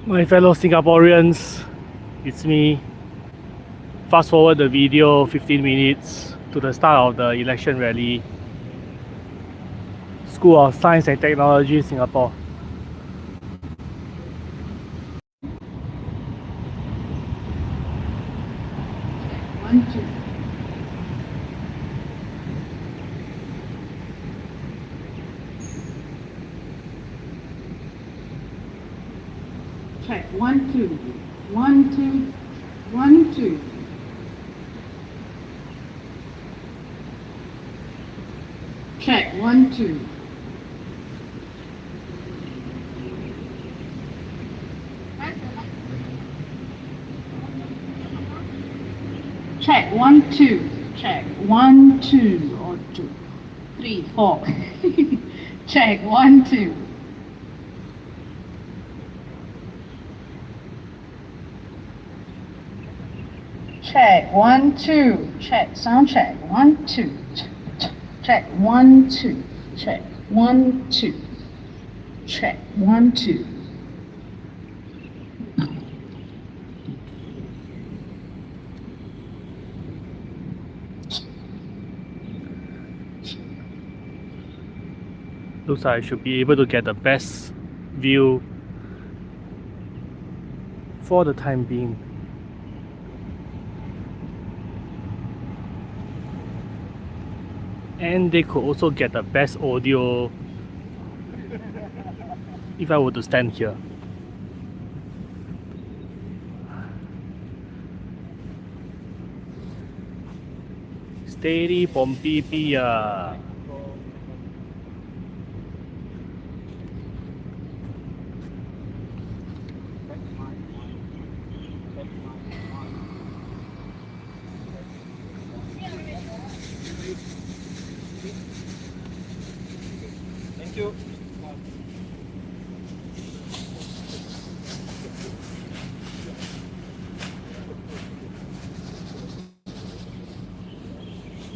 My fellow Singaporeans, it's me. Fast forward the video 15 minutes to the start of the election rally. School of Science and Technology, Singapore. One, two. Check. 1, 2. 1, 2. 1, 2. Check. 1, 2. Check. 1, 2. Check. 1, 2 or 2, 3, 4. Check. 1, 2. Check. 1, 2. Check. Sound check. 1, 2. Check. 1, 2. Check. 1, 2. Check. 1, 2. Looks like I should be able to get the best view for the time being. And they could also get the best audio if I were to stand here. Steady Pompipia. Thank you.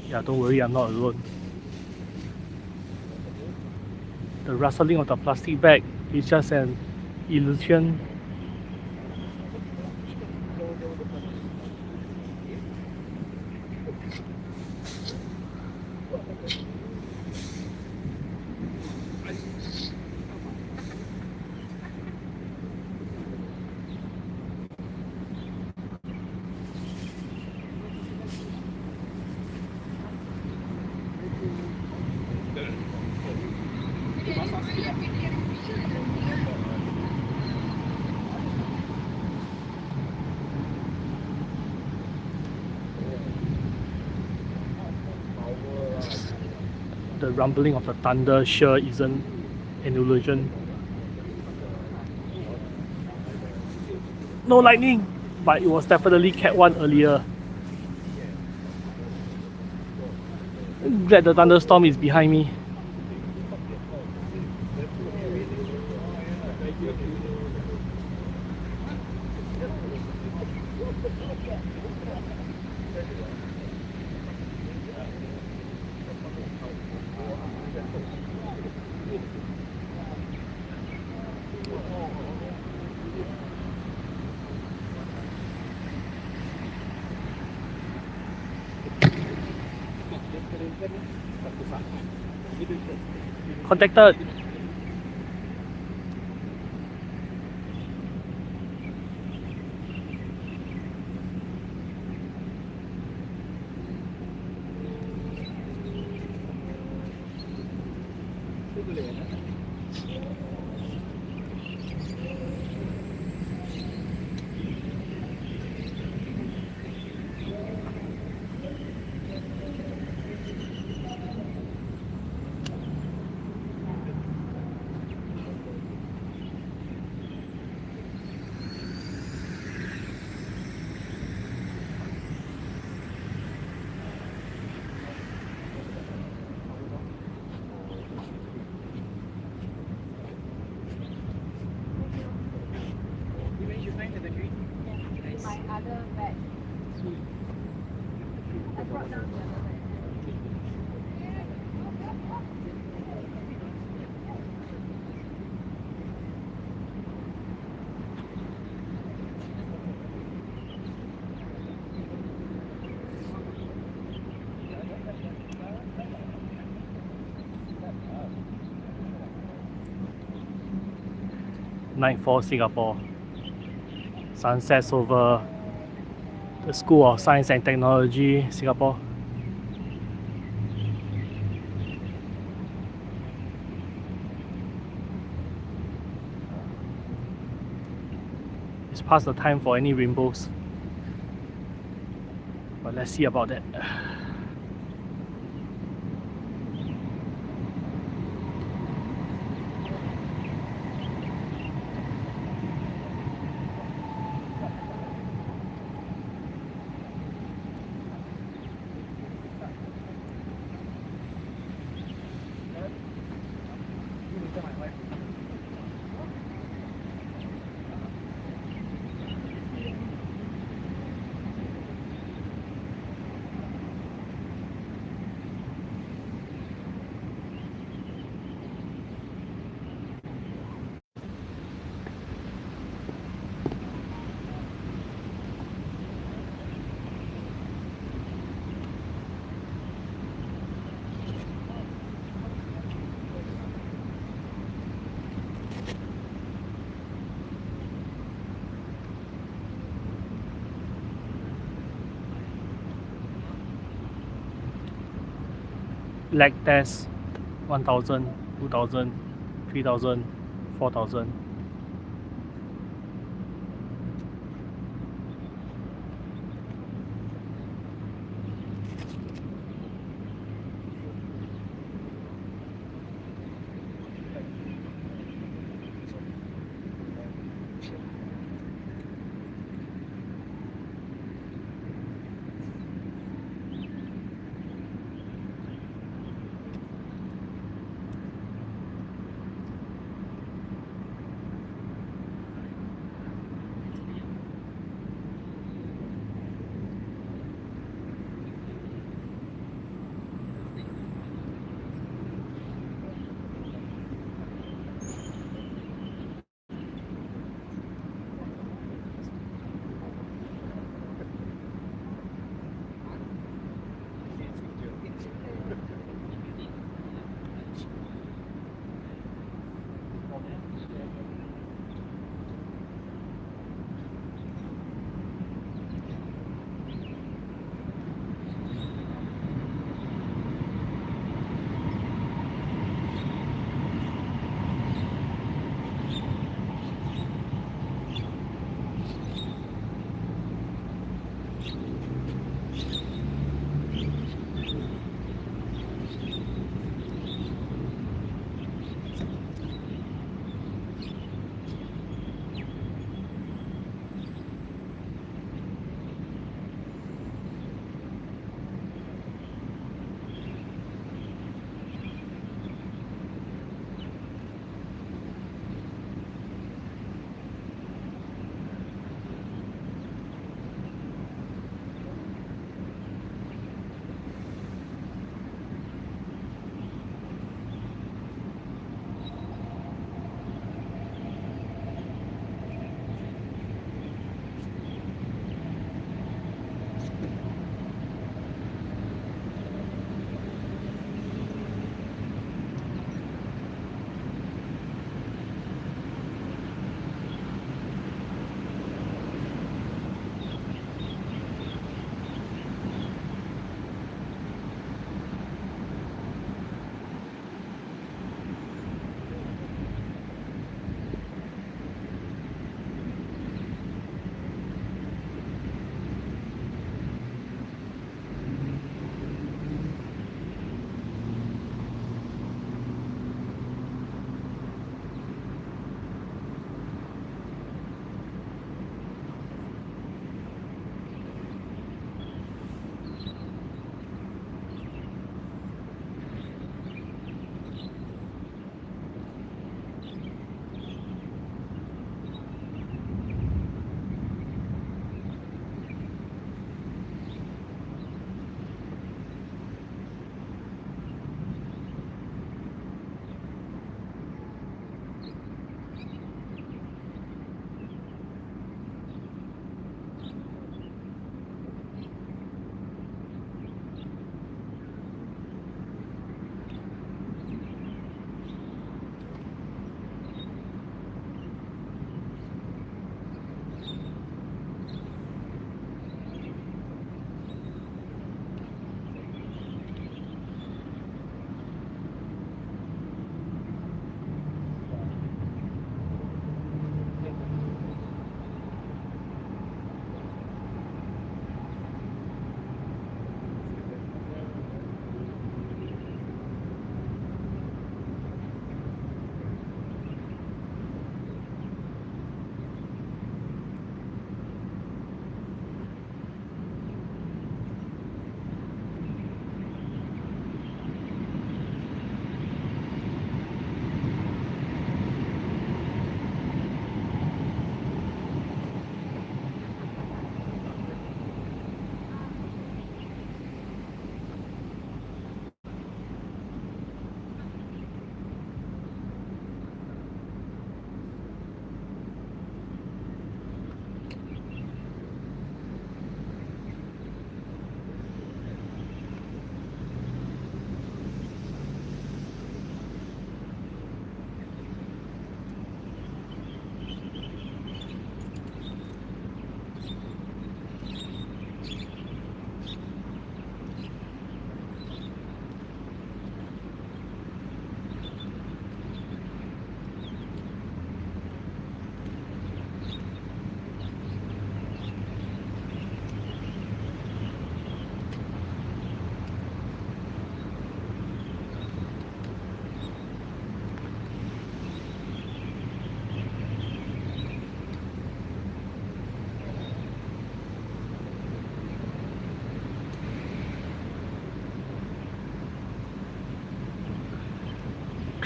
Yeah, don't worry, I'm not alone. The rustling of the plastic bag is just an illusion. The rumbling of the thunder sure isn't an illusion. No lightning, but it was definitely Cat 1 earlier. Glad the thunderstorm is behind me. Contacted. Nightfall Singapore. Sunsets over the School of Science and Technology Singapore. It's past the time for any rainbows, but let's see about that. Lag test 1000, 2000, 3000, 4000.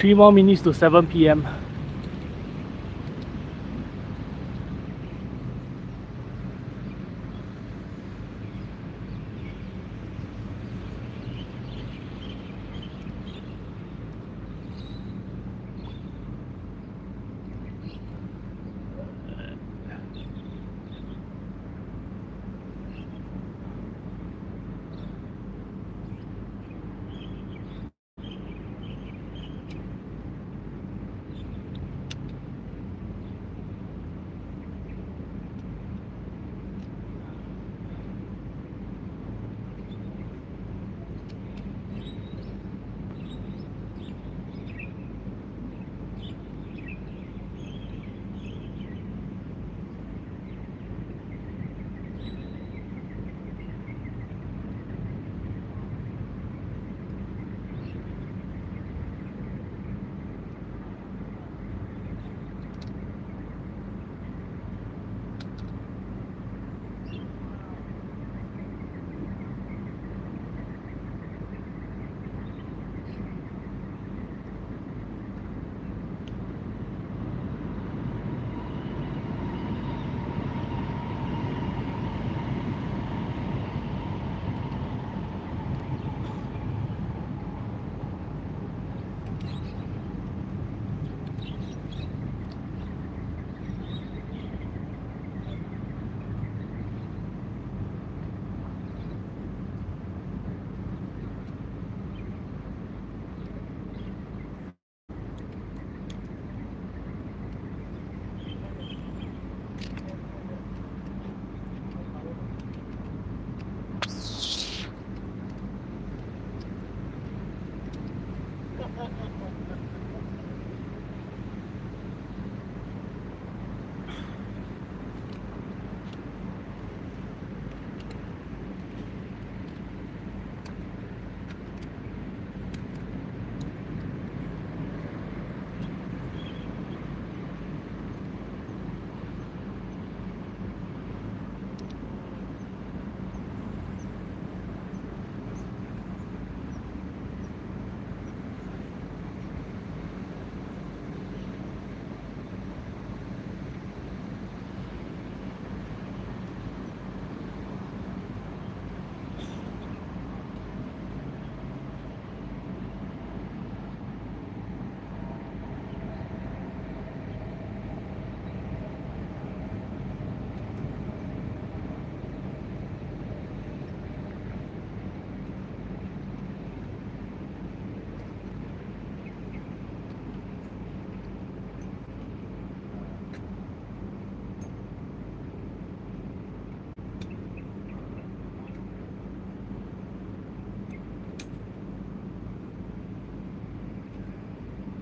3 more minutes to 7 p.m.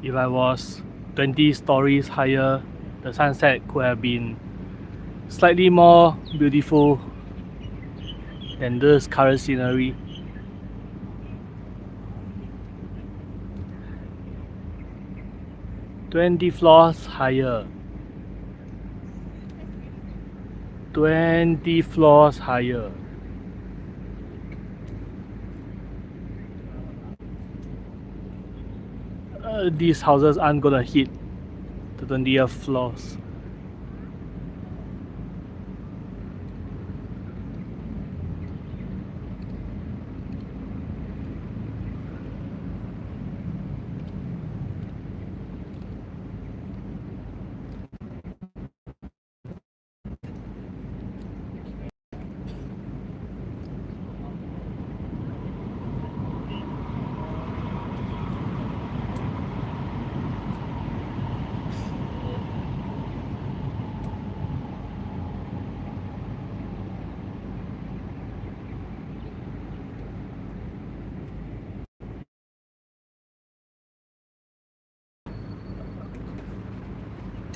If I was 20 stories higher, the sunset could have been slightly more beautiful than this current scenery. "20 floors higher. 20 floors higher." These houses aren't gonna hit the 20th floors.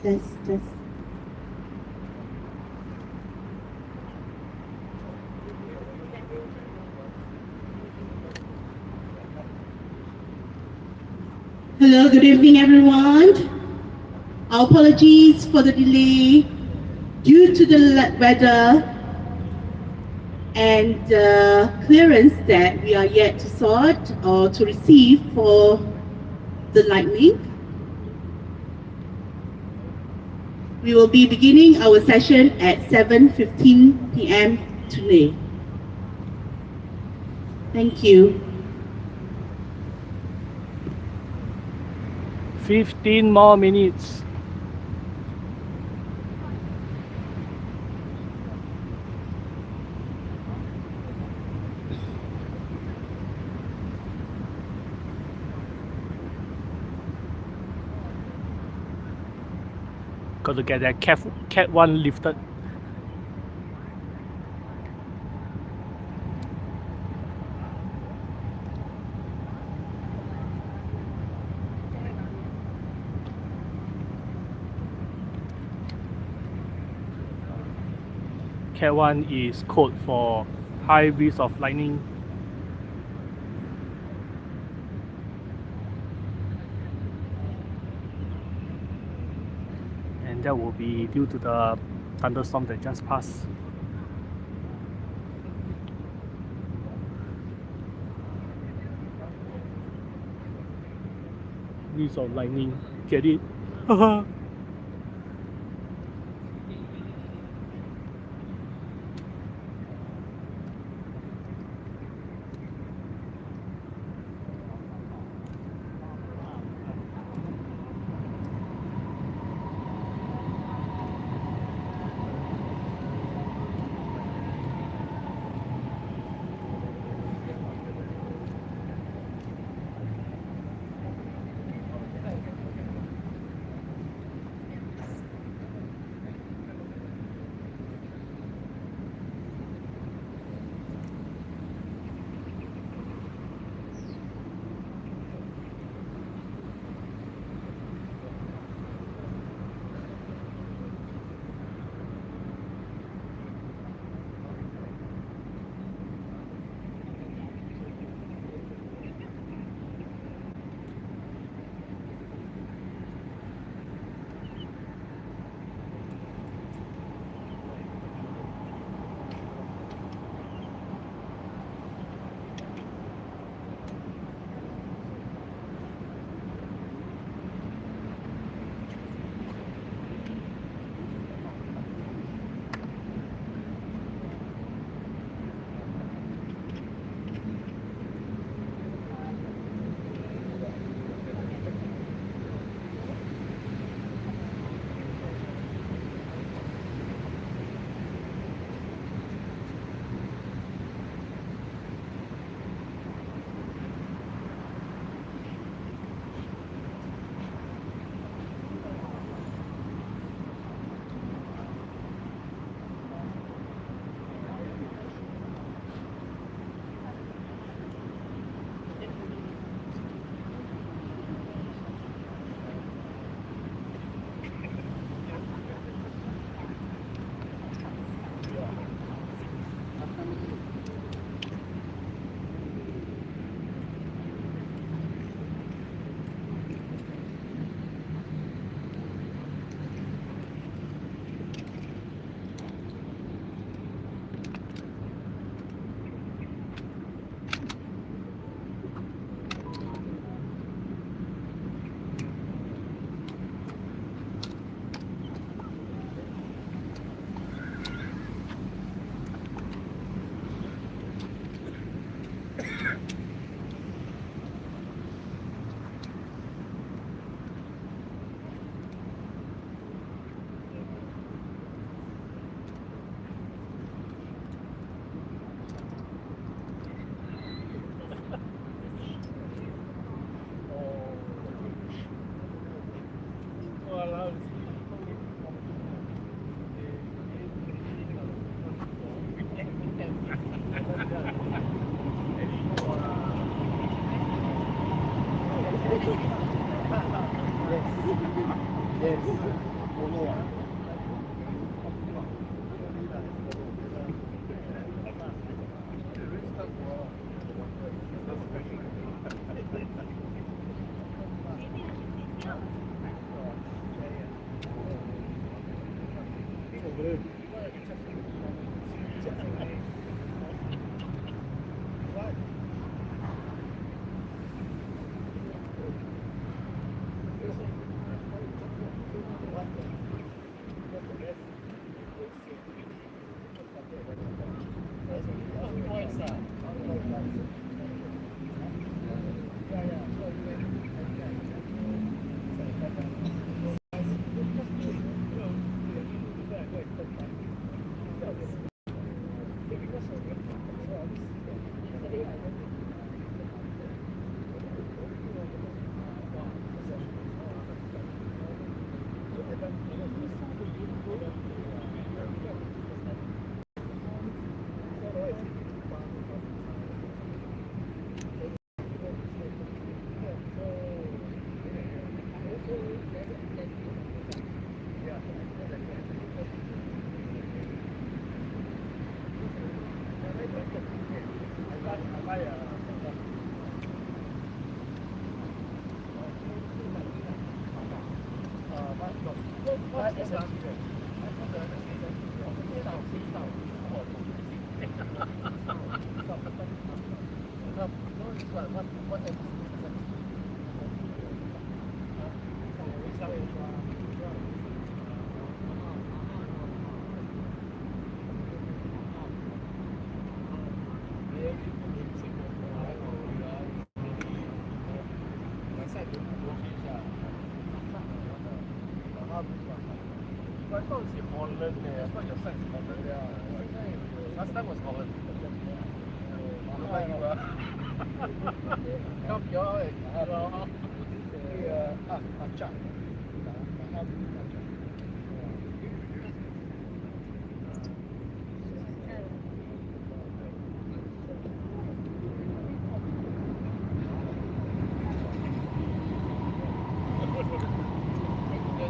This. Hello, good evening, everyone. Our apologies for the delay due to the weather and clearance that we are yet to sort or to receive for the lightning. We will be beginning our session at 7:15 p.m. today. Thank you. 15 more minutes. Got to get that cat one lifted. Cat 1 is code for high risk of lightning. And that will be due to the thunderstorm that just passed. Risk of lightning, get it?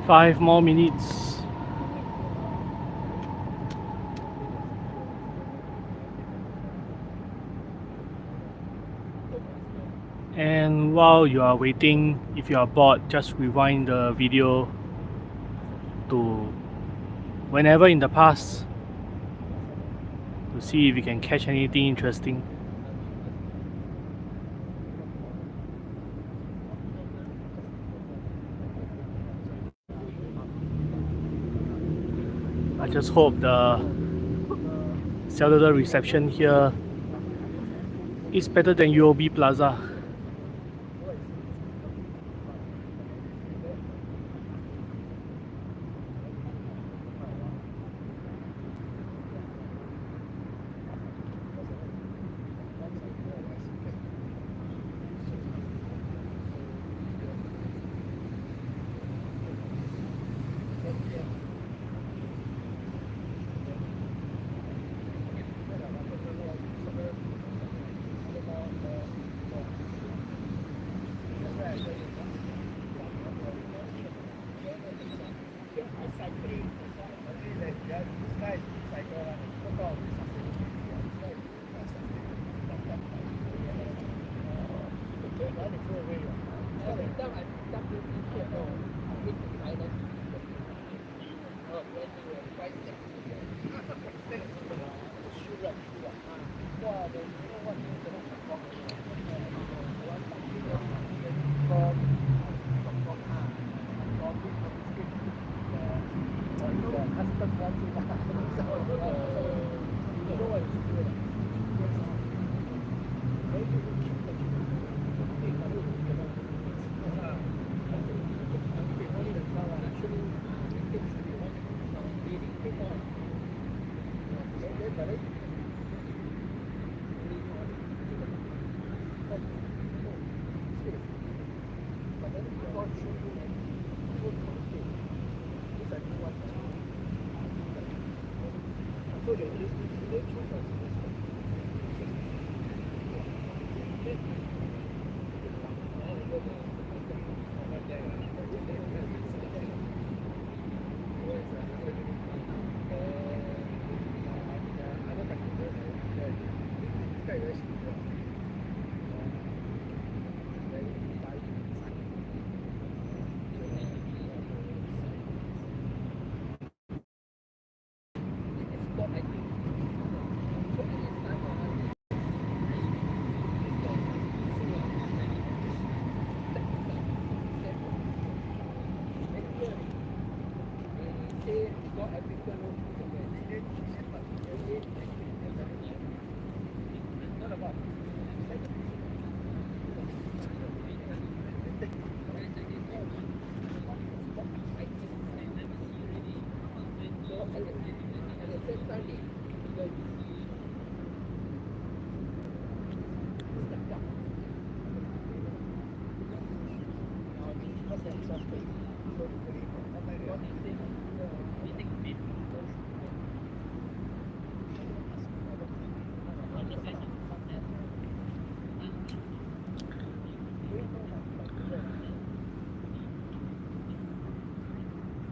5 more minutes. And while you are waiting, if you are bored, just rewind the video to whenever in the past to see if you can catch anything interesting. I just hope the cellular reception here is better than UOB Plaza.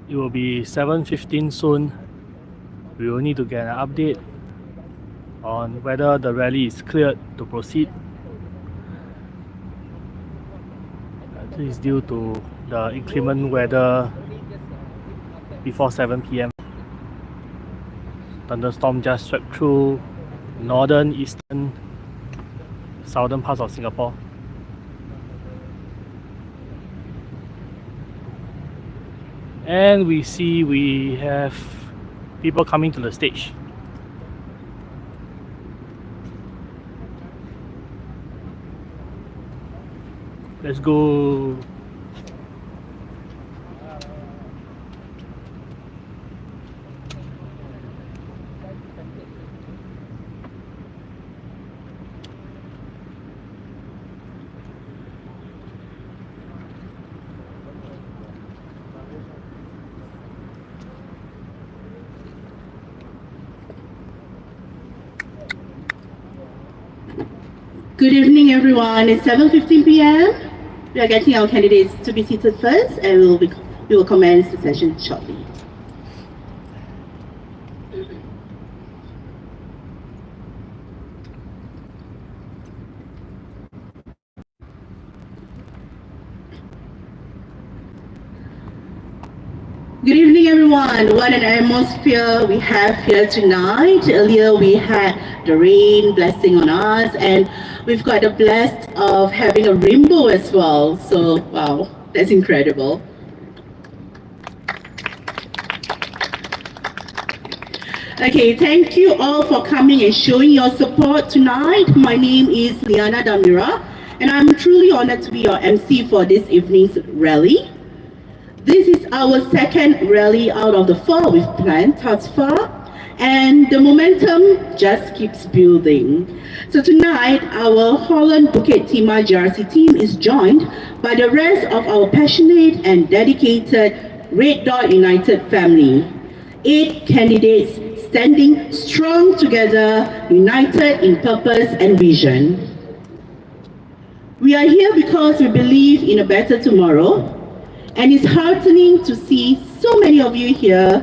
It will be 7:15 soon. We will need to get an update on whether the rally is cleared to proceed. This is due to the inclement weather before 7 p.m. Thunderstorm just swept through northern, eastern, southern parts of Singapore. And we have people coming to the stage. Let's go. Good evening, everyone. It's 7:15 p.m. We are getting our candidates to be seated first, and we will commence the session shortly. Good evening, everyone. What an atmosphere we have here tonight. Earlier, we had the rain blessing on us, and we've got the blessed of having a rainbow as well. So, wow, that's incredible. Okay, thank you all for coming and showing your support tonight. My name is Lyanna Damira, and I'm truly honored to be your MC for this evening's rally. This is our second rally out of the 4 we've planned thus far, and the momentum just keeps building. So tonight, our Holland Bukit Timah GRC team is joined by the rest of our passionate and dedicated Red Dot United family. 8 candidates standing strong together, united in purpose and vision. We are here because we believe in a better tomorrow, and it's heartening to see so many of you here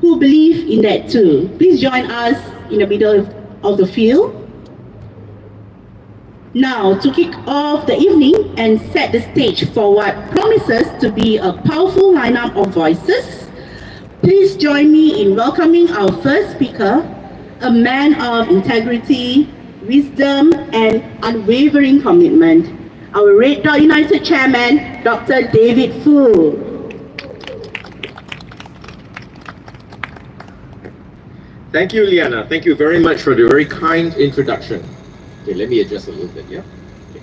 who believe in that too. Please join us in the middle of the field. Now, to kick off the evening and set the stage for what promises to be a powerful lineup of voices, please join me in welcoming our first speaker, a man of integrity, wisdom, and unwavering commitment, our Red Dot United Chairman, Dr. David Foo. Thank you, Lyanna. Thank you very much for the very kind introduction. Okay, let me adjust a little bit, yeah? Okay.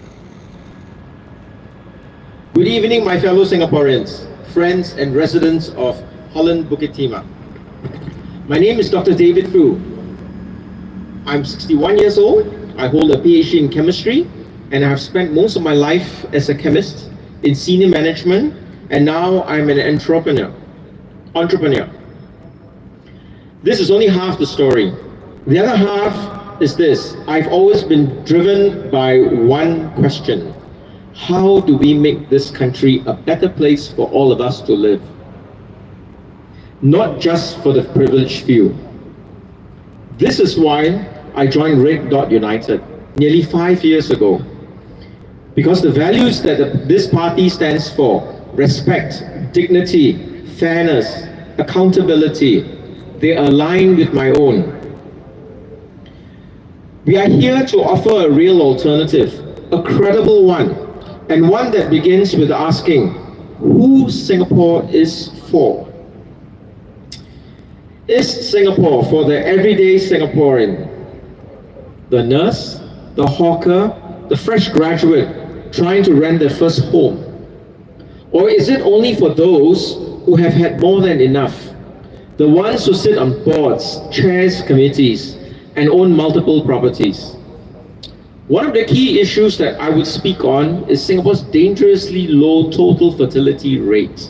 Good evening, my fellow Singaporeans, friends and residents of Holland Bukit Timah. My name is Dr. David Foo. I'm 61 years old. I hold a PhD in chemistry, and I have spent most of my life as a chemist in senior management, and now I'm an entrepreneur. This is only half the story. The other half is this: I've always been driven by one question: how do we make this country a better place for all of us to live? Not just for the privileged few. This is why I joined Red Dot United nearly 5 years ago. Because the values that this party stands for, respect, dignity, fairness, accountability, they align with my own. We are here to offer a real alternative, a credible one, and one that begins with asking who Singapore is for. Is Singapore for the everyday Singaporean? The nurse, the hawker, the fresh graduate trying to rent their first home? Or is it only for those who have had more than enough? The ones who sit on boards, chairs committees, and own multiple properties? One of the key issues that I would speak on is Singapore's dangerously low total fertility rate.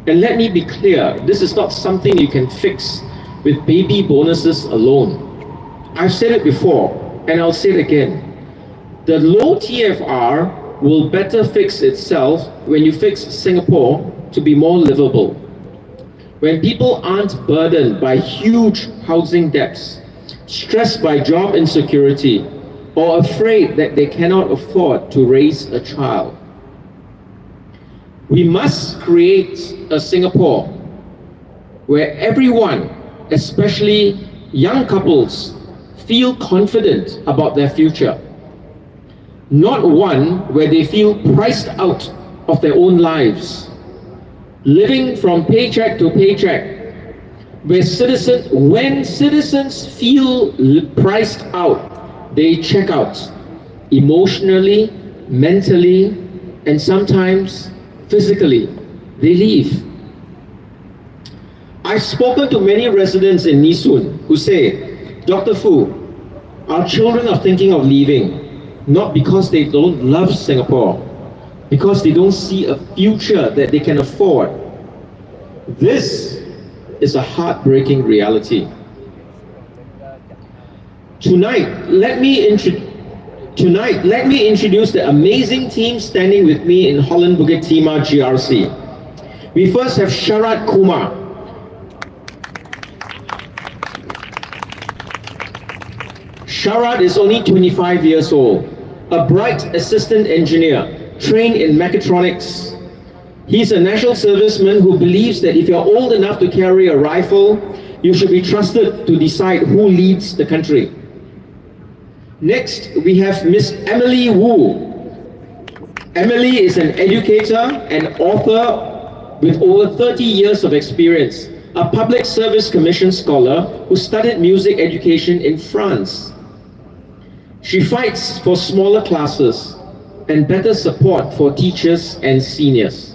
And let me be clear, this is not something you can fix with baby bonuses alone. I've said it before, and I'll say it again. The low TFR will better fix itself when you fix Singapore to be more livable. When people aren't burdened by huge housing debts, stressed by job insecurity, or afraid that they cannot afford to raise a child. We must create a Singapore where everyone, especially young couples, feel confident about their future. Not one where they feel priced out of their own lives, living from paycheck to paycheck, when citizens feel priced out, they check out emotionally, mentally, and sometimes physically. They leave. I've spoken to many residents in Nee Soon who say, Dr. Fu, our children are thinking of leaving, not because they don't love Singapore, because they don't see a future that they can afford. This is a heartbreaking reality. Tonight, let me introduce the amazing team standing with me in Holland Bukit Timah GRC. We first have Shahik Kumar. Shahik is only 25 years old, a bright assistant engineer, trained in mechatronics. He's a national serviceman who believes that if you're old enough to carry a rifle, you should be trusted to decide who leads the country. Next, we have Miss Emily Wu. Emily is an educator and author with over 30 years of experience, a public service commission scholar who studied music education in France. She fights for smaller classes and better support for teachers and seniors.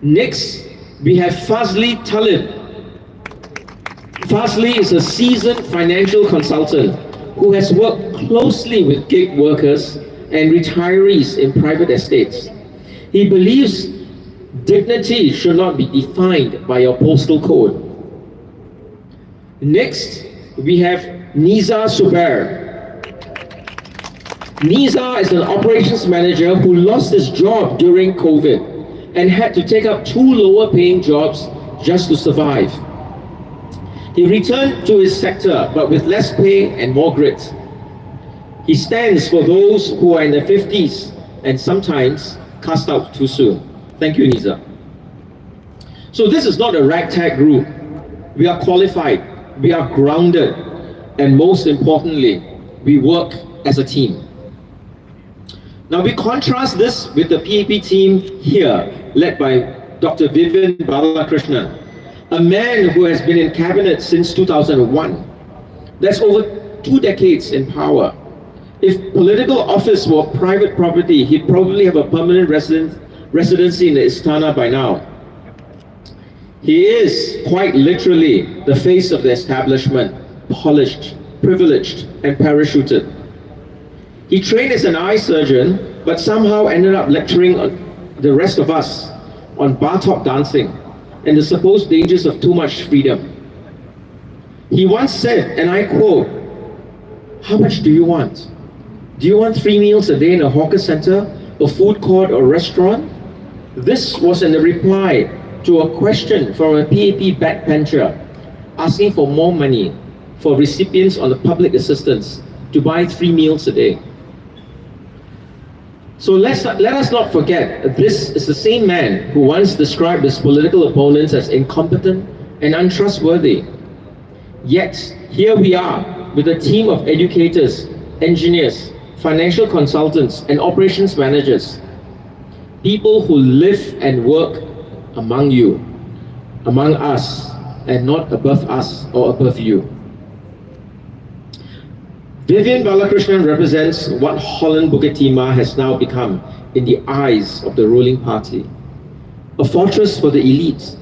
Next, we have Fazley Talib. Fazley is a seasoned financial consultant who has worked closely with gig workers and retirees in private estates. He believes dignity should not be defined by your postal code. Next, we have Nizar Subair. Nizar is an operations manager who lost his job during COVID and had to take up 2 lower paying jobs just to survive. He returned to his sector, but with less pay and more grit. He stands for those who are in their 50s and sometimes cast out too soon. Thank you, Nizar. So this is not a ragtag group. We are qualified, we are grounded, and most importantly, we work as a team. Now we contrast this with the PAP team here, led by Dr. Vivian Balakrishnan, a man who has been in cabinet since 2001. That's over 2 decades in power. If political office were private property, he'd probably have a permanent residency in the Istana by now. He is quite literally the face of the establishment, polished, privileged, and parachuted. He trained as an eye surgeon, but somehow ended up lecturing the rest of us on bar top dancing and the supposed dangers of too much freedom. He once said, and I quote, "How much do you want? Do you want 3 meals a day in a hawker center, a food court, or restaurant?" This was in a reply to a question from a PAP backbencher asking for more money for recipients on the public assistance to buy 3 meals a day. So let us not forget, this is the same man who once described his political opponents as incompetent and untrustworthy. Yet, here we are with a team of educators, engineers, financial consultants, and operations managers. People who live and work among you, among us, and not above us or above you. Vivian Balakrishnan represents what Holland Bukit Timah has now become in the eyes of the ruling party. A fortress for the elite,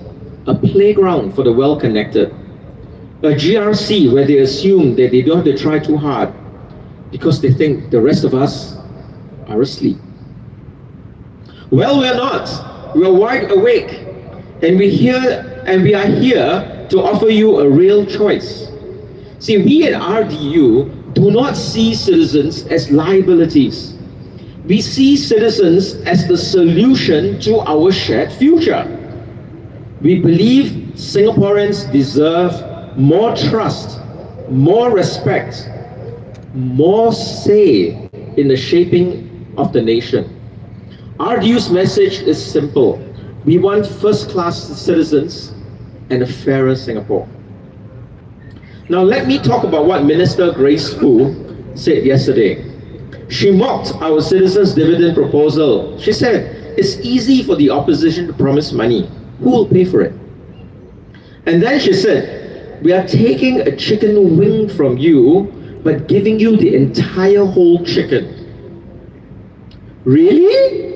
a playground for the well-connected, a GRC where they assume that they don't have to try too hard because they think the rest of us are asleep. Well, we're not. We're wide awake, and we are here to offer you a real choice. See, we at RDU do not see citizens as liabilities. We see citizens as the solution to our shared future. We believe Singaporeans deserve more trust, more respect, more say in the shaping of the nation. RDU's message is simple. We want first-class citizens and a fairer Singapore. Now let me talk about what Minister Grace Fu said yesterday. She mocked our citizens' dividend proposal. She said, it's easy for the opposition to promise money. Who will pay for it? And then she said, we are taking a chicken wing from you, but giving you the entire whole chicken. Really?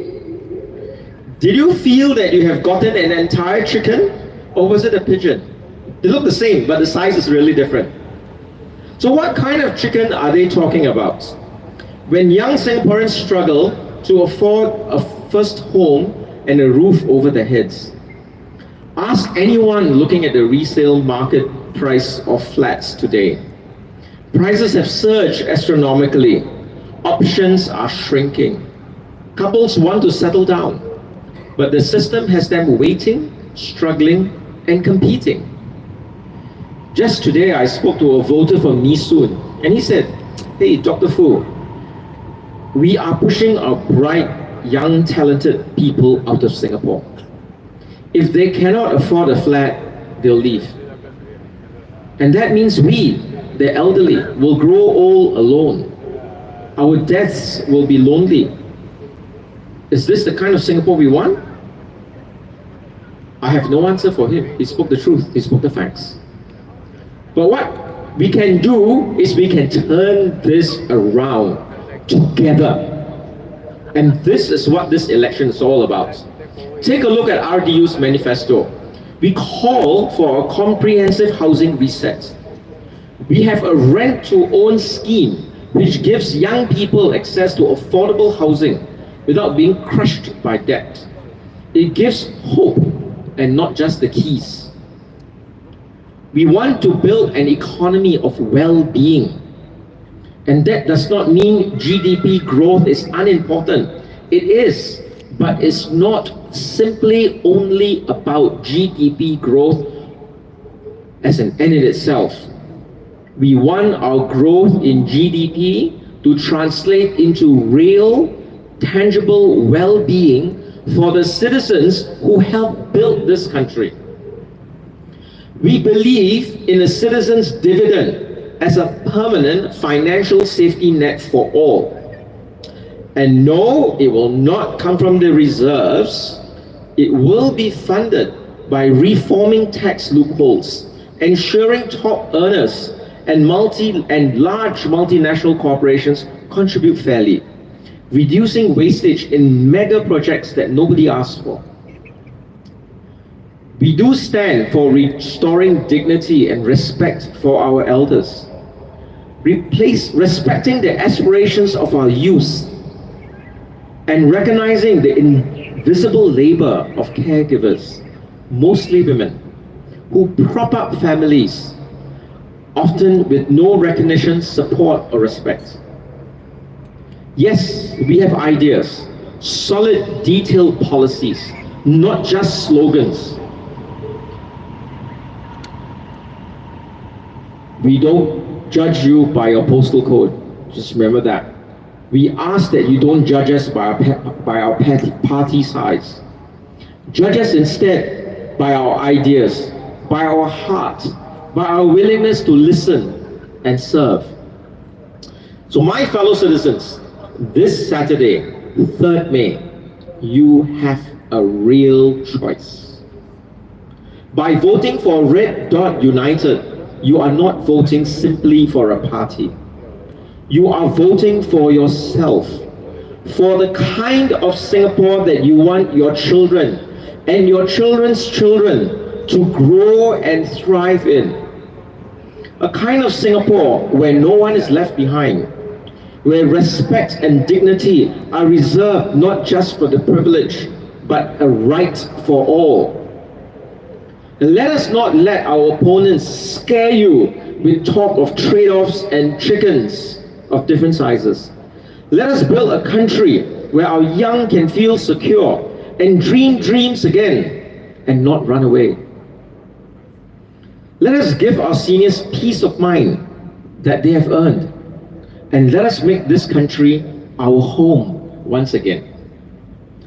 Did you feel that you have gotten an entire chicken? Or was it a pigeon? They look the same, but the size is really different. So what kind of chicken are they talking about? When young Singaporeans struggle to afford a first home and a roof over their heads, ask anyone looking at the resale market price of flats today. Prices have surged astronomically. Options are shrinking. Couples want to settle down, but the system has them waiting, struggling, and competing. Just today, I spoke to a voter from Nee Soon, and he said, hey, Dr. Fu, we are pushing our bright, young, talented people out of Singapore. If they cannot afford a flat, they'll leave. And that means we, the elderly, will grow old alone. Our deaths will be lonely. Is this the kind of Singapore we want? I have no answer for him. He spoke the truth. He spoke the facts. But what we can do is we can turn this around together. And this is what this election is all about. Take a look at RDU's manifesto. We call for a comprehensive housing reset. We have a rent-to-own scheme which gives young people access to affordable housing without being crushed by debt. It gives hope and not just the keys. We want to build an economy of well-being. And that does not mean GDP growth is unimportant. It is, but it's not simply only about GDP growth as an end in itself. We want our growth in GDP to translate into real, tangible well-being for the citizens who help build this country. We believe in a citizen's dividend as a permanent financial safety net for all. And no, it will not come from the reserves. It will be funded by reforming tax loopholes, ensuring top earners and large multinational corporations contribute fairly, reducing wastage in mega projects that nobody asked for. We do stand for restoring dignity and respect for our elders, respecting the aspirations of our youth, and recognizing the invisible labor of caregivers, mostly women, who prop up families, often with no recognition, support, or respect. Yes, we have ideas, solid, detailed policies, not just slogans. We don't judge you by your postal code. Just remember that. We ask that you don't judge us by our party size. Judge us instead by our ideas, by our heart, by our willingness to listen and serve. So my fellow citizens, this Saturday, 3rd May, you have a real choice. By voting for Red Dot United, you are not voting simply for a party. You are voting for yourself, for the kind of Singapore that you want your children and your children's children to grow and thrive in. A kind of Singapore where no one is left behind, where respect and dignity are reserved not just for the privileged, but a right for all. And let us not let our opponents scare you with talk of trade-offs and chickens of different sizes. Let us build a country where our young can feel secure and dream dreams again and not run away. Let us give our seniors peace of mind that they have earned. And let us make this country our home once again.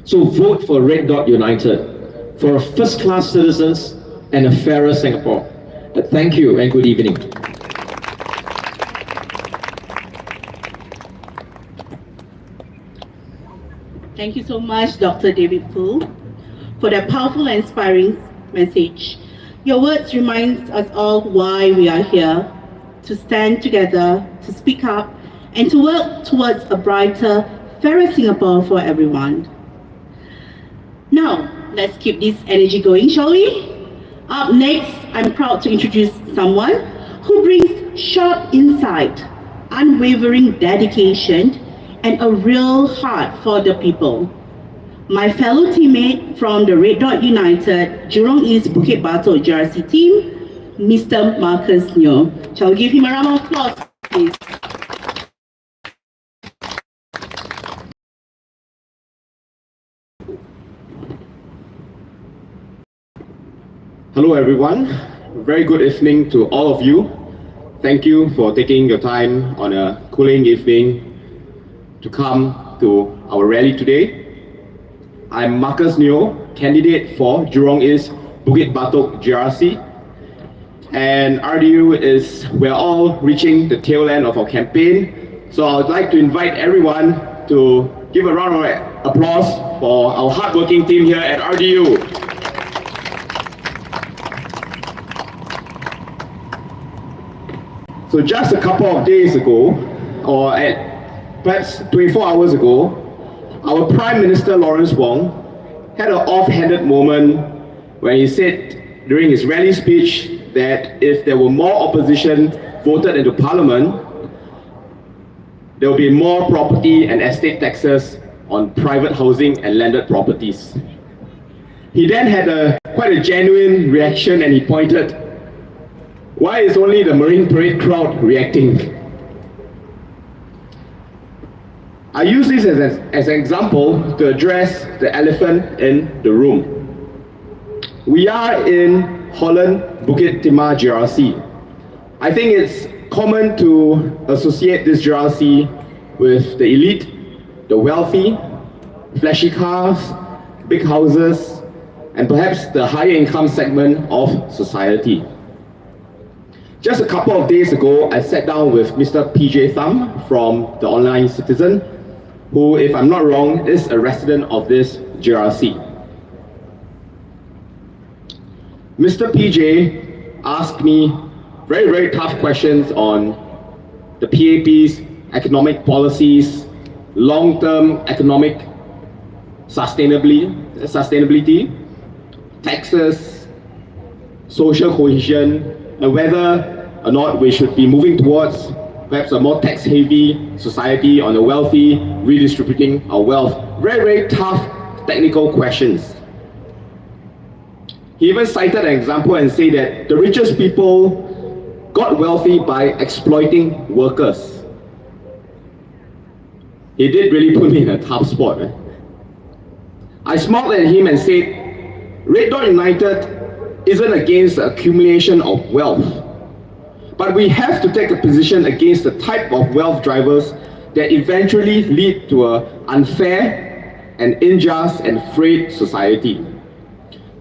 So vote for Red Dot United, for first-class citizens and a fairer Singapore. Thank you and good evening. Thank you so much, Dr. David Fu, for that powerful and inspiring message. Your words remind us all why we are here, to stand together, to speak up, and to work towards a brighter, fairer Singapore for everyone. Now, let's keep this energy going, shall we? Up next, I'm proud to introduce someone who brings sharp insight, unwavering dedication, and a real heart for the people. My fellow teammate from the Red Dot United Jurong East Bukit Batok JRC team, Mr. Marcus Nyo. Shall we give him a round of applause, please? Hello everyone, very good evening to all of you. Thank you for taking your time on a cooling evening to come to our rally today. I'm Marcus Neo, candidate for Jurong East Bukit Batok JRC. And RDU is, we're all reaching the tail end of our campaign. So I would like to invite everyone to give a round of applause for our hardworking team here at RDU. So just a couple of days ago, or perhaps 24 hours ago, our Prime Minister Lawrence Wong had an off-handed moment when he said during his rally speech that if there were more opposition voted into Parliament, there will be more property and estate taxes on private housing and landed properties. He then had quite a genuine reaction and he pointed, why is only the Marine Parade crowd reacting? I use this as an example to address the elephant in the room. We are in Holland Bukit Timah JRC. I think it's common to associate this JRC with the elite, the wealthy, flashy cars, big houses, and perhaps the higher income segment of society. Just a couple of days ago, I sat down with Mr. PJ Thum from the Online Citizen, who, if I'm not wrong, is a resident of this JRC. Mr. PJ asked me very, very tough questions on the PAP's economic policies, long-term economic sustainability, taxes, social cohesion, and whether or not we should be moving towards perhaps a more tax-heavy society on the wealthy, redistributing our wealth. Very, very tough technical questions. He even cited an example and said that the richest people got wealthy by exploiting workers. He did really put me in a tough spot. I smiled at him and said, Red Dot United isn't against the accumulation of wealth, but we have to take a position against the type of wealth drivers that eventually lead to an unfair and unjust and frayed society.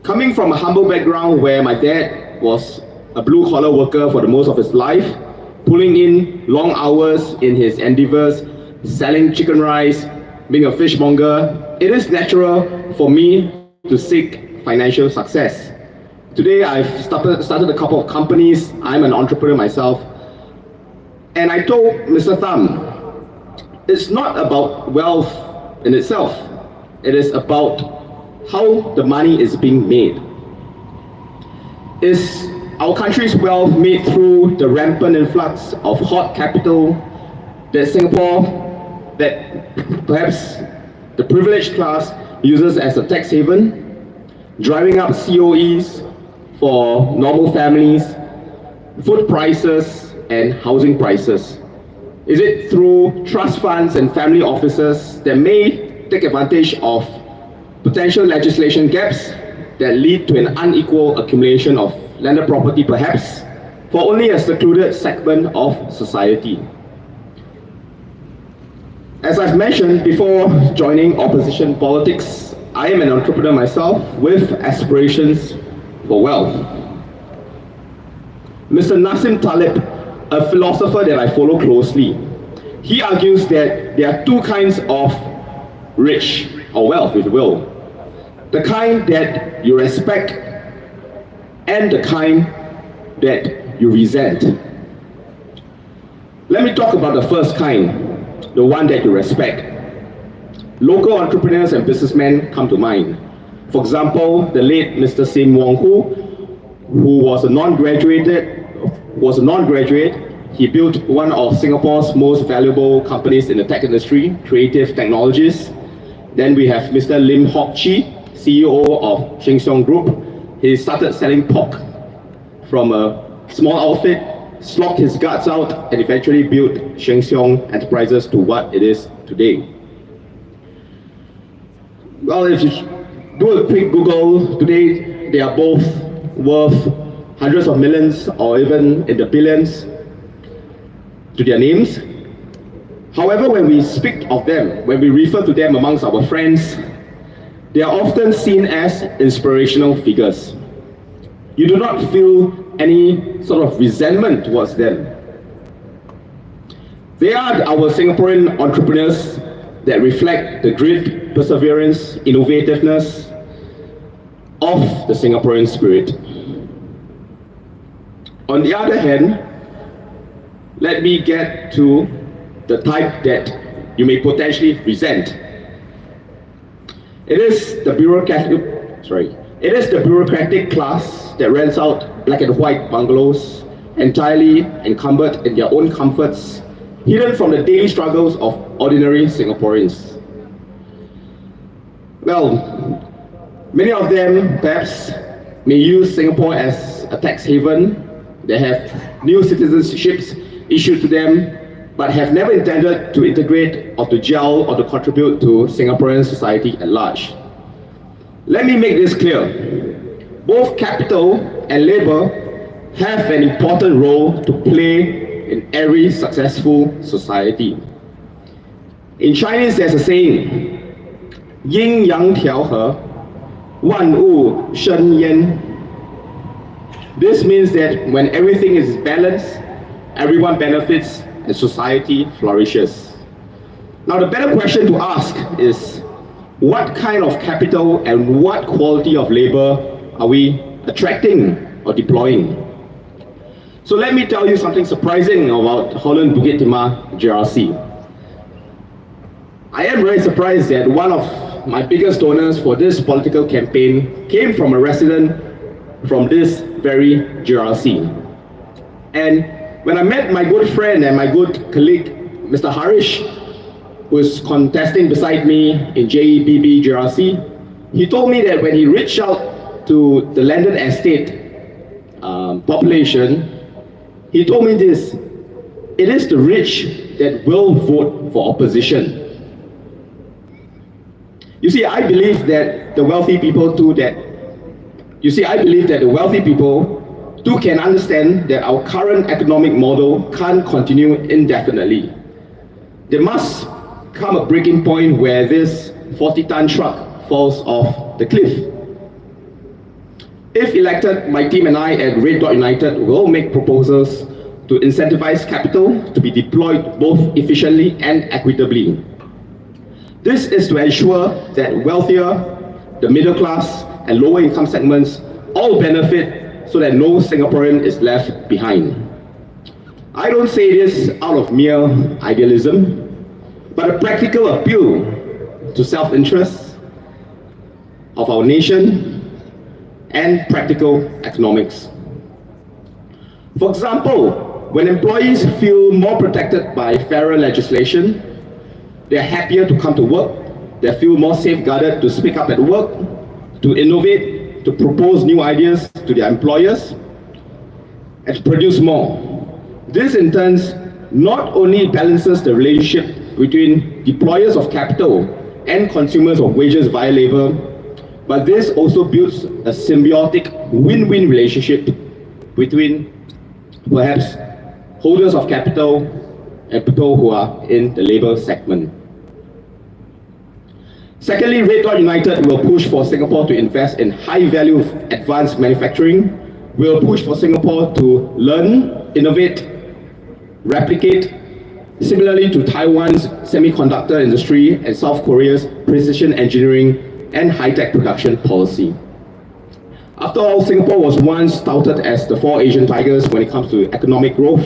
Coming from a humble background where my dad was a blue-collar worker for the most of his life, pulling in long hours in his endeavors, selling chicken rice, being a fishmonger, it is natural for me to seek financial success. Today, I've started a couple of companies. I'm an entrepreneur myself. And I told Mr. Thum, it's not about wealth in itself. It is about how the money is being made. Is our country's wealth made through the rampant influx of hot capital that Singapore, that perhaps the privileged class uses as a tax haven, driving up COEs for normal families, food prices and housing prices? Is it through trust funds and family offices that may take advantage of potential legislation gaps that lead to an unequal accumulation of landed property perhaps? for only a secluded segment of society. As I've mentioned before joining opposition politics, I am an entrepreneur myself with aspirations for wealth. Mr. Nassim Talib, a philosopher that I follow closely, he argues that there are two kinds of rich, or wealth if you will. The kind that you respect and the kind that you resent. Let me talk about the first kind, the one that you respect. Local entrepreneurs and businessmen come to mind. For example, the late Mr. Sim Wong Hoo, who was a non-graduate. He built one of Singapore's most valuable companies in the tech industry, Creative Technologies. Then we have Mr. Lim Hock Chi, CEO of Sheng Siong Group. He started selling pork from a small outfit, slogged his guts out, and eventually built Sheng Siong Enterprises to what it is today. Well, if you do a quick Google, today they are both worth hundreds of millions or even in the billions to their names. However, when we speak of them, when we refer to them amongst our friends, they are often seen as inspirational figures. You do not feel any sort of resentment towards them. They are our Singaporean entrepreneurs that reflect the grit, perseverance, innovativeness of the Singaporean spirit. On the other hand, let me get to the type that you may potentially resent. It is the bureaucratic class that rents out black and white bungalows, entirely encumbered in their own comforts, hidden from the daily struggles of ordinary Singaporeans. Well, many of them perhaps may use Singapore as a tax haven. They have new citizenships issued to them, but have never intended to integrate or to gel or to contribute to Singaporean society at large. Let me make this clear. Both capital and labor have an important role to play in every successful society. In Chinese, there's a saying, Yin Yang Tiao He, Wan Wu Shen Yan. This means that when everything is balanced, everyone benefits and society flourishes. Now the better question to ask is, what kind of capital and what quality of labor are we attracting or deploying? So let me tell you something surprising about Holland Bukit Timah JRC. I am very surprised that one of my biggest donors for this political campaign came from a resident from this very JRC. And when I met my good friend and my good colleague, Mr. Harish, who is contesting beside me in JEBB JRC, he told me that when he reached out to the landed estate population, he told me this: it is the rich that will vote for opposition. You see, I believe that the wealthy people too can understand that our current economic model can't continue indefinitely. There must come a breaking point where this 40-ton truck falls off the cliff. If elected, my team and I at Red Dot United will make proposals to incentivize capital to be deployed both efficiently and equitably. This is to ensure that wealthier, the middle class, and lower income segments all benefit so that no Singaporean is left behind. I don't say this out of mere idealism, but a practical appeal to self-interest of our nation and practical economics. For example, when employees feel more protected by fairer legislation, they're happier to come to work, they feel more safeguarded to speak up at work, to innovate, to propose new ideas to their employers, and to produce more. This in turn not only balances the relationship between deployers of capital and consumers of wages via labor, but this also builds a symbiotic win-win relationship between perhaps holders of capital and people who are in the labor segment. Secondly, Red Dot United will push for Singapore to invest in high-value advanced manufacturing. We'll push for Singapore to learn, innovate, replicate, similarly to Taiwan's semiconductor industry and South Korea's precision engineering and high-tech production policy. After all, Singapore was once touted as the 4 Asian tigers when it comes to economic growth.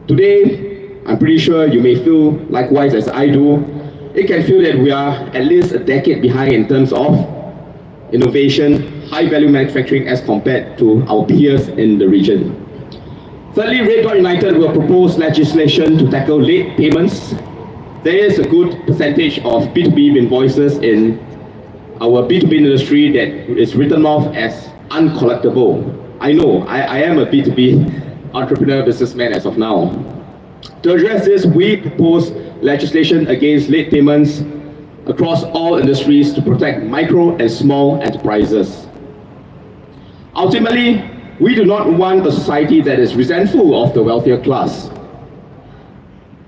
Today, I'm pretty sure you may feel likewise as I do. It can feel that we are at least a decade behind in terms of innovation, high-value manufacturing as compared to our peers in the region. Thirdly, Red Dot United will propose legislation to tackle late payments. There is a good percentage of B2B invoices in our B2B industry that is written off as uncollectible. I know, I am a B2B entrepreneur businessman as of now. To address this, we propose legislation against late payments across all industries to protect micro and small enterprises. Ultimately, we do not want a society that is resentful of the wealthier class,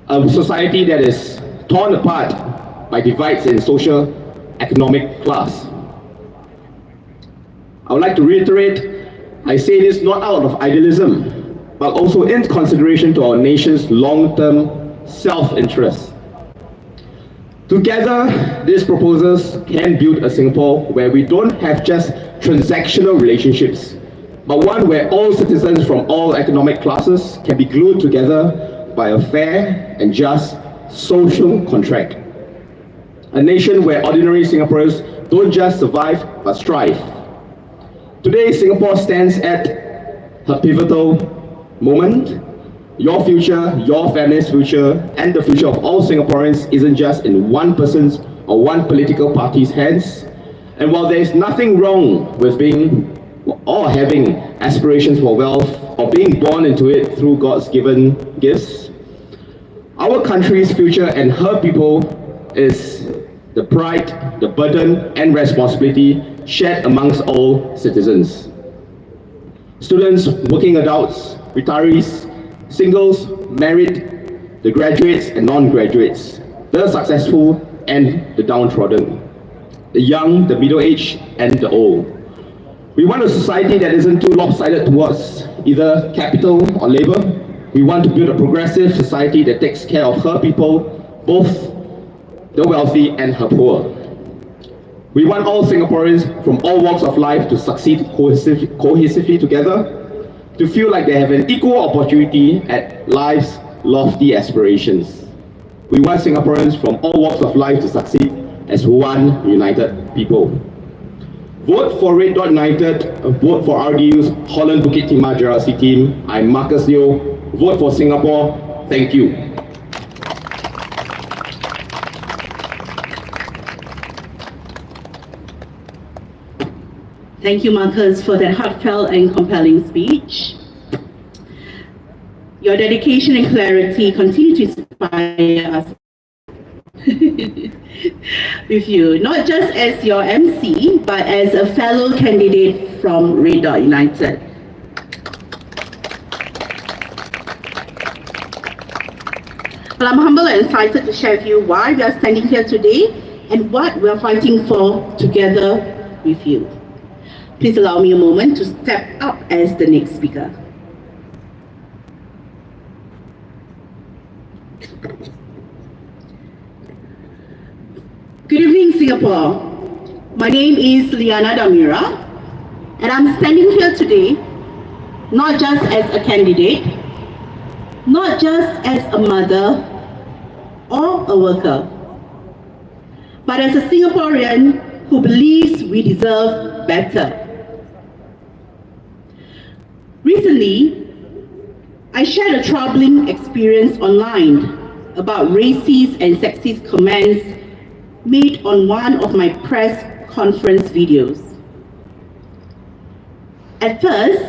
a society that is torn apart by divides in socio-economic class. I would like to reiterate, I say this not out of idealism, but also in consideration to our nation's long-term self-interest. Together, these proposals can build a Singapore where we don't have just transactional relationships, but one where all citizens from all economic classes can be glued together by a fair and just social contract. A nation where ordinary Singaporeans don't just survive, but strive. Today, Singapore stands at her pivotal moment. Your future, your family's future, and the future of all Singaporeans isn't just in one person's or one political party's hands. And while there is nothing wrong with being or having aspirations for wealth or being born into it through God's given gifts, our country's future and her people is the pride, the burden, and responsibility shared amongst all citizens. Students, working adults, retirees, singles, married, the graduates and non-graduates, the successful and the downtrodden, the young, the middle-aged, and the old. We want a society that isn't too lopsided towards either capital or labor. We want to build a progressive society that takes care of her people, both the wealthy and her poor. We want all Singaporeans from all walks of life to succeed cohesively together, to feel like they have an equal opportunity at life's lofty aspirations. We want Singaporeans from all walks of life to succeed as one united people. Vote for Red Dot United, vote for RDU's Holland Bukit Timah JRC team. I'm Marcus Liu. Vote for Singapore. Thank you. Thank you, Marcus, for that heartfelt and compelling speech. Your dedication and clarity continue to inspire us with you, not just as your MC, but as a fellow candidate from Red Dot United. Well, I'm humbled and excited to share with you why we are standing here today and what we are fighting for together with you. Please allow me a moment to step up as the next speaker. Good evening, Singapore. My name is Lyanna Damira, and I'm standing here today not just as a candidate, not just as a mother or a worker, but as a Singaporean who believes we deserve better. Recently, I shared a troubling experience online about racist and sexist comments made on one of my press conference videos. At first,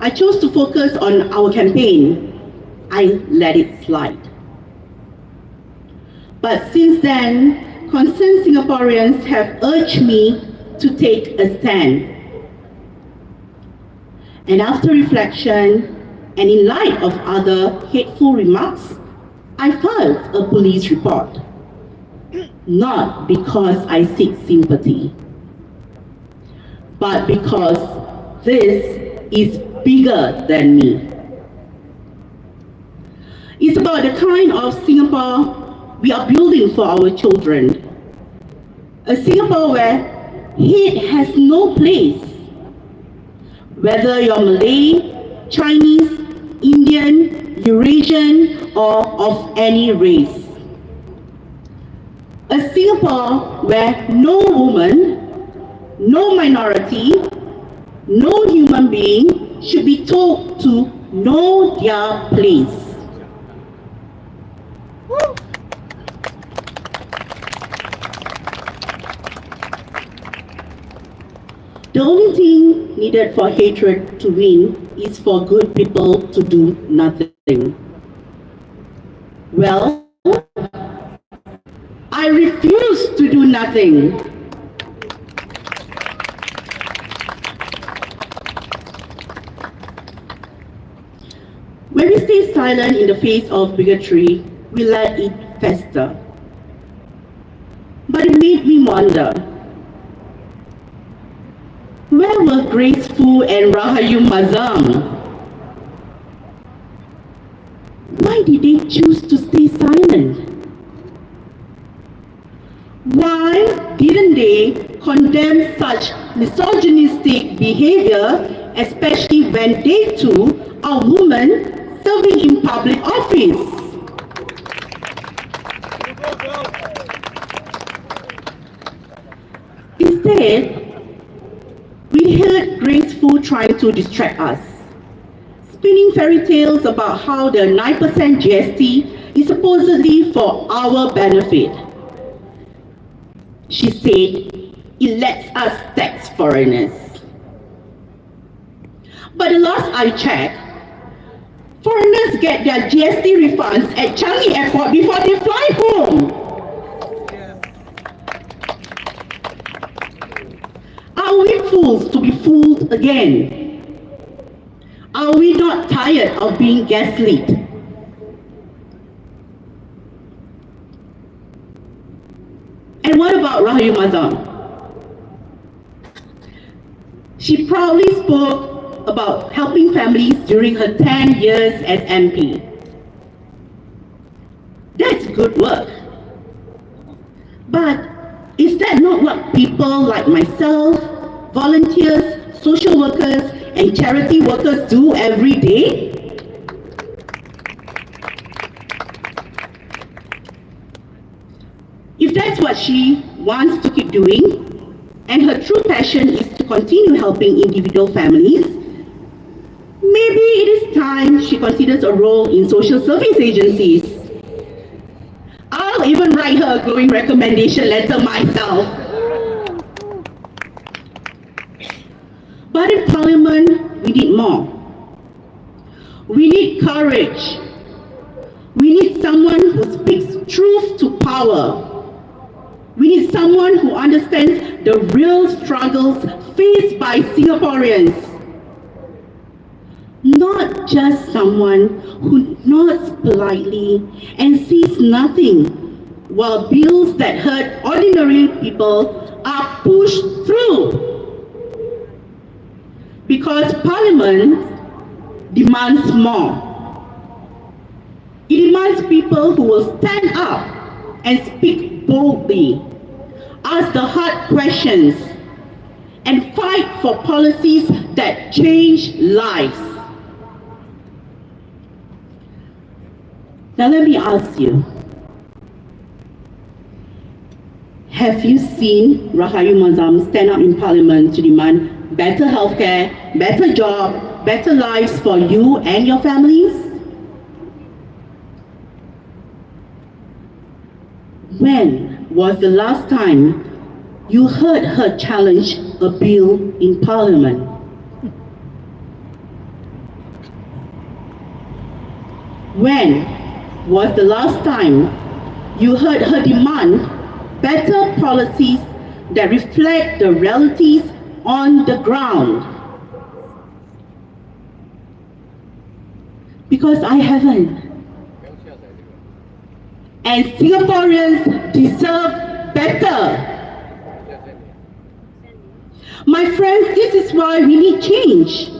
I chose to focus on our campaign. I let it slide. But since then, concerned Singaporeans have urged me to take a stand. And after reflection, and in light of other hateful remarks, I filed a police report. Not because I seek sympathy, but because this is bigger than me. It's about the kind of Singapore we are building for our children. A Singapore where hate has no place. Whether you're Malay, Chinese, Indian, Eurasian, or of any race. A Singapore where no woman, no minority, no human being should be told to know their place. The only thing needed for hatred to win is for good people to do nothing. Well, I refuse to do nothing. When we stay silent in the face of bigotry, we let it fester. But it made me wonder, where were Grace Fu and Rahayu Mazam? Why did they choose to stay silent? Why didn't they condemn such misogynistic behavior, especially when they too are women serving in public office? Instead, we heard Grace Fu trying to distract us, spinning fairy tales about how the 9% GST is supposedly for our benefit. She said, it lets us tax foreigners. But the last I checked, foreigners get their GST refunds at Changi Airport before they fly home. Are we fools to be fooled again? Are we not tired of being gaslit? And what about Rahayu Mazam? She proudly spoke about helping families during her 10 years as MP. That's good work. But is that not what people like myself, volunteers, social workers, and charity workers do every day? If that's what she wants to keep doing, and her true passion is to continue helping individual families, maybe it is time she considers a role in social service agencies. I'll even write her a glowing recommendation letter myself. But in Parliament, we need more. We need courage. We need someone who speaks truth to power. We need someone who understands the real struggles faced by Singaporeans. Not just someone who nods politely and sees nothing while bills that hurt ordinary people are pushed through. Because Parliament demands more. It demands people who will stand up and speak boldly, ask the hard questions, and fight for policies that change lives. Now let me ask you, have you seen Rahayu Mazam stand up in Parliament to demand better healthcare, better job, better lives for you and your families? When was the last time you heard her challenge a bill in Parliament? When was the last time you heard her demand better policies that reflect the realities on the ground? Because I haven't. And Singaporeans deserve better. My friends, this is why we need change.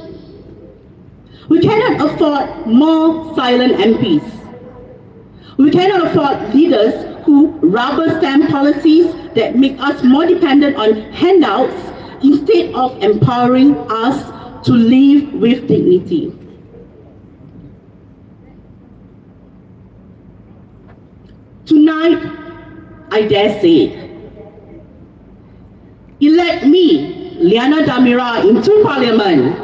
We cannot afford more silent MPs. We cannot afford leaders who rubber stamp policies that make us more dependent on handouts instead of empowering us to live with dignity. Tonight, I dare say it. Elect me, Lyanna Damira, into Parliament.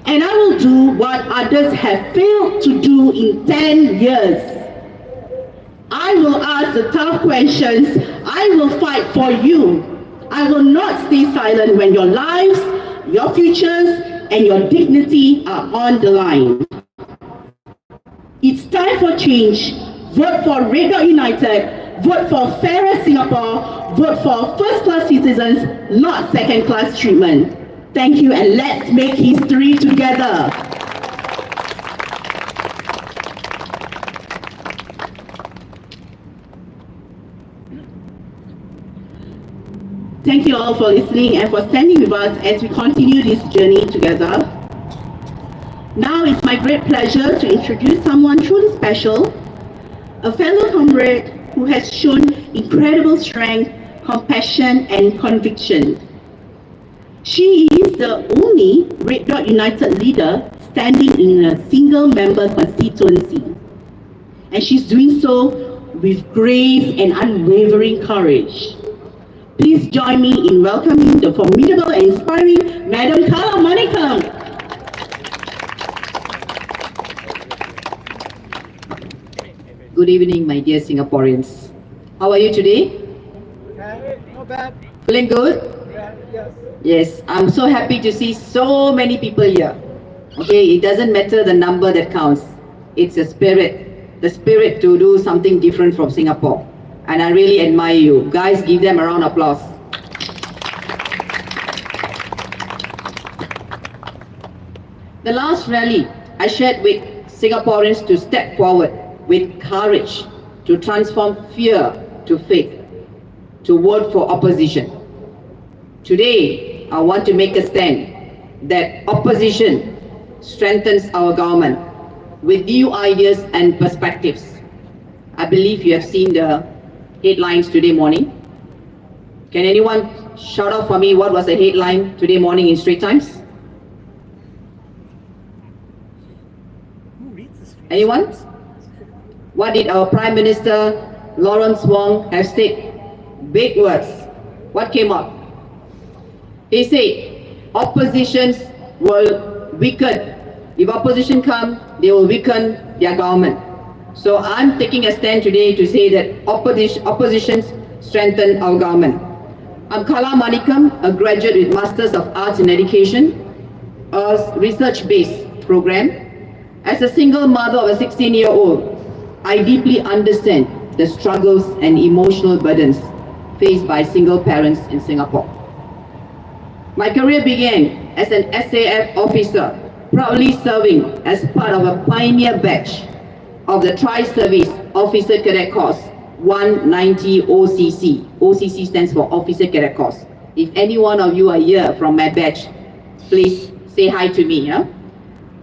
And I will do what others have failed to do in 10 years. I will ask the tough questions. I will fight for you. I will not stay silent when your lives, your futures, and your dignity are on the line. It's time for change. Vote for Red Dot United. Vote for fairer Singapore. Vote for first-class citizens, not second-class treatment. Thank you, and let's make history together. Thank you all for listening and for standing with us as we continue this journey together. Now it's my great pleasure to introduce someone truly special, a fellow comrade who has shown incredible strength, compassion, and conviction. She is the only Red Dot United leader standing in a single-member constituency. And she's doing so with grace and unwavering courage. Please join me in welcoming the formidable and inspiring Madam Manikum. Good evening, my dear Singaporeans. How are you today? Not bad. Feeling good? Yes. Yes, I'm so happy to see so many people here. Okay, it doesn't matter the number that counts. It's the spirit to do something different from Singapore. And I really admire you. Guys, give them a round of applause. The last rally, I shared with Singaporeans to step forward with courage, to transform fear to faith, to vote for opposition. Today, I want to make a stand that opposition strengthens our government with new ideas and perspectives. I believe you have seen the headlines today morning. Can anyone shout out for me what was the headline today morning in Straits Times? Anyone? What did our Prime Minister Lawrence Wong have said? Big words. What came up? He said, oppositions will weaken. If opposition come, they will weaken their government. So I'm taking a stand today to say that oppositions strengthen our government. I'm Manikum, a graduate with Masters of Arts in Education, a research-based program. As a single mother of a 16-year-old, I deeply understand the struggles and emotional burdens faced by single parents in Singapore. My career began as an SAF officer, proudly serving as part of a pioneer batch of the Tri-Service Officer Cadet Course 190 OCC. OCC stands for Officer Cadet Course. If any one of you are here from my batch, please say hi to me.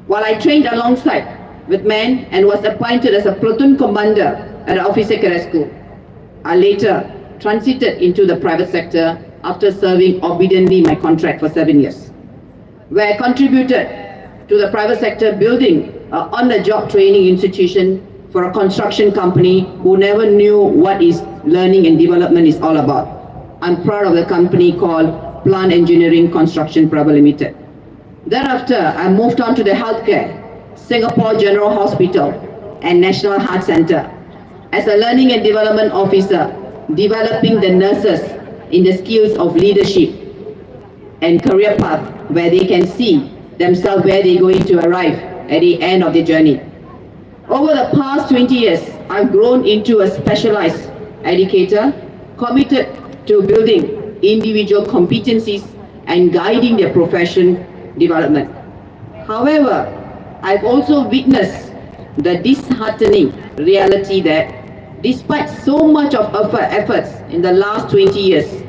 While I trained alongside with men and was appointed as a platoon commander at the Officer Cadet School, I later transited into the private sector after serving obediently my contract for 7 years, where I contributed to the private sector building an on-the-job training institution for a construction company who never knew what is learning and development is all about. I'm proud of the company called Plant Engineering Construction Private Limited. Thereafter, I moved on to the healthcare, Singapore General Hospital and National Heart Centre as a learning and development officer, developing the nurses in the skills of leadership and career path where they can see themselves where they're going to arrive at the end of their journey. Over the past 20 years, I've grown into a specialized educator committed to building individual competencies and guiding their profession development. However, I've also witnessed the disheartening reality that despite so much of efforts in the last 20 years,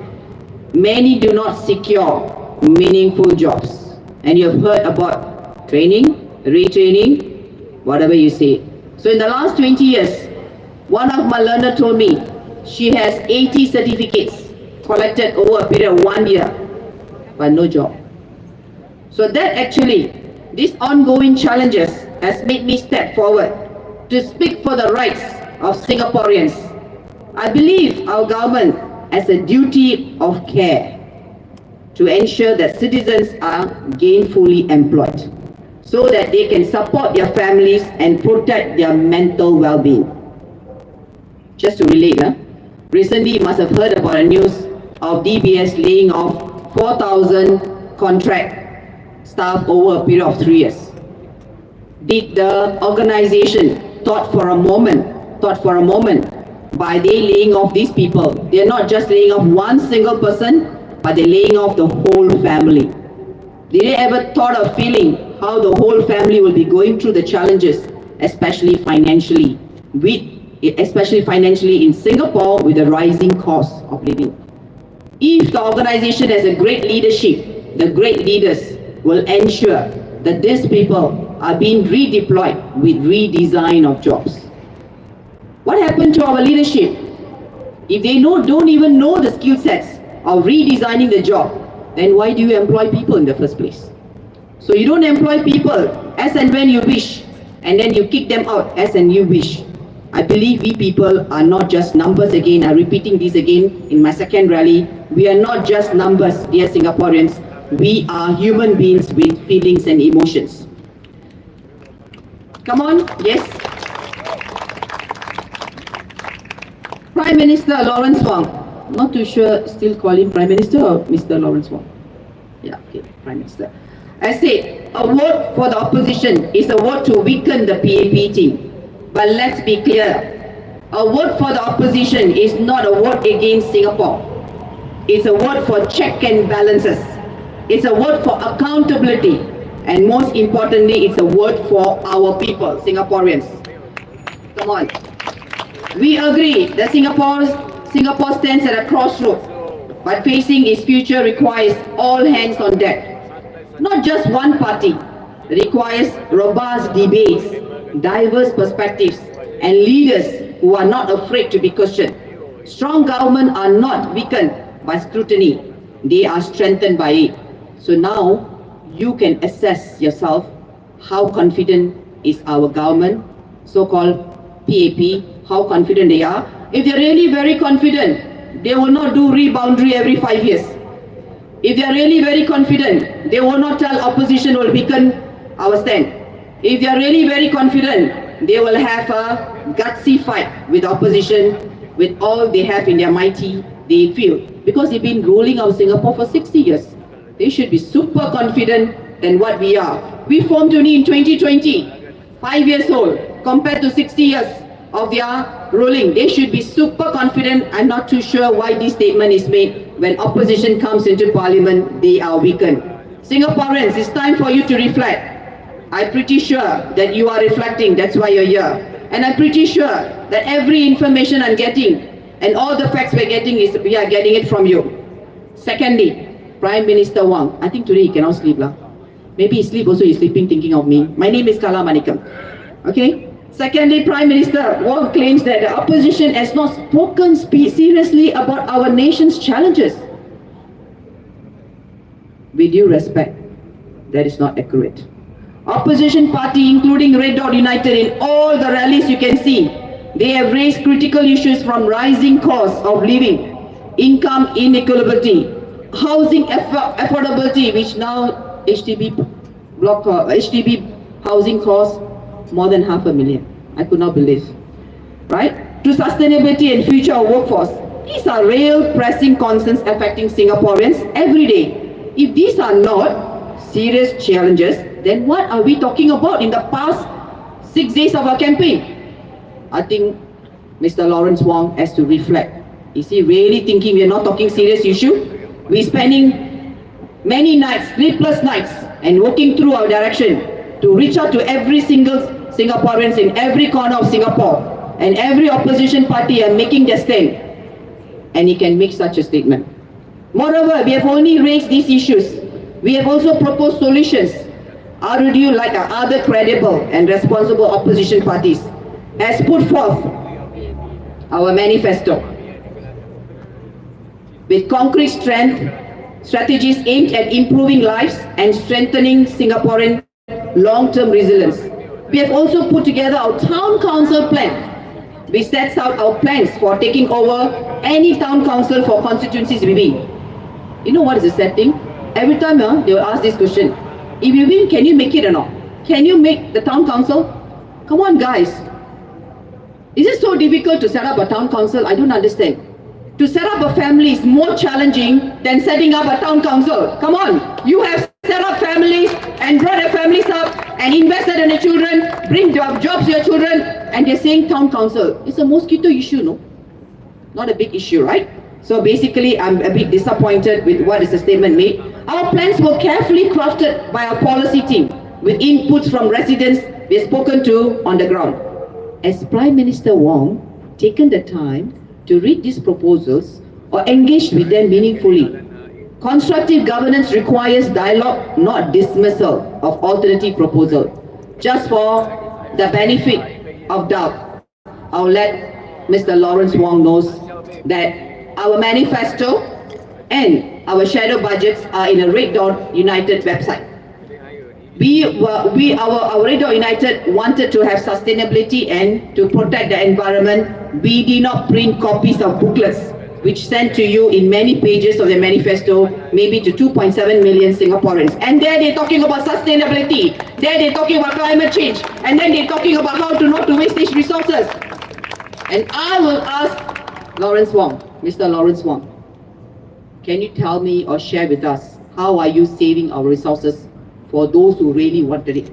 many do not secure meaningful jobs. And you have heard about training, retraining, whatever you say. So in the last 20 years, one of my learner told me she has 80 certificates collected over a period of 1 year, but no job. So that actually, these ongoing challenges has made me step forward to speak for the rights of Singaporeans. I believe our government has a duty of care to ensure that citizens are gainfully employed so that they can support their families and protect their mental well-being. Just to relate, recently you must have heard about a news of DBS laying off 4,000 contract staff over a period of 3 years. Did the organization thought for a moment by they laying off these people, they're not just laying off one single person, but they're laying off the whole family. Did they ever thought of feeling how the whole family will be going through the challenges, especially financially in Singapore with the rising cost of living? If the organization has a great leadership, the great leaders will ensure that these people are being redeployed with redesign of jobs. What happened to our leadership? If they don't even know the skill sets of redesigning the job, then why do you employ people in the first place? So you don't employ people as and when you wish, and then you kick them out as and you wish. I believe we people are not just numbers again. I'm repeating this again in my second rally. We are not just numbers, dear Singaporeans. We are human beings with feelings and emotions. Come on, yes. Prime Minister Lawrence Wong. Not too sure, still call him Prime Minister or Mr. Lawrence Wong? Yeah, okay, Prime Minister. I said, a vote for the opposition is a vote to weaken the PAP team. But let's be clear, a vote for the opposition is not a vote against Singapore. It's a vote for check and balances. It's a vote for accountability. And most importantly, it's a vote for our people, Singaporeans. Come on. We agree that Singapore stands at a crossroad, but facing its future requires all hands on deck. Not just one party. It requires robust debates, diverse perspectives, and leaders who are not afraid to be questioned. Strong government are not weakened by scrutiny. They are strengthened by it. So now, you can assess yourself how confident is our government, so-called PAP, how confident they are. If they're really very confident, they will not do reboundary every 5 years. If they're really very confident, they will not tell opposition will weaken our stand. If they're really very confident, they will have a gutsy fight with opposition, with all they have in their mighty, they feel. Because they've been ruling our Singapore for 60 years. They should be super confident than what we are. We formed only in 2020, 5 years old, compared to 60 years of their ruling. They should be super confident. I'm not too sure why this statement is made. When opposition comes into parliament, they are weakened. Singaporeans, it's time for you to reflect. I'm pretty sure that you are reflecting, that's why you're here. And I'm pretty sure that every information I'm getting and all the facts we're getting is we are getting it from you. Secondly, Prime Minister Wong, I think today he cannot sleep. Maybe he sleep also, he's sleeping thinking of me. My name is Manikum. Okay? Secondly, Prime Minister Wong claims that the opposition has not spoken seriously about our nation's challenges. With due respect, that is not accurate. Opposition party, including Red Dot United, in all the rallies you can see, they have raised critical issues from rising costs of living, income inequality, housing affordability, which now HDB housing costs more than $500,000. I could not believe. Right? To sustainability and future of workforce. These are real pressing concerns affecting Singaporeans every day. If these are not serious challenges, then what are we talking about in the past 6 days of our campaign? I think Mr. Lawrence Wong has to reflect. Is he really thinking we're not talking serious issue? We're spending many nights, sleepless nights, and working through our direction to reach out to every single Singaporeans in every corner of Singapore and every opposition party are making their stand. And he can make such a statement. Moreover, we have only raised these issues. We have also proposed solutions. RDU, like our other credible and responsible opposition parties, has put forth our manifesto with concrete strategies aimed at improving lives and strengthening Singaporean long-term resilience. We have also put together our town council plan, which sets out our plans for taking over any town council for constituencies we win. You know what is the setting? Every time they will ask this question, if you win, can you make it or not? Can you make the town council? Come on guys. Is it so difficult to set up a town council? I don't understand. To set up a family is more challenging than setting up a town council. Come on, you have set up families and brought your families up and invested in your children, bring jobs to your children, and they're saying town council. It's a mosquito issue, no? Not a big issue, right? So basically, I'm a bit disappointed with what is the statement made. Our plans were carefully crafted by our policy team with inputs from residents we have spoken to on the ground. Has Prime Minister Wong taken the time to read these proposals or engaged with them meaningfully? Constructive governance requires dialogue, not dismissal of alternative proposal. Just for the benefit of doubt, I'll let Mr. Lawrence Wong knows that our manifesto and our shadow budgets are in a Red Dot United website. Our Red Dot United wanted to have sustainability and to protect the environment. We did not print copies of booklets which sent to you in many pages of the manifesto, maybe to 2.7 million Singaporeans. And there they're talking about sustainability, there they're talking about climate change, and then they're talking about how to not to waste these resources. And I will ask Lawrence Wong, Mr. Lawrence Wong, can you tell me or share with us, how are you saving our resources for those who really wanted it?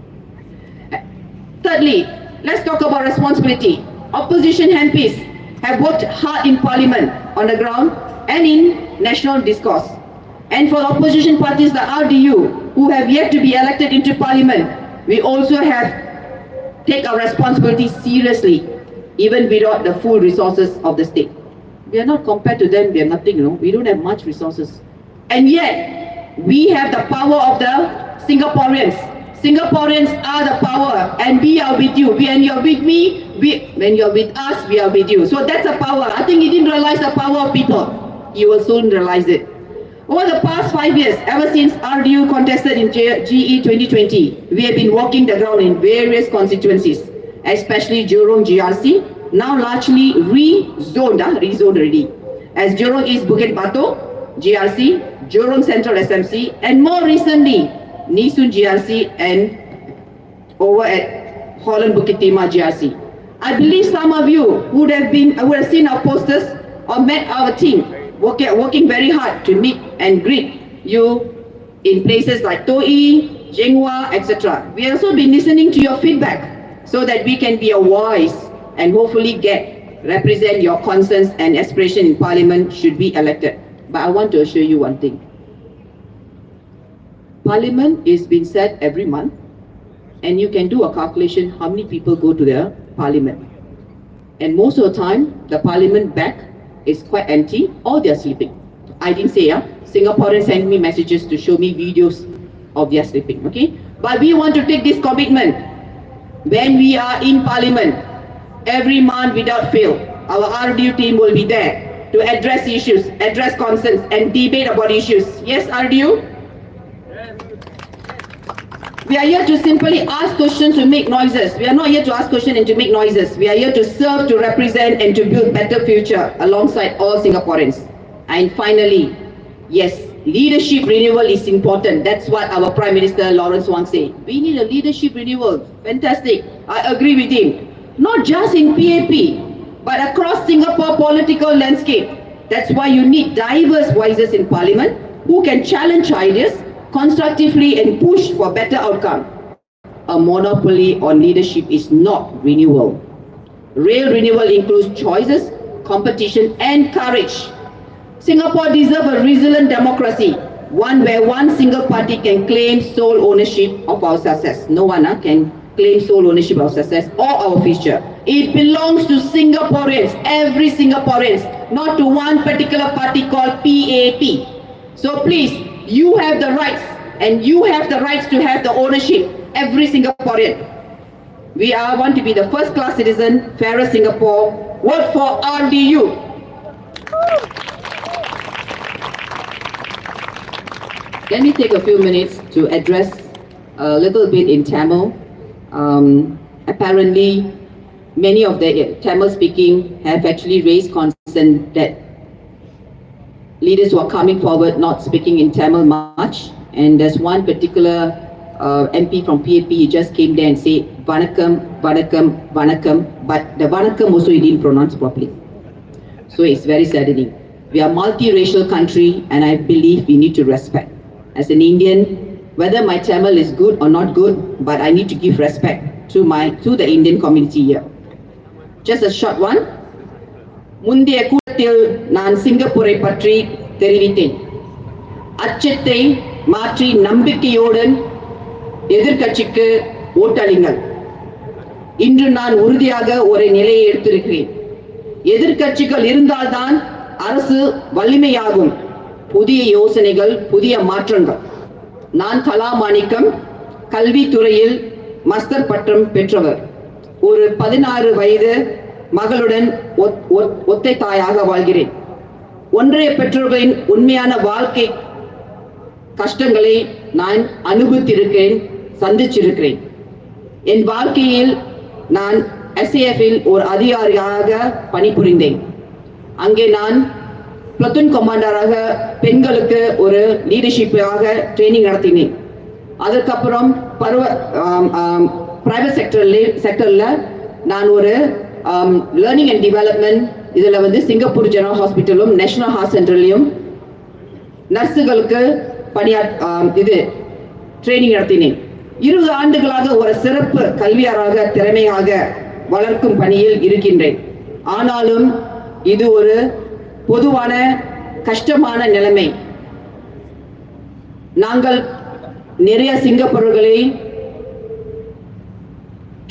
Thirdly, let's talk about responsibility. Opposition MPs have worked hard in Parliament, on the ground, and in national discourse. And for the opposition parties, the RDU, who have yet to be elected into Parliament, we also have take our responsibility seriously, even without the full resources of the state. We are not compared to them, we have nothing, you know, we don't have much resources. And yet, we have the power of the Singaporeans. Singaporeans are the power, and we are with you. When you're with me, when you're with us, we are with you. So that's a power. I think you didn't realize the power of people. You will soon realize it. Over the past 5 years, ever since RDU contested in GE 2020, we have been walking the ground in various constituencies, especially Jurong GRC, now largely rezoned already, as Jurong East Bukit Batok GRC, Jurong Central SMC, and more recently, Nisun GRC and over at Holland Bukit Timah GRC. I believe some of you would have seen our posters or met our team working very hard to meet and greet you in places like Toi, Jenghua, etc. We have also been listening to your feedback so that we can be a voice and hopefully represent your concerns and aspiration in Parliament should be elected. But I want to assure you one thing. Parliament is being set every month, and you can do a calculation how many people go to the Parliament. And most of the time, the Parliament back is quite empty or they're sleeping. I didn't say, Singaporeans send me messages to show me videos of their sleeping, okay? But we want to take this commitment. When we are in Parliament, every month without fail, our RDU team will be there to address issues, address concerns, and debate about issues. Yes, RDU? We are here to simply ask questions to make noises. We are not here to ask questions and to make noises. We are here to serve, to represent, and to build better future alongside all Singaporeans. And finally, yes, leadership renewal is important. That's what our Prime Minister Lawrence Wong said. We need a leadership renewal. Fantastic. I agree with him. Not just in PAP, but across Singapore political landscape. That's why you need diverse voices in Parliament who can challenge ideas constructively and push for better outcome. A monopoly on leadership is not renewal. Real renewal includes choices, competition, and courage. Singapore deserves a resilient democracy one where one single party can claim sole ownership of our success. No one can claim sole ownership of success or our future. It belongs to Singaporeans, every Singaporeans, not to one particular party called PAP. So please, you have the rights, and you have the rights to have the ownership, every Singaporean. We want to be the first class citizen, fairer Singapore. Vote for RDU. Let me take a few minutes to address a little bit in Tamil. Apparently, many of the Tamil speaking have actually raised concern that leaders who are coming forward not speaking in Tamil much. And there's one particular MP from PAP, he just came there and said, Vanakkam, Vanakkam, Vanakkam, but the Vanakkam also he didn't pronounce properly. So it's very saddening. We are a multiracial country, and I believe we need to respect. As an Indian, whether my Tamil is good or not good, but I need to give respect to the Indian community here. Just a short one. முந்தைய கூட்டத்தில் நான் சிங்கப்பூரை பற்றி தெரிவித்தேன். அச்சத்தை மாற்றி நம்பிக்கையுடன் எதிர்க்கட்சிக்கு ஓட்டளிங்கள். இன்று நான் உறுதியாக ஒரு நிலையை எடுத்திருக்கிறேன். எதிர்க்கட்சிகள் இருந்தால்தான் அரசு வலிமையாகும். புதிய யோசனைகள், புதிய மாற்றங்கள். நான் கலாமாணிக்கம், கல்வித்துறையில் மாஸ்டர் பட்டம் பெற்றவர். ஒரு 16 வயது மகளுடன் ஒத்தை தாயாக வாழ்கிறேன். ஒன்றைய பெற்றோர்களின் உண்மையான வாழ்க்கை கஷ்டங்களை நான் அனுபவித்திருக்கிறேன், சந்திச்சிருக்கிறேன். என் வாழ்க்கையில் நான் SAF-இல் ஒரு அதிகாரியாக பணிபுரிந்தேன். அங்கே நான் பிளட்டூன் கமாண்டராக பெண்களுக்கு ஒரு லீடர்ஷிப்பாக ட்ரைனிங் நடத்தினேன். அதுக்கப்புறம் பிரைவேட் செக்டர்ல நான் ஒரு லேர்னிங் அண்ட் டெவலப்மெண்ட் இதில் சிங்கப்பூர் ஜெனரல் ஹாஸ்பிட்டலும் நேஷனல் ஹார்ட் சென்டர்லையும் நர்ஸுகளுக்கு ட்ரைனிங் நடத்தினேன். 20 ஆண்டுகளாக ஒரு சிறப்பு கல்வியாளராக திறமையாக வளர்க்கும் பணியில் இருக்கின்றேன். ஆனாலும் இது ஒரு பொதுவான கஷ்டமான நிலைமை. நாங்கள் நிறைய சிங்கப்பூரர்களை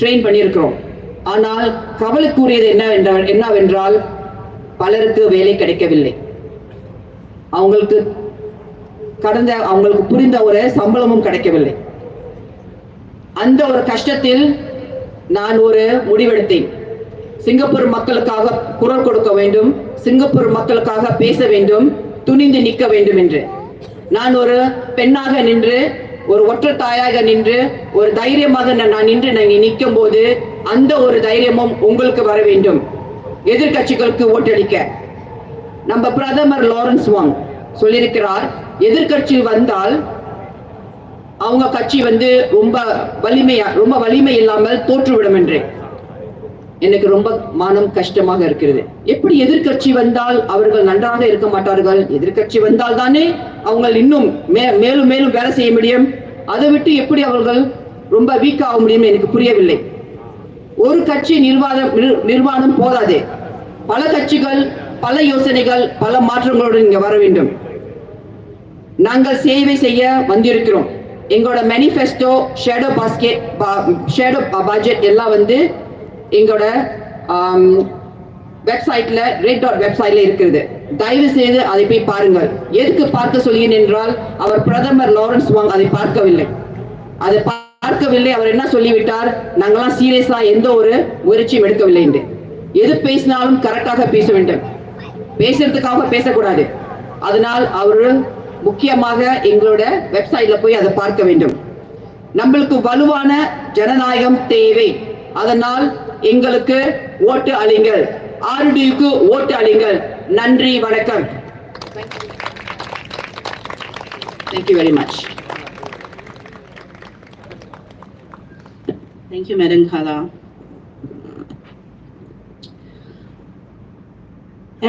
ட்ரெயின் பண்ணியிருக்கிறோம். ஆனால் கவலைக்குரியது என்னவென்றால் பலருக்கு வேலை கிடைக்கவில்லை. அவங்களுக்கு புரிந்த ஒரு சம்பளமும் கிடைக்கவில்லை. அந்த ஒரு கஷ்டத்தில் நான் ஒரு முடிவெடுத்தேன். சிங்கப்பூர் மக்களுக்காக குரல் கொடுக்க வேண்டும், சிங்கப்பூர் மக்களுக்காக பேச வேண்டும், துணிந்து நிற்க வேண்டும் என்று. நான் ஒரு பெண்ணாக நின்று, ஒரு ஒற்றை தாயாக நின்று, ஒரு தைரியமாக நான் நின்று நிற்கும் போது அந்த ஒரு தைரியமும் உங்களுக்கு வர வேண்டும். எதிர்கட்சிகளுக்கு ஓட்டளிக்க நம்ம பிரதமர் லாரன்ஸ் வாங் சொல்லியிருக்கிறார், எதிர்கட்சி வந்தால் அவங்க கட்சி ரொம்ப வலிமை இல்லாமல் தோற்றுவிடும் என்று. எனக்கு ரொம்ப மனம் கஷ்டமாக இருக்கிறது. எப்படி எதிர்கட்சி வந்தால் அவர்கள் நன்றாக இருக்க மாட்டார்கள்? எதிர்கட்சி வந்தால் தானே அவங்க இன்னும் மேலும் மேலும் வேலை செய்ய முடியும். அதை விட்டு எப்படி அவர்கள் ரொம்ப வீக் ஆக முடியும் எனக்கு புரியவில்லை. ஒரு கட்சி நிர்வாணம் போதாது. பல கட்சிகள், பல யோசனைகள், பல மாற்றங்களுடன் இங்க வர வேண்டும். நாங்கள் சேவை செய்ய வந்திருக்கிறோம். எங்களோட மேனிஃபெஸ்டோ, ஷேடோ பட்ஜெட் எல்லாம் எங்களோட வெப்சைட்ல வெப்சைட்ல இருக்கிறது. தயவு செய்து அதை போய் பாருங்கள். எதுக்கு பார்க்க சொல்கிறேன் என்றால், அவர் பிரதமர் லாரன்ஸ் வாங் அதை பார்க்கவில்லை. அவர் என்ன சொல்லிவிட்டார், நாங்களாம் சீரியஸா எந்த ஒரு முயற்சியும் எடுக்கவில்லை என்று. எது பேசினாலும் கரெக்டாக பேச வேண்டும், பேசுறதுக்காக பேசக்கூடாது. அதனால் அவர் முக்கியமாக எங்களோட வெப்சைட்ல போய் அதை பார்க்க வேண்டும். நம்மளுக்கு வலுவான ஜனநாயகம் தேவை. அதனால் எங்களுக்கு ஓட்டு அளிங்கள், RDUக்கு ஓட்டு அளிங்கள். நன்றி, வணக்கம். Thank you very much. Thank you, Madam Kala.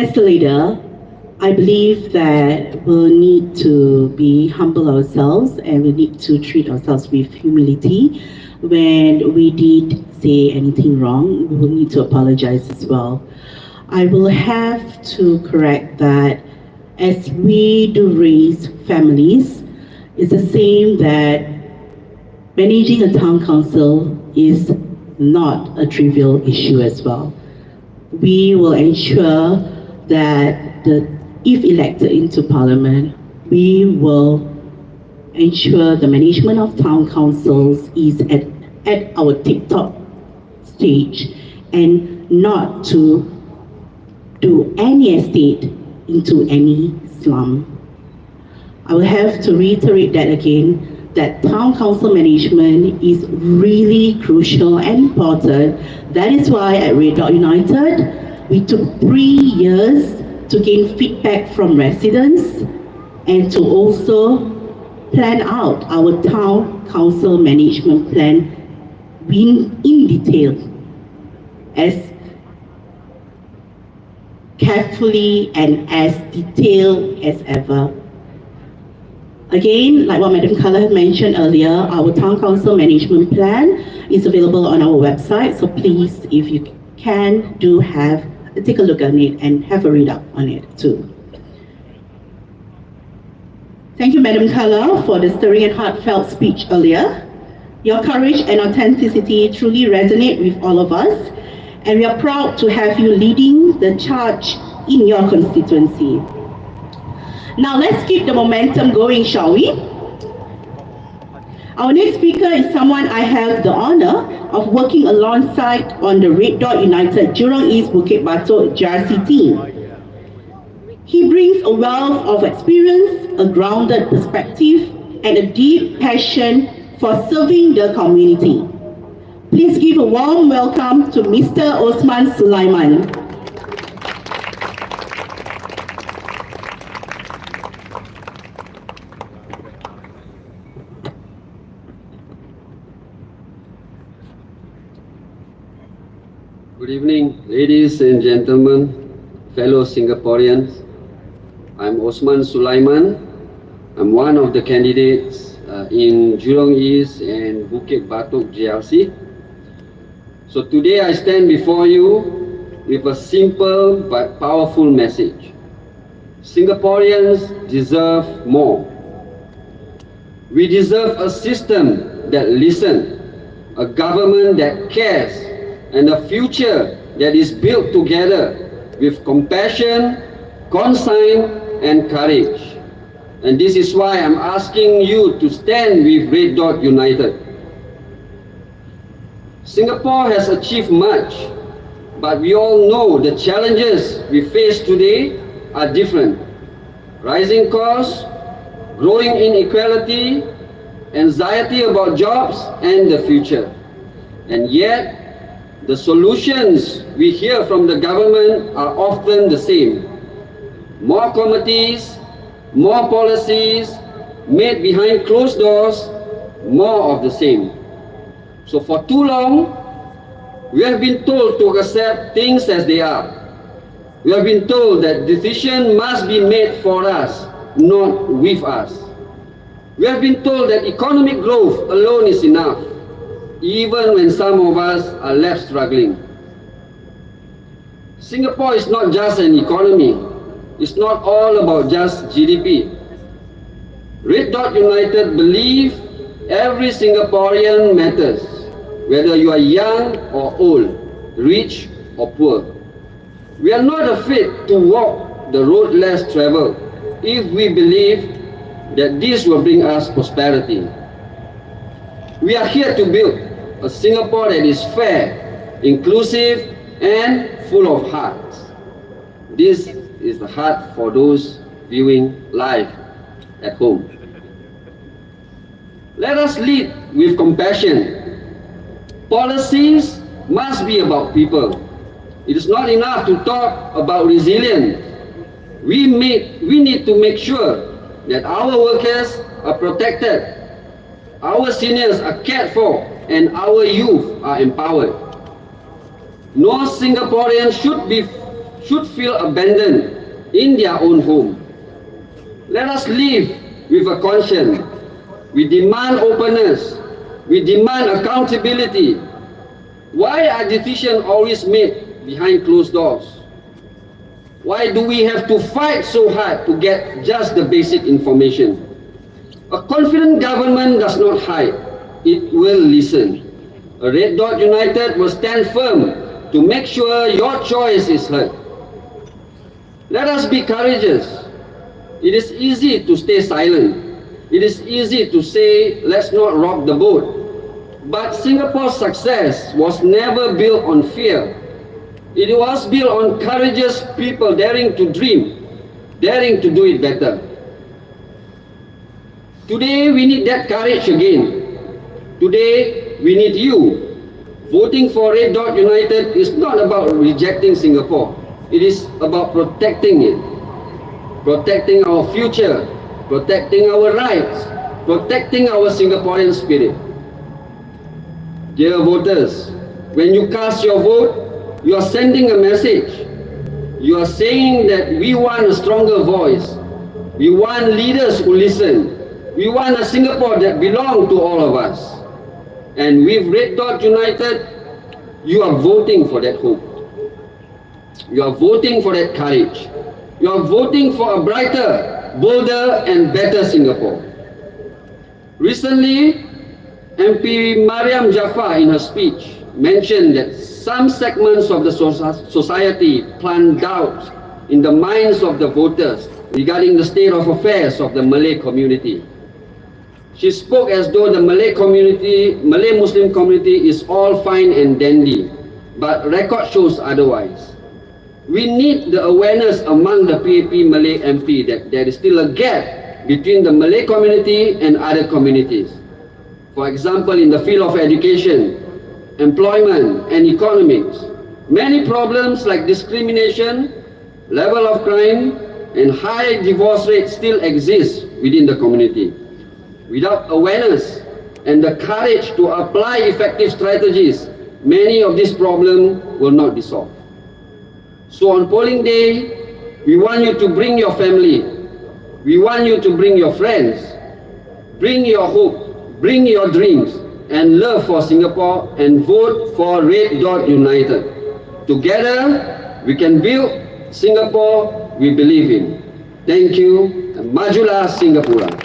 As the leader, I believe that we'll need to be humble ourselves, and we need to treat ourselves with humility. When we did say anything wrong, we will need to apologize as well. I will have to correct that as we do raise families, it's the same that managing a town council is not a trivial issue as well. We will ensure that if elected into parliament, we will ensure the management of town councils is at our tip-top stage and not to do any estate into any slum. I will have to reiterate that again, that town council management is really crucial and important. That is why at Red Dot United, we took 3 years to gain feedback from residents and to also plan out our town council management plan in detail, as carefully and as detailed as ever. Again, like what Madam Kala had mentioned earlier, our town council management plan is available on our website, so please, if you can, take a look at it and have a read up on it too. Thank you, Madam Kala, for the stirring and heartfelt speech earlier. Your courage and authenticity truly resonate with all of us, and we are proud to have you leading the charge in your constituency. Now let's keep the momentum going, shall we? Our next speaker is someone I have the honor of working alongside on the Red Dot United Jurong East Bukit Batok JRC team. He brings a wealth of experience, a grounded perspective, and a deep passion for serving the community. Please give a warm welcome to Mr. Osman Suliman. Good evening, ladies and gentlemen, fellow Singaporeans. I'm Osman Suliman. I'm one of the candidates in Jurong East and Bukit Batok JRC. So today I stand before you with a simple but powerful message. Singaporeans deserve more. We deserve a system that listens, a government that cares, and a future that is built together with compassion, concern, and courage. And this is why I'm asking you to stand with Red Dot United. Singapore has achieved much, but we all know the challenges we face today are different. Rising costs, growing inequality, anxiety about jobs and the future. And yet, the solutions we hear from the government are often the same. More committees, more policies made behind closed doors, more of the same. So for too long, we have been told to accept things as they are. We have been told that decisions must be made for us, not with us. We have been told that economic growth alone is enough, even when some of us are left struggling. Singapore is not just an economy. It's not all about just GDP. Red Dot United believe every Singaporean matters, whether you are young or old, rich or poor. We are not afraid to walk the road less traveled if we believe that this will bring us prosperity. We are here to build a Singapore that is fair, inclusive, and full of heart. This is the heart for those viewing live at home. Let us lead with compassion. Policies must be about people. It is not enough to talk about resilience. We need to make sure that our workers are protected, our seniors are cared for, and our youth are empowered. No Singaporean should feel abandoned in their own home. Let us live with a conscience. We demand openness. We demand accountability. Why are decisions always made behind closed doors? Why do we have to fight so hard to get just the basic information? A confident government does not hide, it will listen. A Red Dot United will stand firm to make sure your choice is heard. Let us be courageous. It is easy to stay silent. It is easy to say, let's not rock the boat. But Singapore's success was never built on fear. It was built on courageous people daring to dream, daring to do it better. Today we need that courage again. Today we need you. Voting for Red Dot United is not about rejecting Singapore. It is about protecting it. Protecting our future, protecting our rights, protecting our Singaporean spirit. Dear voters, when you cast your vote, you are sending a message. You are saying that we want a stronger voice. We want leaders who listen. We want a Singapore that belongs to all of us. And with Red Dot United, you are voting for that hope. You are voting for that courage. You are voting for a brighter, bolder and better Singapore. Recently, MP Mariam Jaafar in her speech mentioned that some segments of the society plant doubts in the minds of the voters regarding the state of affairs of the Malay community. She spoke as though the Malay Muslim community is all fine and dandy, but record shows otherwise. We need the awareness among the PAP Malay MP that there is still a gap between the Malay community and other communities. For example, in the field of education, employment and economics, many problems like discrimination, level of crime and high divorce rates still exist within the community. Without awareness and the courage to apply effective strategies, many of these problems will not be solved. So on polling day, we want you to bring your family. We want you to bring your friends. Bring your hope, bring your dreams and love for Singapore and vote for Red Dot United. Together, we can build Singapore we believe in. Thank you and Majulah Singapura.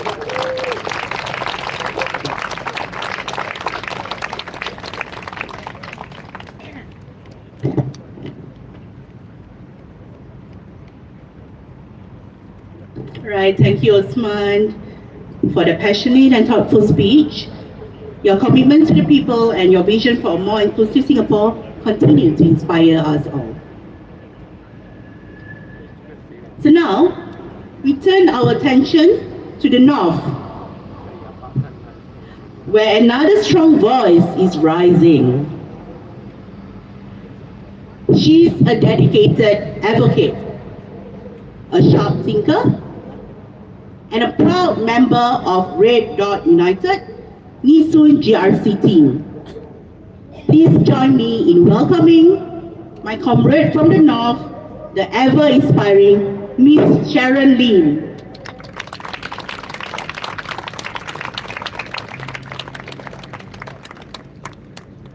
Right, thank you, Osman, for the passionate and thoughtful speech. Your commitment to the people and your vision for a more inclusive Singapore continue to inspire us all. So now, we turn our attention to the north, where another strong voice is rising. She's a dedicated advocate, a sharp thinker, and a proud member of Red Dot United, Nisun GRC team. Please join me in welcoming my comrade from the north, the ever-inspiring Miss Sharon Lee.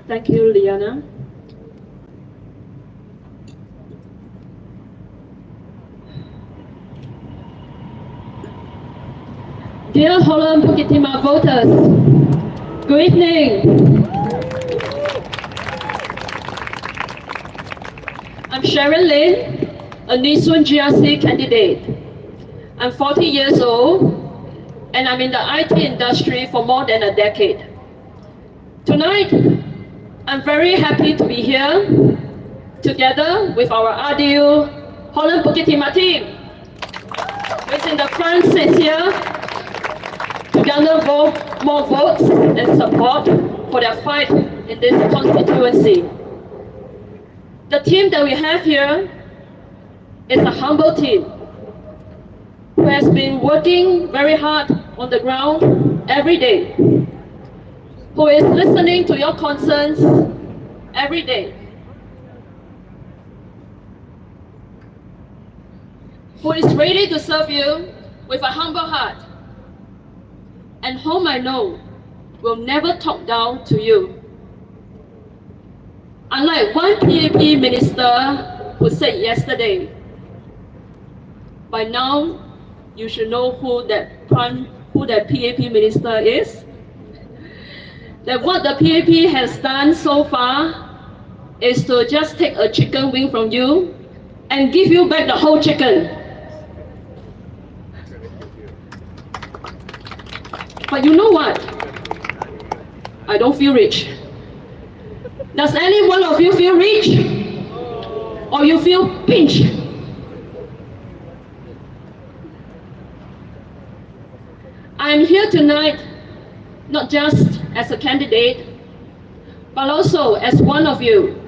Thank you, Lyanna. Dear Holland Bukit Timah voters, good evening. I'm Sharon Lee, a Nisun GRC candidate. I'm 40 years old and I'm in the IT industry for more than a decade. Tonight, I'm very happy to be here together with our RDU Holland Bukit Timah team, who's in the front seats here, to garner more votes and support for their fight in this constituency. The team that we have here is a humble team who has been working very hard on the ground every day, who is listening to your concerns every day, who is ready to serve you with a humble heart, and whom I know will never talk down to you. Unlike one PAP minister who said yesterday By now, you should know who that PAP minister is. That what the PAP has done so far is to just take a chicken wing from you and give you back the whole chicken. But you know what? I don't feel rich. Does any one of you feel rich? Or you feel pinched? I'm here tonight not just as a candidate, but also as one of you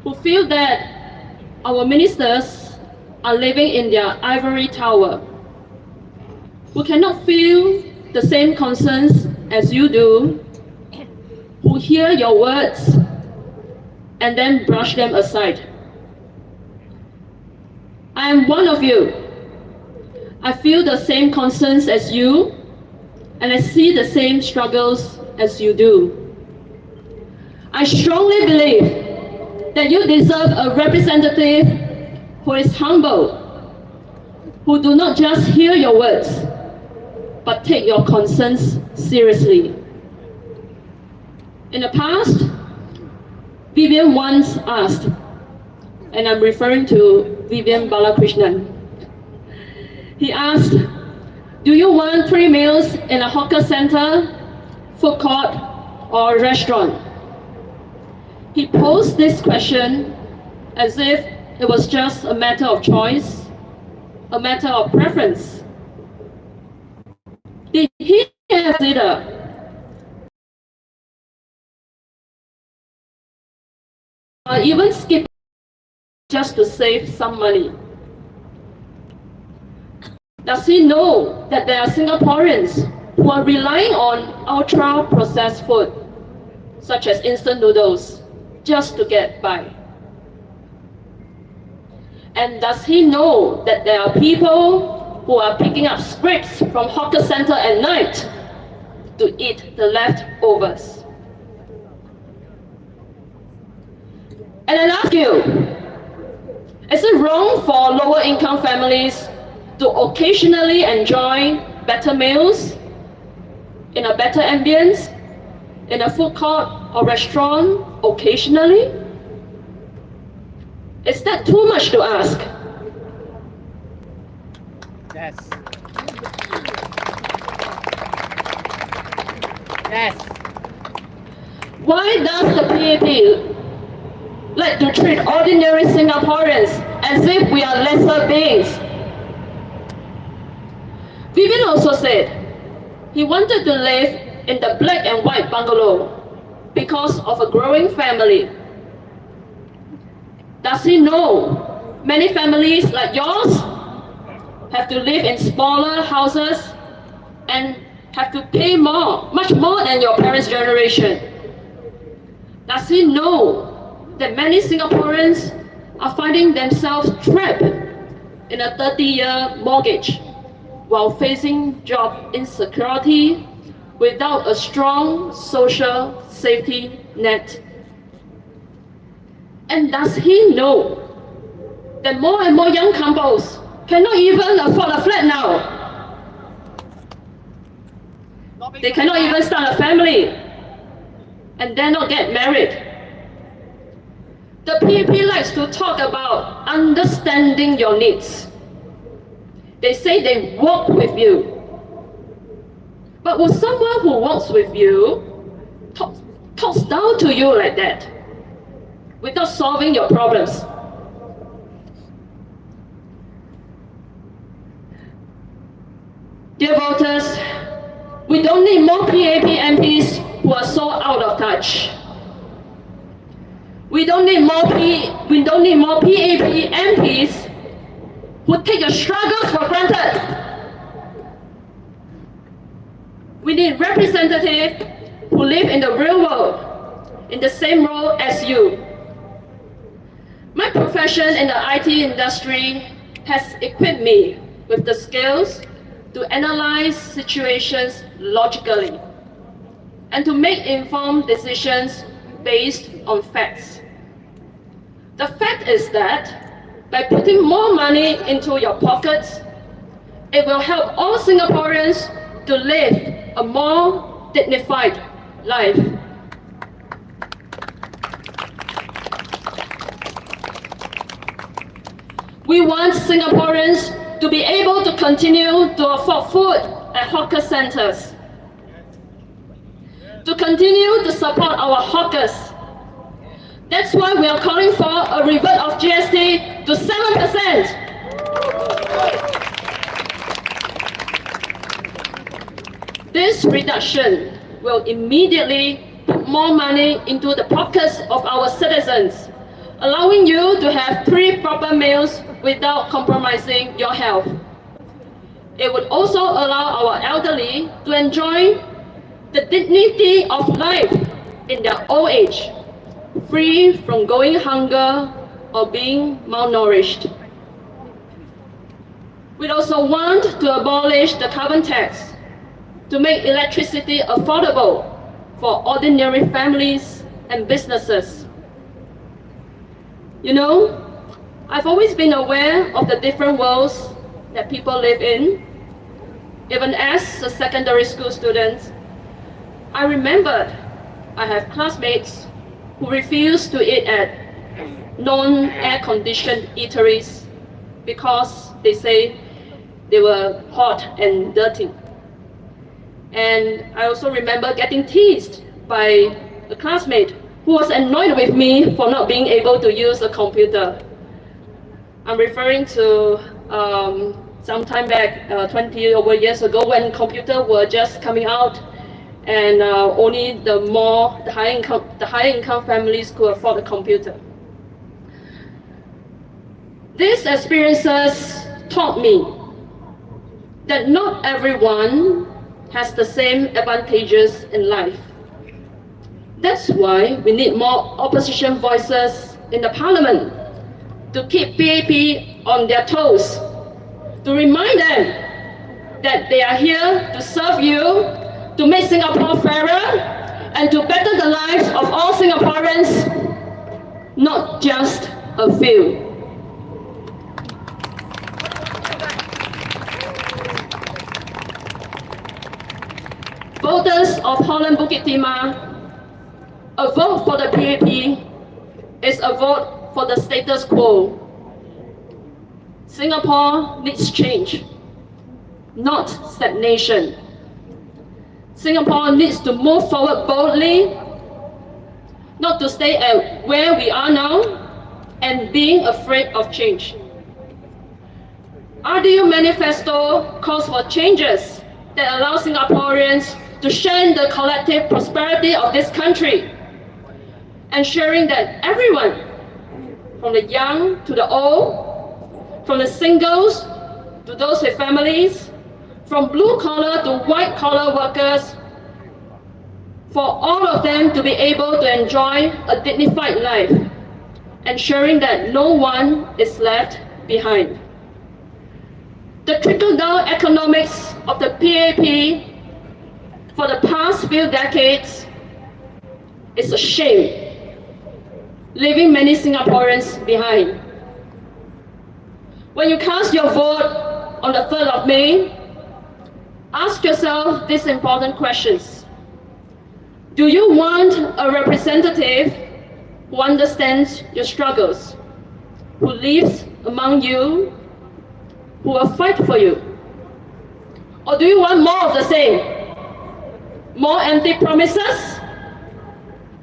who feel that our ministers are living in their ivory tower, who cannot feel the same concerns as you do, who hear your words and then brush them aside. I am one of you. I feel the same concerns as you, and I see the same struggles as you do. I strongly believe that you deserve a representative who is humble, who do not just hear your words, but take your concerns seriously. In the past, Vivian once asked, and I'm referring to Vivian Balakrishnan. He asked, do you want 3 meals in a hawker center, food court, or restaurant? He posed this question as if it was just a matter of choice, a matter of preference. Did he consider or even skip just to save some money? Does he know that there are Singaporeans who are relying on ultra-processed food, such as instant noodles, just to get by? And does he know that there are people who are picking up scraps from hawker center at night to eat the leftovers? And I ask you, is it wrong for lower income families to occasionally enjoy better meals in a better ambience, in a food court or restaurant occasionally? Is that too much to ask? Yes. Yes. Why does the PAP like to treat ordinary Singaporeans as if we are lesser beings? Vivian also said he wanted to live in the black and white bungalow because of a growing family. Does he know many families like yours have to live in smaller houses and have to pay more, much more than your parents' generation? Does he know that many Singaporeans are finding themselves trapped in a 30-year mortgage while facing job insecurity without a strong social safety net? And does he know that more and more young couples cannot even afford a flat now? They cannot even start a family and dare not get married. The PAP likes to talk about understanding your needs. They say they walk with you. But will someone who walks with you talks down to you like that without solving your problems? Dear voters, we don't need more PAP MPs who are so out of touch. We don't need more PAP MPs who take your struggles for granted. We need representatives who live in the real world, in the same role as you. My profession in the IT industry has equipped me with the skills to analyze situations logically and to make informed decisions based on facts. The fact is that By putting more money into your pockets, it will help all Singaporeans to live a more dignified life. We want Singaporeans to be able to continue to afford food at hawker centres, to continue to support our hawkers. That's why we are calling for a revert of GST to 7%. This reduction will immediately put more money into the pockets of our citizens, allowing you to have 3 proper meals without compromising your health. It would also allow our elderly to enjoy the dignity of life in their old age, free from going hunger or being malnourished. We also want to abolish the carbon tax to make electricity affordable for ordinary families and businesses. You know, I've always been aware of the different worlds that people live in. Even as a secondary school student, I remembered I have classmates who refuse to eat at non-air-conditioned eateries because they say they were hot and dirty. And I also remember getting teased by a classmate who was annoyed with me for not being able to use a computer. I'm referring to some time back, 20 over years ago, when computers were just coming out, and only the higher income families could afford a computer. These experiences taught me that not everyone has the same advantages in life. That's why we need more opposition voices in the parliament to keep PAP on their toes, to remind them that they are here to serve you, to make Singapore fairer, and to better the lives of all Singaporeans, not just a few. Voters of Holland Bukit Timah, a vote for the PAP is a vote for the status quo. Singapore needs change, not stagnation. Singapore needs to move forward boldly, not to stay at where we are now and being afraid of change. RDU manifesto calls for changes that allow Singaporeans to share in the collective prosperity of this country, ensuring that everyone, from the young to the old, from the singles to those with families, from blue-collar to white-collar workers, for all of them to be able to enjoy a dignified life, ensuring that no one is left behind. The trickle-down economics of the PAP for the past few decades is a shame, leaving many Singaporeans behind. When you cast your vote on the 3rd of May, ask yourself these important questions. Do you want a representative who understands your struggles, who lives among you, who will fight for you? Or do you want more of the same? More empty promises?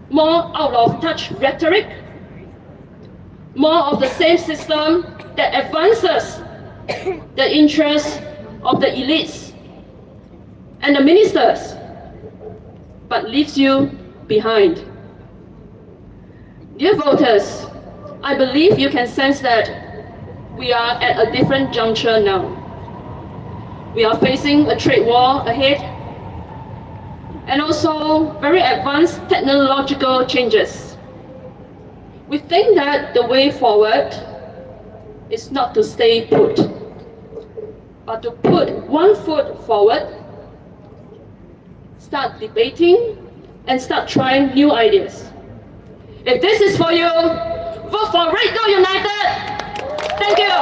More out-of-touch rhetoric? More of the same system that advances the interests of the elites and the ministers, but leaves you behind? Dear voters, I believe you can sense that we are at a different juncture now. We are facing a trade war ahead, and also very advanced technological changes. We think that the way forward is not to stay put, but to put one foot forward, start debating, and start trying new ideas. If this is for you, vote for Red Dot United! Thank you.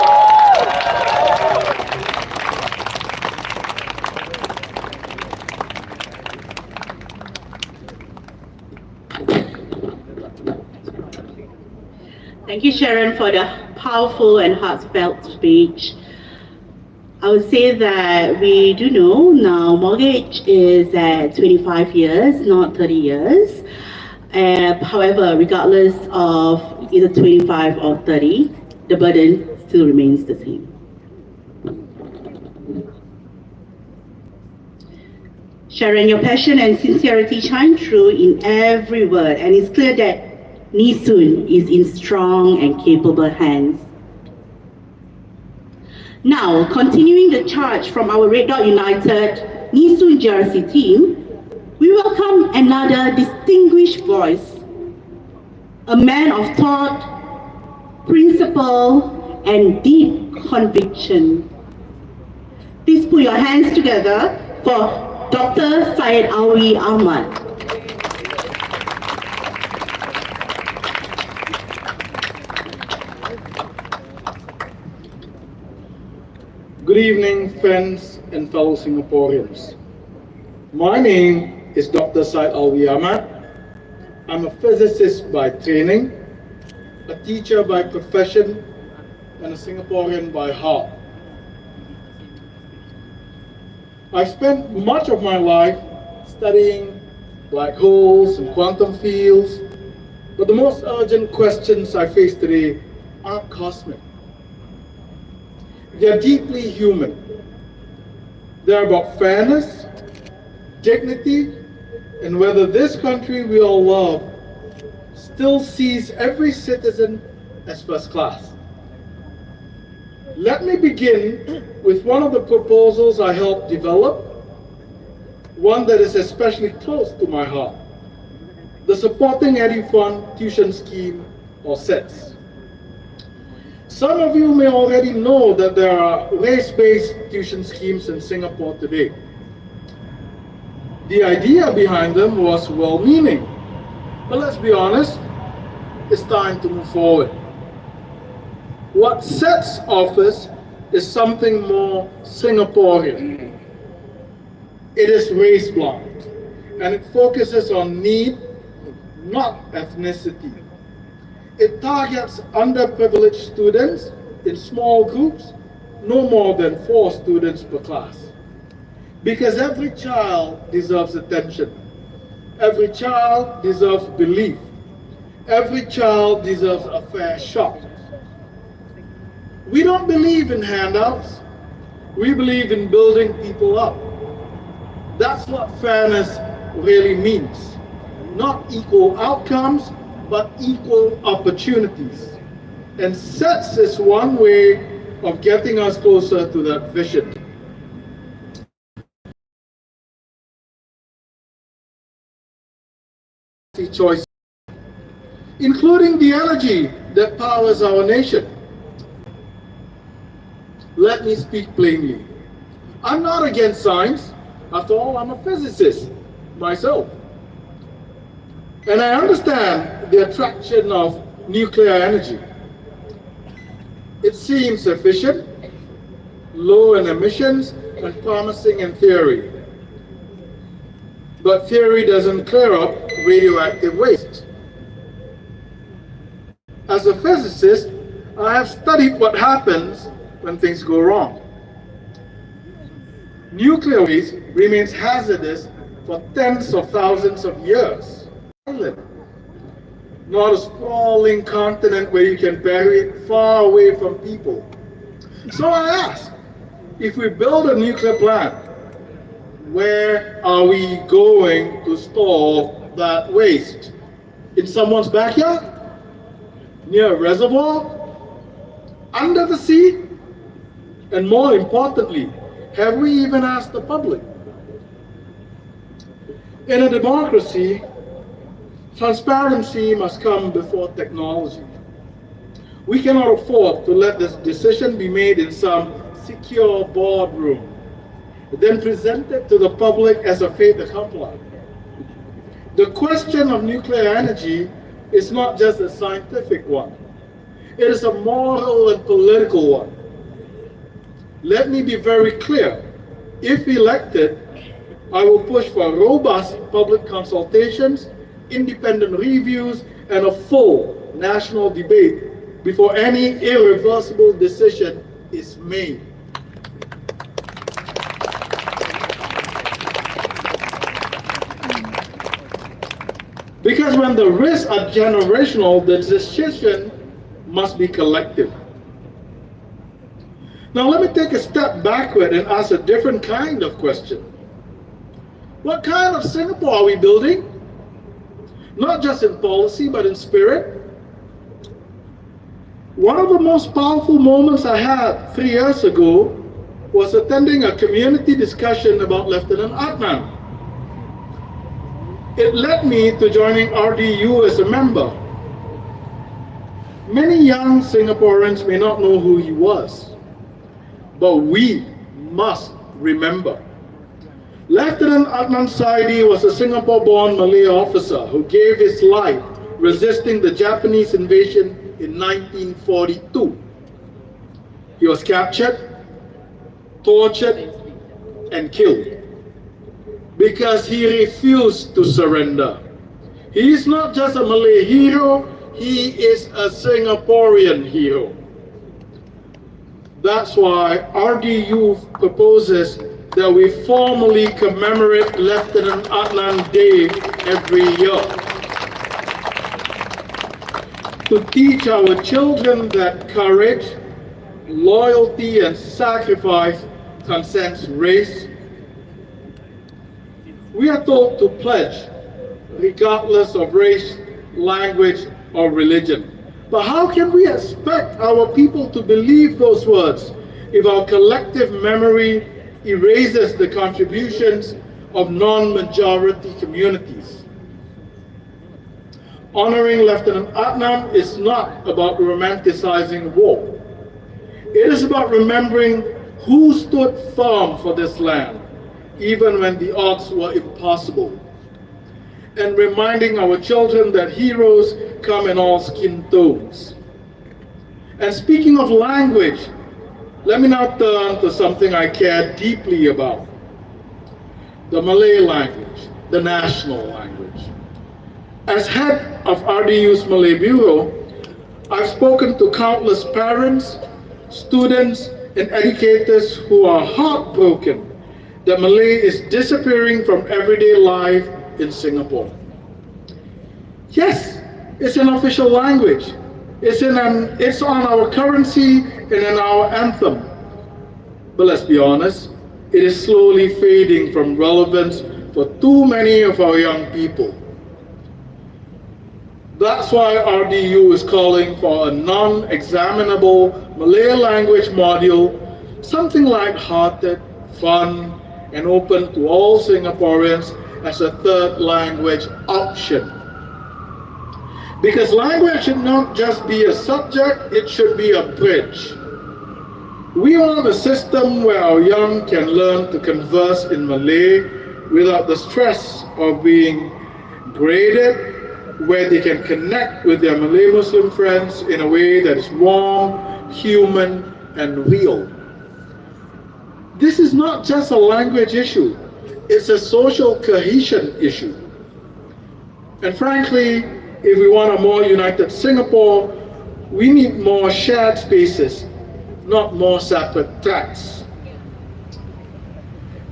Thank you, Sharon, for the powerful and heartfelt speech. I would say that we do know now mortgage is at 25 years, not 30 years. However, regardless of either 25 or 30, the burden still remains the same. Sharon, your passion and sincerity shine through in every word, and it's clear that Nisun is in strong and capable hands. Now, continuing the charge from our Red Dot United Nisun GRC team, we welcome another distinguished voice, a man of thought, principle, and deep conviction. Please put your hands together for Dr. Sai Ai Ahmed. Good evening, friends and fellow Singaporeans. My name is Dr. Sai Ai Ahmed. I'm a physicist by training, a teacher by profession, and a Singaporean by heart. I've spent much of my life studying black holes and quantum fields, but the most urgent questions I face today aren't cosmic. They're deeply human. They're about fairness, dignity, and whether this country we all love still sees every citizen as first class. Let me begin with one of the proposals I helped develop, one that is especially close to my heart, the Supporting EduFund Tuition Scheme, or SETS. Some of you may already know that there are race-based tuition schemes in Singapore today. The idea behind them was well-meaning, but let's be honest, it's time to move forward. What SETS offers is something more Singaporean. It is race-blind, and it focuses on need, not ethnicity. It targets underprivileged students in small groups, no more than 4 students per class. Because every child deserves attention. Every child deserves belief. Every child deserves a fair shot. We don't believe in handouts. We believe in building people up. That's what fairness really means. Not equal outcomes, but equal opportunities. And SETS is one way of getting us closer to that vision. Choice, including the energy that powers our nation. Let me speak plainly. I'm not against science. After all, I'm a physicist myself. And I understand the attraction of nuclear energy. It seems efficient, low in emissions, and promising in theory. But theory doesn't clear up radioactive waste. As a physicist, I have studied what happens when things go wrong. Nuclear waste remains hazardous for tens of thousands of years. Not a sprawling continent where you can bury it far away from people. So I ask, if we build a nuclear plant, where are we going to store that waste? In someone's backyard? Near a reservoir? Under the sea? And more importantly, have we even asked the public? In a democracy, transparency must come before technology. We cannot afford to let this decision be made in some secure boardroom, then presented to the public as a fait accompli. The question of nuclear energy is not just a scientific one. It is a moral and political one. Let me be very clear. If elected, I will push for robust public consultations, independent reviews, and a full national debate before any irreversible decision is made. Because when the risks are generational, the decision must be collective. Now let me take a step backward and ask a different kind of question. What kind of Singapore are we building? Not just in policy, but in spirit. One of the most powerful moments I had 3 years ago was attending a community discussion about Lieutenant Adnan. It led me to joining RDU as a member. Many young Singaporeans may not know who he was, but we must remember. Lieutenant Adnan Saidi was a Singapore-born Malay officer who gave his life resisting the Japanese invasion in 1942. He was captured, tortured, and killed because he refused to surrender. He is not just a Malay hero, he is a Singaporean hero. That's why RDU proposes that we formally commemorate Lieutenant Adnan Day every year, to teach our children that courage, loyalty, and sacrifice transcends race. We are told to pledge regardless of race, language, or religion. But how can we expect our people to believe those words if our collective memory erases the contributions of non-majority communities? Honoring Lieutenant Adnan is not about romanticizing war. It is about remembering who stood firm for this land, even when the odds were impossible, and reminding our children that heroes come in all skin tones. And speaking of language, let me now turn to something I care deeply about: the Malay language, the national language. As head of RDU's Malay Bureau, I've spoken to countless parents, students, and educators who are heartbroken that Malay is disappearing from everyday life in Singapore. Yes, it's an official language. It's on our currency and in our anthem. But let's be honest, it is slowly fading from relevance for too many of our young people. That's why RDU is calling for a non-examinable Malay language module, something light-hearted, fun, and open to all Singaporeans as a third language option. Because language should not just be a subject, it should be a bridge. We want a system where our young can learn to converse in Malay without the stress of being graded, where they can connect with their Malay Muslim friends in a way that is warm, human, and real. This is not just a language issue, it's a social cohesion issue. And frankly, if we want a more united Singapore, we need more shared spaces, not more separate tracks.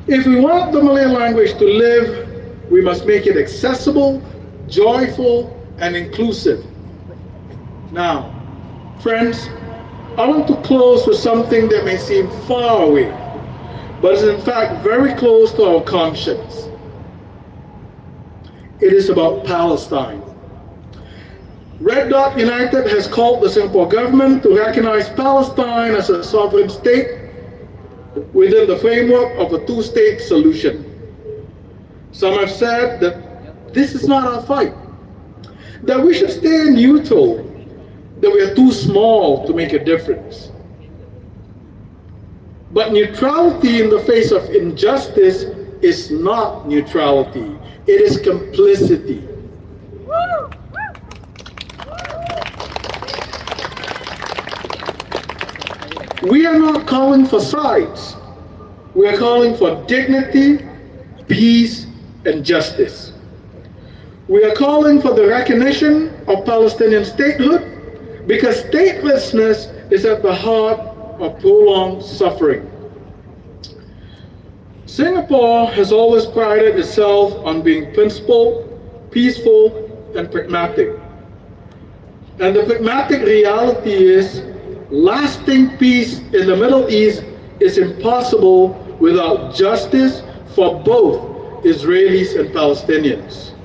If we want the Malay language to live, we must make it accessible, joyful, and inclusive. Now, friends, I want to close with something that may seem far away, but is in fact very close to our conscience. It is about Palestine. Red Dot United has called the Singapore government to recognize Palestine as a sovereign state within the framework of a two-state solution. Some have said that this is not our fight, that we should stay neutral, that we are too small to make a difference. But neutrality in the face of injustice is not neutrality, it is complicity. We are not calling for sides. We are calling for dignity, peace, and justice. We are calling for the recognition of Palestinian statehood because statelessness is at the heart of prolonged suffering. Singapore has always prided itself on being principled, peaceful, and pragmatic. And the pragmatic reality is lasting peace in the Middle East is impossible without justice for both Israelis and Palestinians.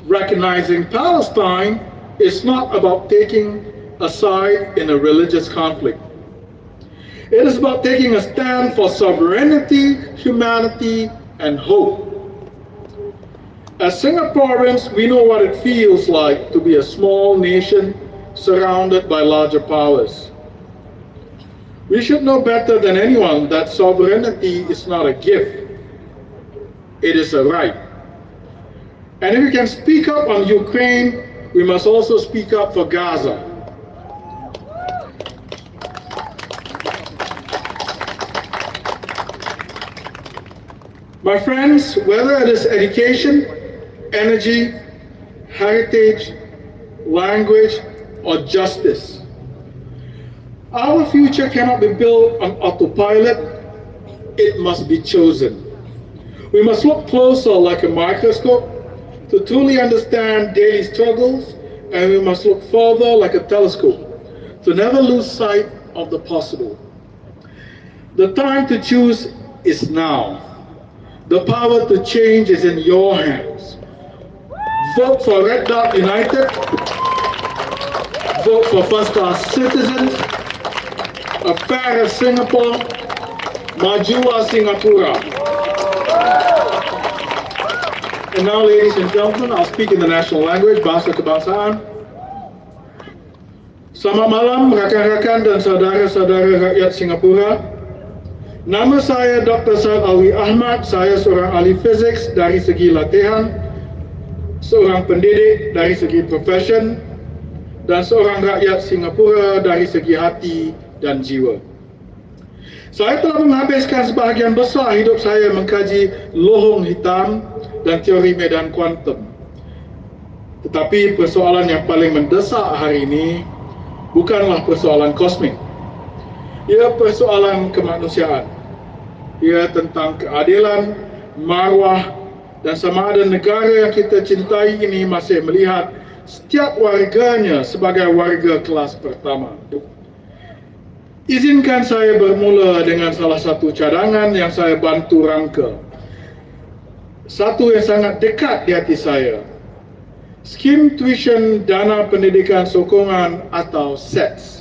Recognizing Palestine is not about taking a side in a religious conflict. It is about taking a stand for sovereignty, humanity, and hope. As Singaporeans, we know what it feels like to be a small nation surrounded by larger powers. We should know better than anyone that sovereignty is not a gift, it is a right. And if we can speak up on Ukraine, we must also speak up for Gaza. My friends, whether it is education, energy, heritage, language, or justice, our future cannot be built on autopilot, it must be chosen. We must look closer like a microscope to truly understand daily struggles, and we must look further like a telescope to never lose sight of the possible. The time to choose is now. The power to change is in your hands. Vote for Red Dot United. Vote for first-class citizens. A fairer Singapore. Majulah Singapura. And now, ladies and gentlemen, I'll speak in the national language, bahasa kebangsaan. Selamat malam, rakan-rakan dan saudara-saudara rakyat Singapura. Nama saya Dr. Sai Ai Ahmed, saya seorang ahli fizik dari segi latihan, seorang pendidik dari segi profesion, dan seorang rakyat Singapura dari segi hati dan jiwa. Saya telah menghabiskan sebahagian besar hidup saya mengkaji lohong hitam dan teori medan kuantum. Tetapi persoalan yang paling mendesak hari ini bukanlah persoalan kosmik. Ia persoalan kemanusiaan. Ia tentang keadilan, marwah, dan sama ada negara yang kita cintai ini masih melihat setiap warganya sebagai warga kelas pertama. Izinkan saya bermula dengan salah satu cadangan yang saya bantu rangka. Satu yang sangat dekat di hati saya. Skim Tuition Dana Pendidikan Sokongan atau SETS.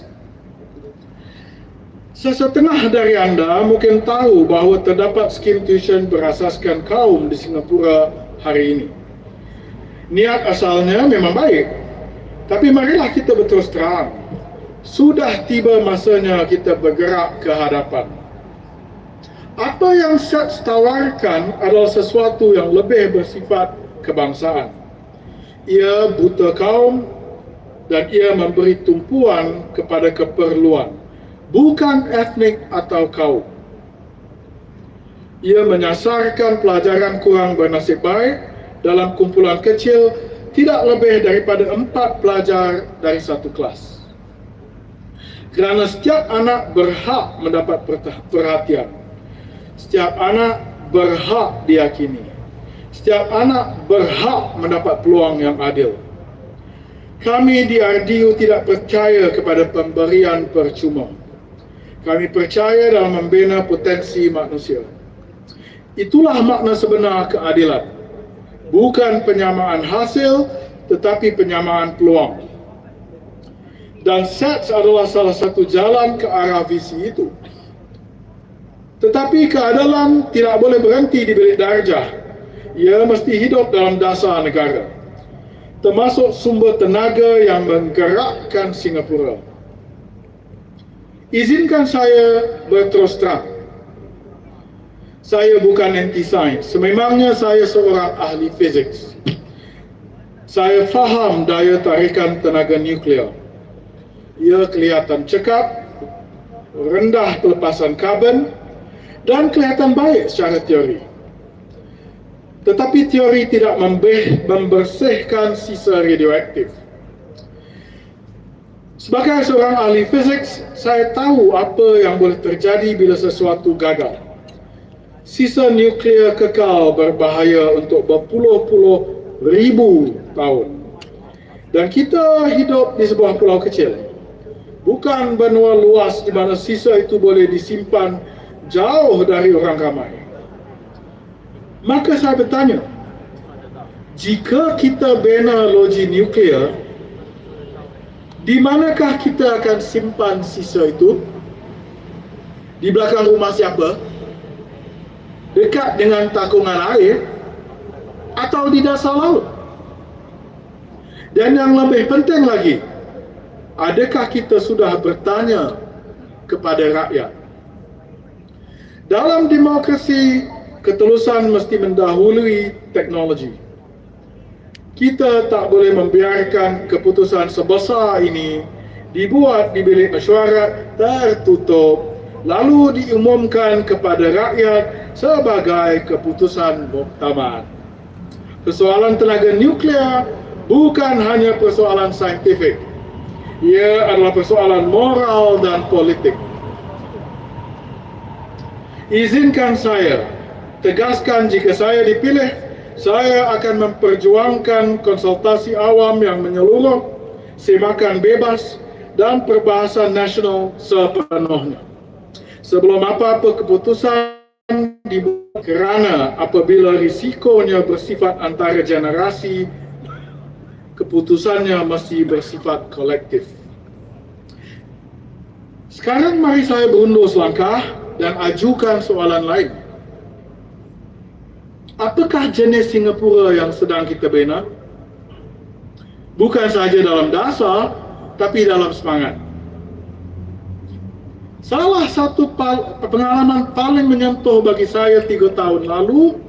Sesetengah dari anda mungkin tahu bahawa terdapat skim tuition berasaskan kaum di Singapura hari ini. Niat asalnya memang baik, tapi marilah kita berterus terang. Sudah tiba masanya kita bergerak ke hadapan. Apa yang SETS tawarkan adalah sesuatu yang lebih bersifat kebangsaan. Ia buta kaum dan ia memberi tumpuan kepada keperluan, bukan etnik atau kaum. Ia menyasarkan pelajaran kurang bernasib baik dalam kumpulan kecil tidak lebih daripada 4 pelajar dari satu kelas. Kerana setiap anak berhak mendapat perhatian. Setiap anak berhak diyakini. Setiap anak berhak mendapat peluang yang adil. Kami di RDU tidak percaya kepada pemberian percuma. Kami percaya dalam membina potensi manusia. Itulah makna sebenar keadilan. Bukan penyamaan hasil, tetapi penyamaan peluang. Dan SETS adalah salah satu jalan ke arah visi itu. Tetapi keadilan tidak boleh berhenti di bilik darjah. Ia mesti hidup dalam dasar negara, termasuk sumber tenaga yang menggerakkan Singapura. Izinkan saya berterus terang. Saya bukan anti-sains. Sememangnya saya seorang ahli fizik. Saya faham daya tarikan tenaga nuklear. Ia kelihatan cekap, rendah pelepasan karbon dan kelihatan baik secara teori. Tetapi teori tidak membersihkan sisa radioaktif. Sebagai seorang ahli fizik, saya tahu apa yang boleh terjadi bila sesuatu gagal. Sisa nuklear kekal berbahaya untuk berpuluh-puluh ribu tahun. Dan kita hidup di sebuah pulau kecil, bukan benua luas di mana sisa itu boleh disimpan jauh dari orang ramai. Maka saya bertanya, jika kita bina loji nuklear, di manakah kita akan simpan sisa itu? Di belakang rumah siapa? Dekat dengan takungan air? Atau di dasar laut? Dan yang lebih penting lagi, adakah kita sudah bertanya kepada rakyat? Dalam demokrasi, ketulusan mesti mendahului teknologi. Kita tak boleh membiarkan keputusan sebesar ini dibuat di bilik mesyuarat tertutup, lalu diumumkan kepada rakyat sebagai keputusan muktamad. Persoalan tenaga nuklear bukan hanya persoalan saintifik. Ia adalah persoalan moral dan politik. Izinkan saya tegaskan, jika saya dipilih, saya akan memperjuangkan konsultasi awam yang menyeluruh, semakan bebas dan perbahasan nasional sepenuhnya. Sebelum apa-apa keputusan dibuat, kerana apabila risikonya bersifat antara generasi, keputusannya mesti bersifat kolektif. Sekarang mari saya berundur selangkah dan ajukan soalan lain. Apakah jenis Singapura yang sedang kita bina? Bukan sahaja dalam dasar, tapi dalam semangat. Salah satu pengalaman paling menyentuh bagi saya 3 tahun lalu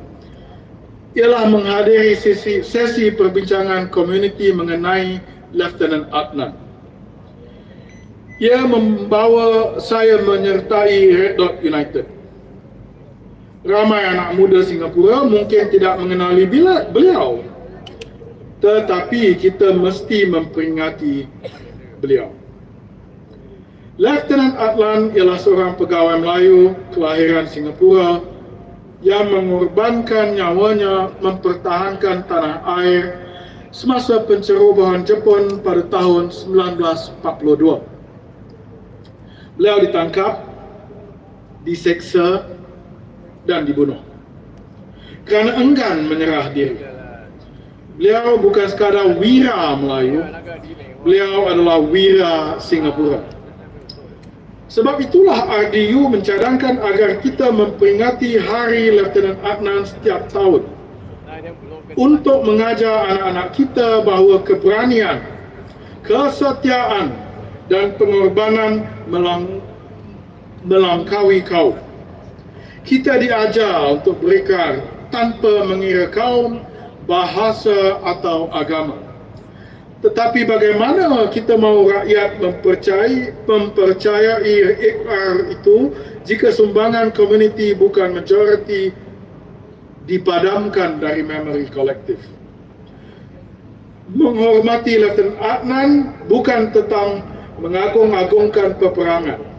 ialah menghadiri sesi perbincangan komuniti mengenai Lieutenant Adnan. Ia membawa saya menyertai Red Dot United. Ramai anak muda Singapura mungkin tidak mengenali beliau, tetapi kita mesti memperingati beliau. Lieutenant Adnan ialah seorang pegawai Melayu kelahiran Singapura yang mengorbankan nyawanya mempertahankan tanah air semasa pencerobohan Jepun pada tahun 1942. Beliau ditangkap, diseksa dan dibunuh kerana enggan menyerah diri. Beliau bukan sekadar wira Melayu, beliau adalah wira Singapura. Sebab itulah RDU mencadangkan agar kita memperingati Hari Lieutenant Adnan setiap tahun untuk mengajar anak-anak kita bahawa keberanian, kesetiaan dan pengorbanan melangkaui kaum. Kita diajar untuk berikan tanpa mengira kaum, bahasa atau agama. Tetapi bagaimana kita mahu rakyat mempercayai ikrar itu jika sumbangan komuniti bukan majoriti dipadamkan dari memori kolektif? Menghormati Lieutenant Adnan bukan tentang mengagung-agungkan peperangan.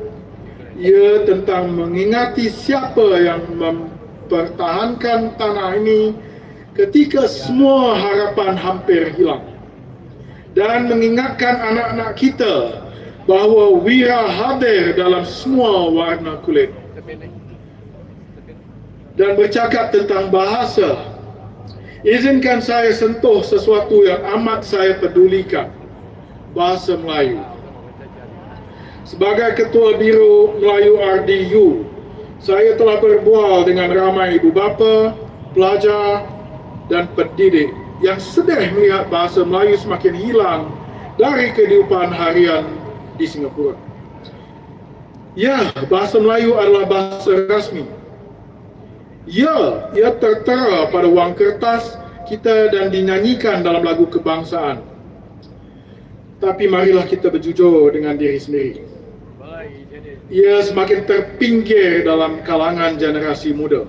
Ia tentang mengingati siapa yang mempertahankan tanah ini ketika semua harapan hampir hilang. Dan mengingatkan anak-anak kita bahawa wira hadir dalam semua warna kulit. Dan bercakap tentang bahasa, izinkan saya sentuh sesuatu yang amat saya pedulikan, bahasa Melayu. Sebagai Ketua Biro Melayu RDU, saya telah berbual dengan ramai ibu bapa, pelajar dan pendidik yang sedih melihat bahasa Melayu semakin hilang dari kehidupan harian di Singapura. Ya, bahasa Melayu adalah bahasa rasmi. Ya, ia tertera pada wang kertas kita dan dinyanyikan dalam lagu kebangsaan. Tapi marilah kita berjujur dengan diri sendiri. Ia semakin terpinggir dalam kalangan generasi muda.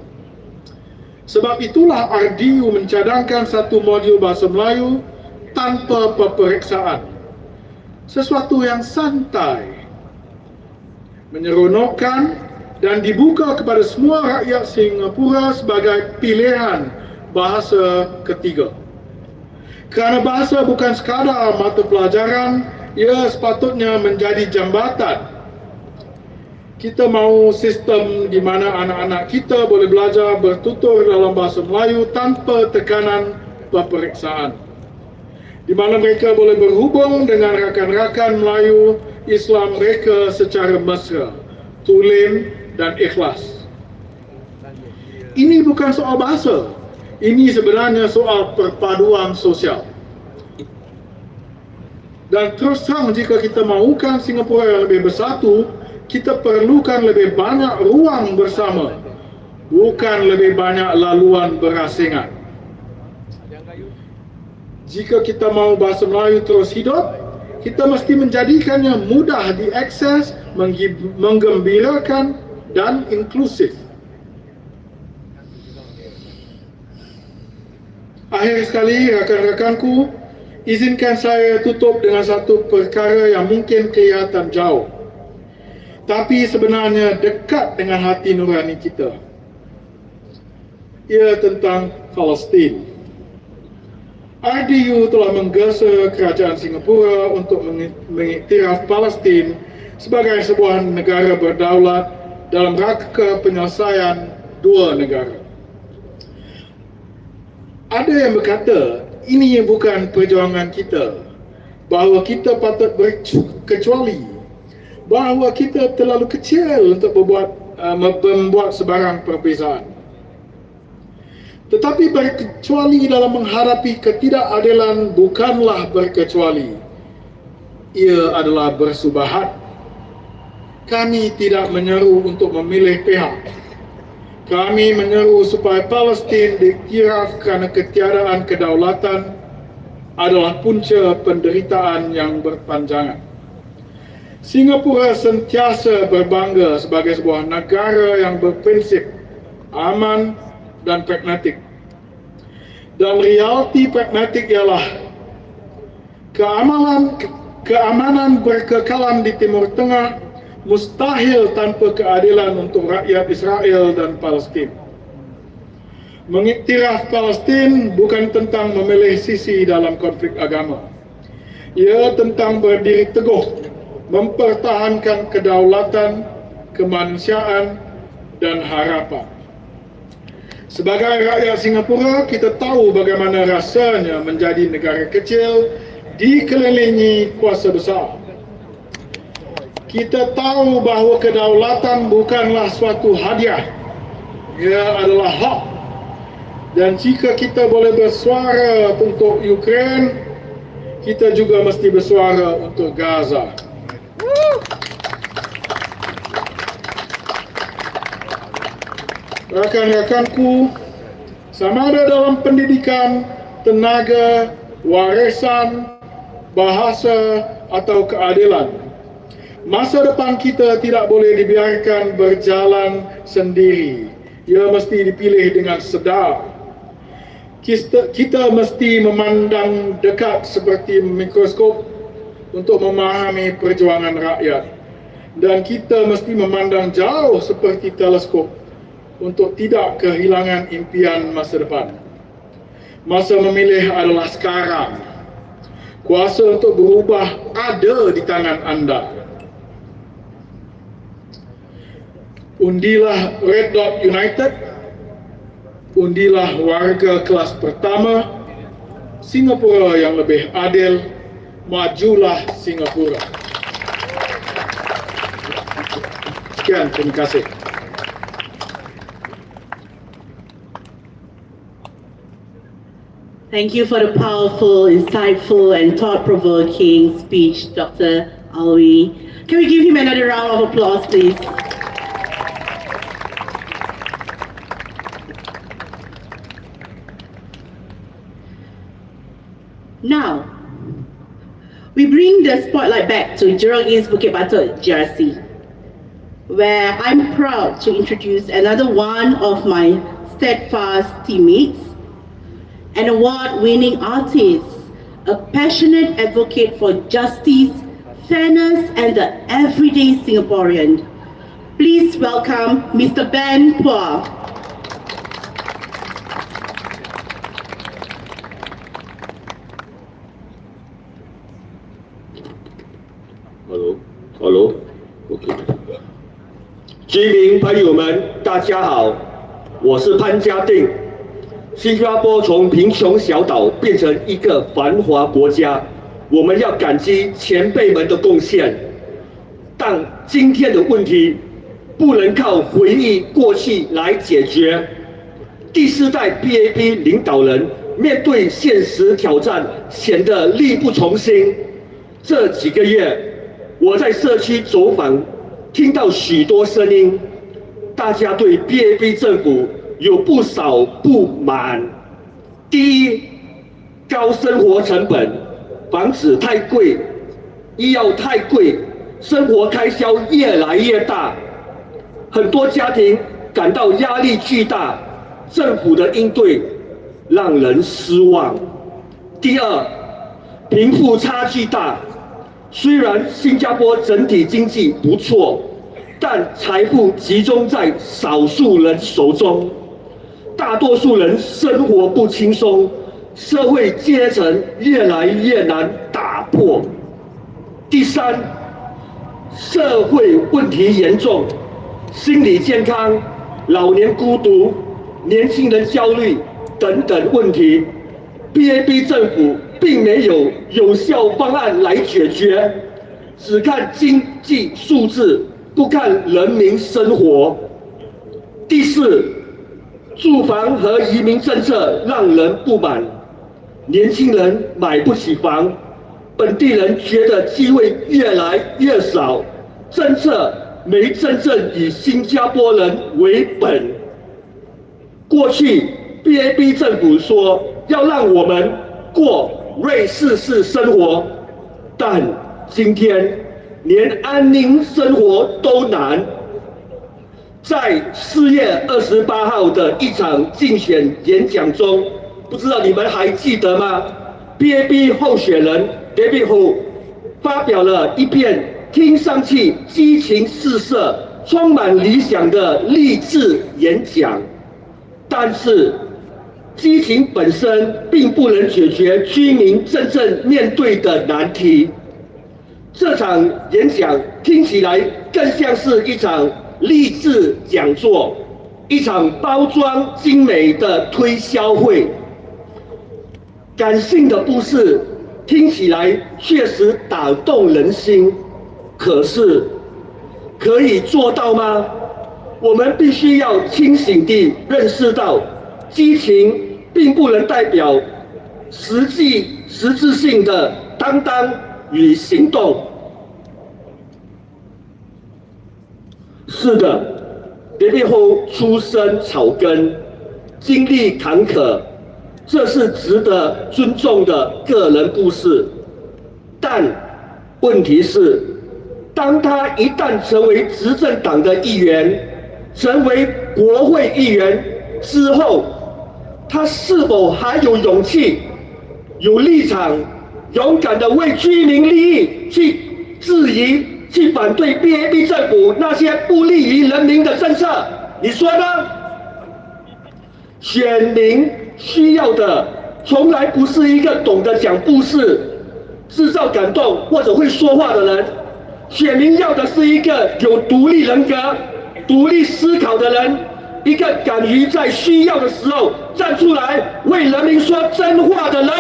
Sebab itulah RDU mencadangkan satu modul bahasa Melayu tanpa peperiksaan. Sesuatu yang santai, menyeronokkan dan dibuka kepada semua rakyat Singapura sebagai pilihan bahasa ketiga. Kerana bahasa bukan sekadar mata pelajaran, ia sepatutnya menjadi jambatan. Kita mahu sistem di mana anak-anak kita boleh belajar bertutur dalam bahasa Melayu tanpa tekanan peperiksaan. Di mana mereka boleh berhubung dengan rakan-rakan Melayu Islam mereka secara mesra, tulen dan ikhlas. Ini bukan soal bahasa. Ini sebenarnya soal perpaduan sosial. Dan terus terang, jika kita mahukan Singapura yang lebih bersatu, kita perlukan lebih banyak ruang bersama, bukan lebih banyak laluan berasingan. Jika kita mahu bahasa Melayu terus hidup, kita mesti menjadikannya mudah diakses, menggembirakan dan inklusif. Akhir sekali, rakan-rakanku, izinkan saya tutup dengan satu perkara yang mungkin kelihatan jauh, tapi sebenarnya dekat dengan hati nurani kita. Ia tentang Palestin. RDU telah menggesa kerajaan Singapura untuk mengiktiraf Palestin sebagai sebuah negara berdaulat dalam rangka penyelesaian dua negara. Ada yang berkata, ini bukan perjuangan kita, bahawa kita patut berkecuali, bahawa kita terlalu kecil untuk membuat sebarang perbezaan. Tetapi berkecuali dalam menghadapi ketidakadilan bukanlah berkecuali. Ia adalah bersubahat. Kami tidak menyeru untuk memilih pihak. Kami menyeru supaya Palestin diiktiraf kerana ketiadaan kedaulatan adalah punca penderitaan yang berpanjangan. Singapura sentiasa berbangga sebagai sebuah negara yang berprinsip, aman dan pragmatik. Dan realiti pragmatik ialah keamanan berkekalan di Timur Tengah mustahil tanpa keadilan untuk rakyat Israel dan Palestin. Mengiktiraf Palestin bukan tentang memilih sisi dalam konflik agama. Ia tentang berdiri teguh, mempertahankan kedaulatan, kemanusiaan dan harapan. Sebagai rakyat Singapura, kita tahu bagaimana rasanya menjadi negara kecil dikelilingi kuasa besar. Kita tahu bahawa kedaulatan bukanlah suatu hadiah. Ia adalah hak. Dan jika kita boleh bersuara untuk Ukraine, kita juga mesti bersuara untuk Gaza. Rakan-rakanku, sama ada dalam pendidikan, tenaga, warisan, bahasa atau keadilan, masa depan kita tidak boleh dibiarkan berjalan sendiri. Ia mesti dipilih dengan sedar. Kita mesti memandang dekat seperti mikroskop untuk memahami perjuangan rakyat. Dan kita mesti memandang jauh seperti teleskop untuk tidak kehilangan impian masa depan. Masa memilih adalah sekarang. Kuasa untuk berubah ada di tangan anda. Undilah Red Dot United, undilah warga kelas pertama, Singapura yang lebih adil, majulah Singapura. Sekian, terima kasih. Thank you for the powerful, insightful and thought-provoking speech, Dr. Alwi. Can we give him another round of applause, please? Now, we bring the spotlight back to Jurong East Bukit Batok GRC, where I'm proud to introduce another one of my steadfast teammates, an award-winning artist, a passionate advocate for justice, fairness, and the everyday Singaporean. Please welcome Mr. Ben Phua. Hello, OK。居民朋友们，大家好，我是潘家定。新加坡从贫穷小岛变成一个繁华国家，我们要感激前辈们的贡献。但今天的问题不能靠回忆过去来解决。第四代 BAP 领导人面对现实挑战，显得力不从心。这几个月，我在社区走访，听到许多声音，大家对 BAP 政府有不少不满。第一，高生活成本，房子太贵，医药太贵，生活开销越来越大，很多家庭感到压力巨大，政府的应对让人失望。第二，贫富差距大，虽然新加坡整体经济不错，但财富集中在少数人手中。大多数人生活不轻松，社会阶层越来越难打破。第三，社会问题严重，心理健康、老年孤独、年轻人焦虑等等问题 ，BAP 政府并没有有效方案来解决，只看经济数字，不看人民生活。第四，住房和移民政策让人不满，年轻人买不起房，本地人觉得机会越来越少，政策没真正以新加坡人为本。过去 BAP 政府说要让我们过瑞士式生活，但今天连安宁生活都难。在4月28号的一场竞选演讲中，不知道你们还记得吗 ？BAP 候选人 David Ho 发表了一篇听上去激情四射、充满理想的励志演讲，但是激情本身并不能解决居民真正面对的难题。这场演讲听起来更像是一场励志讲座，一场包装精美的推销会。感性的故事听起来确实打动人心，可是可以做到吗？我们必须要清醒地认识到，激情并不能代表实质性的担当与行动。是的，David Ho 出身草根，经历坎坷，这是值得尊重的个人故事。但问题是，当他一旦成为执政党的一员，成为国会议员之后，他是否还有勇气、有立场，勇敢地为居民利益去质疑、去反对 BAP 政府那些不利于人民的政策？你说呢？选民需要的从来不是一个懂得讲故事、制造感动或者会说话的人，选民要的是一个有独立人格、独立思考的人，一个敢于在需要的时候站出来为人民说真话的人。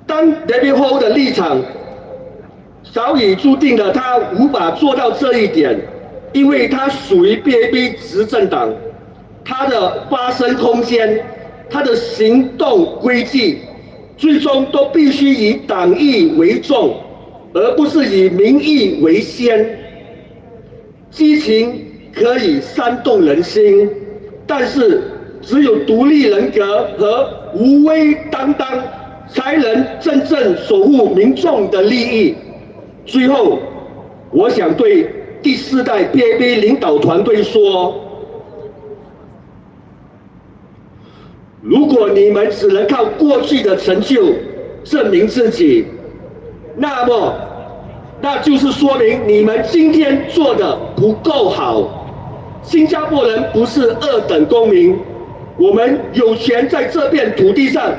当 David Ho 的立场早已注定了他无法做到这一点，因为他属于 BAP 执政党，他的发声空间、他的行动轨迹，最终都必须以党意为重，而不是以民意为先。激情可以煽动人心，但是只有独立人格和无畏担当，才能真正守护民众的利益。最后，我想对第4代 PAP 领导团队说，如果你们只能靠过去的成就证明自己，那就是说明你们今天做的不够好。新加坡人不是2等公民，我们有权在这片土地上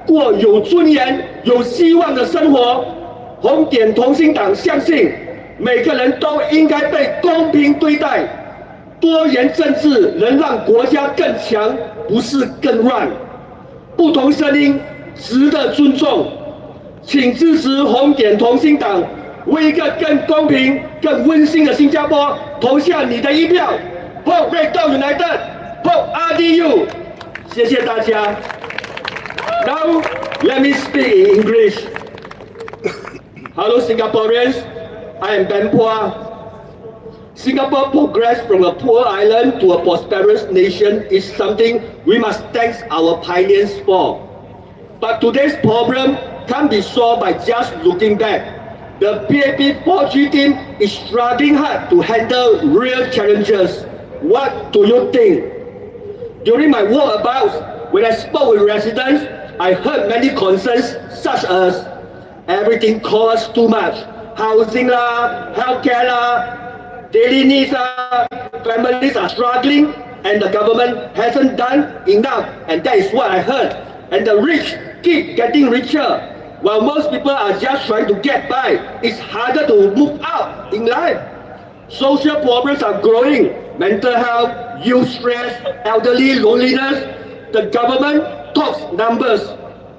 过有尊严、有希望的生活。红点同心党相信每个人都应该被公平对待。多元政治能让国家更强，不是更乱。不同声音值得尊重，请支持红点同心党，为一个更公平、更温馨的新加坡投下你的一票。Vote Red Dog United, Vote RDU。谢谢大家。Now let me speak in English. Hello Singaporeans, I am Ben Phua. Singapore progress from a poor island to a prosperous nation is something we must thank our pioneers for. But today's problem can't be solved by just looking back. The PAP 4G team is struggling hard to handle real challenges. What do you think? During my walkabout, when I spoke with residents, I heard many concerns such as everything costs too much. Housing lah, healthcare lah, daily needs lah, families are struggling and the government hasn't done enough, and that is what I heard. And the rich keep getting richer, while most people are just trying to get by. It's harder to move up in life. Social problems are growing. Mental health, youth stress, elderly loneliness. The government talks numbers,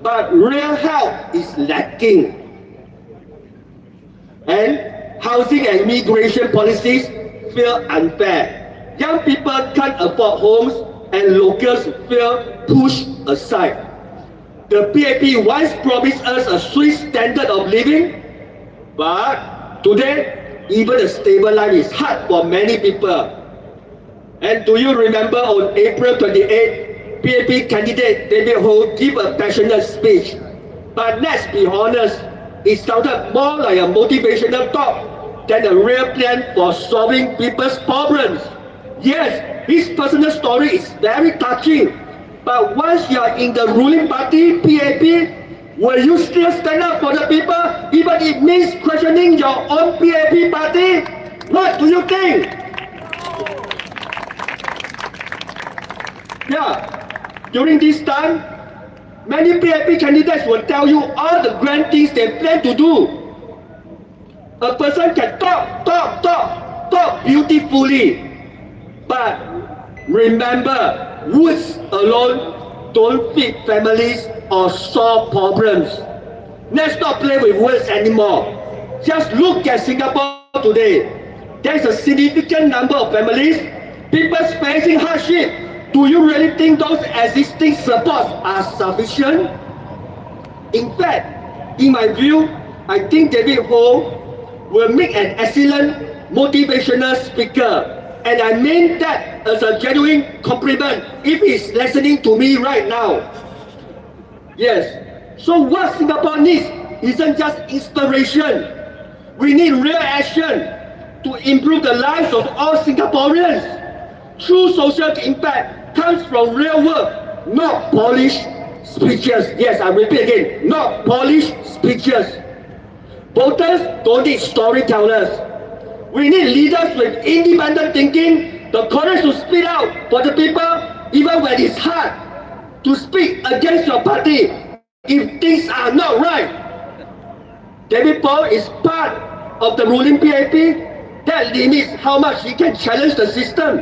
but real help is lacking. And housing and immigration policies feel unfair. Young people can't afford homes and locals feel pushed aside. The PAP once promised us a Swiss standard of living, but today, even a stable life is hard for many people. And do you remember on April 28, PAP candidate David Ho gave a passionate speech? But let's be honest, it sounded more like a motivational talk than a real plan for solving people's problems. Yes, his personal story is very touching. But once you are in the ruling party, PAP, will you still stand up for the people, even if it means questioning your own PAP party? What do you think? Yeah, during this time, many PAP candidates will tell you all the grand things they plan to do. A person can talk beautifully, but remember, words alone don't feed families or solve problems. Let's not play with words anymore. Just look at Singapore today. There's a significant number of families, people facing hardship. Do you really think those existing supports are sufficient? In fact, in my view, I think David Ho will make an excellent motivational speaker. And I mean that as a genuine compliment if he's listening to me right now. Yes, so what Singapore needs isn't just inspiration. We need real action to improve the lives of all Singaporeans. True social impact comes from real work, not polished speeches. Yes, I repeat again, not polished speeches. Voters don't need storytellers. We need leaders with independent thinking, the courage to speak out for the people, even when it's hard, to speak against your party if things are not right. David Paul is part of the ruling PAP. That limits how much he can challenge the system.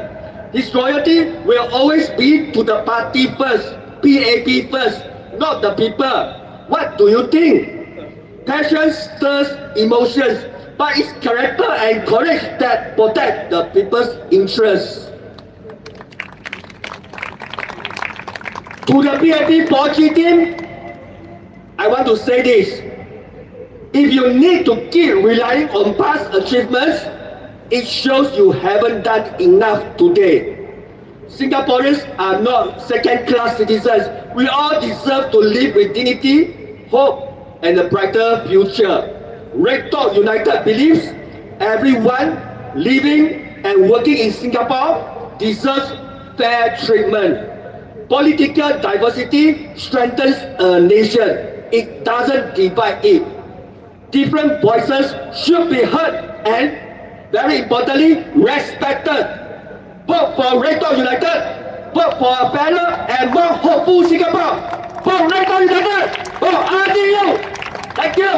His loyalty will always be to the party first, PAP first, not the people. What do you think? Passion stirs emotions, but it's character and courage that protect the people's interests. To the PAP 4G team, I want to say this. If you need to keep relying on past achievements, it shows you haven't done enough today. Singaporeans are not second-class citizens. We all deserve to live with dignity hope, and a brighter future. Red Dot United believes everyone living and working in Singapore deserves fair treatment. Political diversity strengthens a nation. It doesn't divide it. Different voices should be heard and, very importantly, respected. Vote for Red Dot United. Vote for a fairer and more hopeful Singapore. Vote Red Dot United. Vote RDU. Thank you.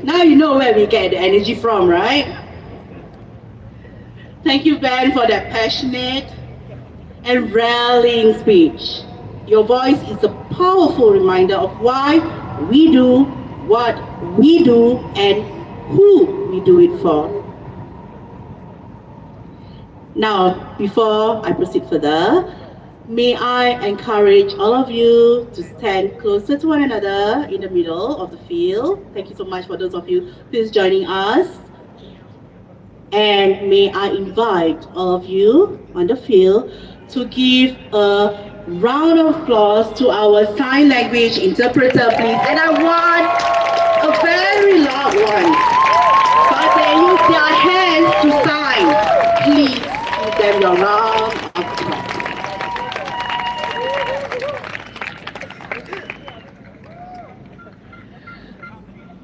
Now you know where we get the energy from, right? Thank you, Ben, for that passionate and rallying speech. Your voice is a powerful reminder of why we do what we do and who we do it for. Now, before I proceed further, may I encourage all of you to stand closer to one another in the middle of the field. Thank you so much for those of you who is joining us. And may I invite all of you on the field to give a round of applause to our sign language interpreter, please. And I want a very loud one. But they use their hands to sign. Please give them your round of applause.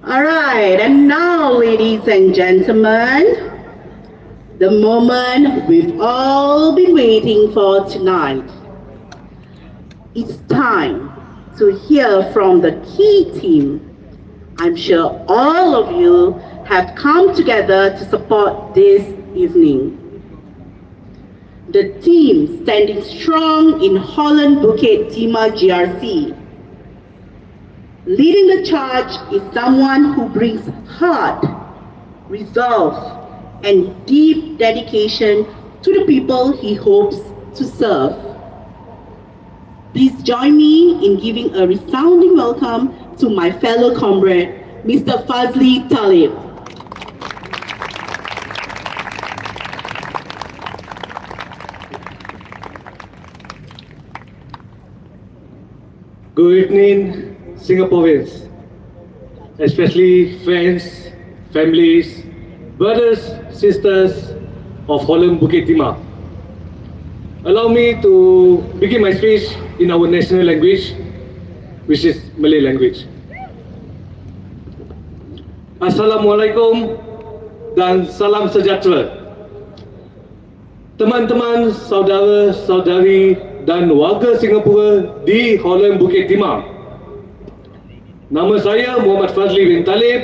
All right, and now, ladies and gentlemen, the moment we've all been waiting for tonight. It's time to hear from the key team. I'm sure all of you have come together to support this evening. The team standing strong in Holland Bukit Timah GRC. Leading the charge is someone who brings heart, resolve, and deep dedication to the people he hopes to serve. Please join me in giving a resounding welcome to my fellow comrade, Mr. Fazley Talib. Good evening, Singaporeans, especially friends, families, brothers, sisters of Holland Bukit Timah. Allow me to begin my speech in our national language, which is Malay language. Assalamualaikum dan salam sejahtera. Teman-teman, saudara-saudari dan warga Singapura di Holland Bukit Timah. Nama saya Muhammad Fazli bin Talib,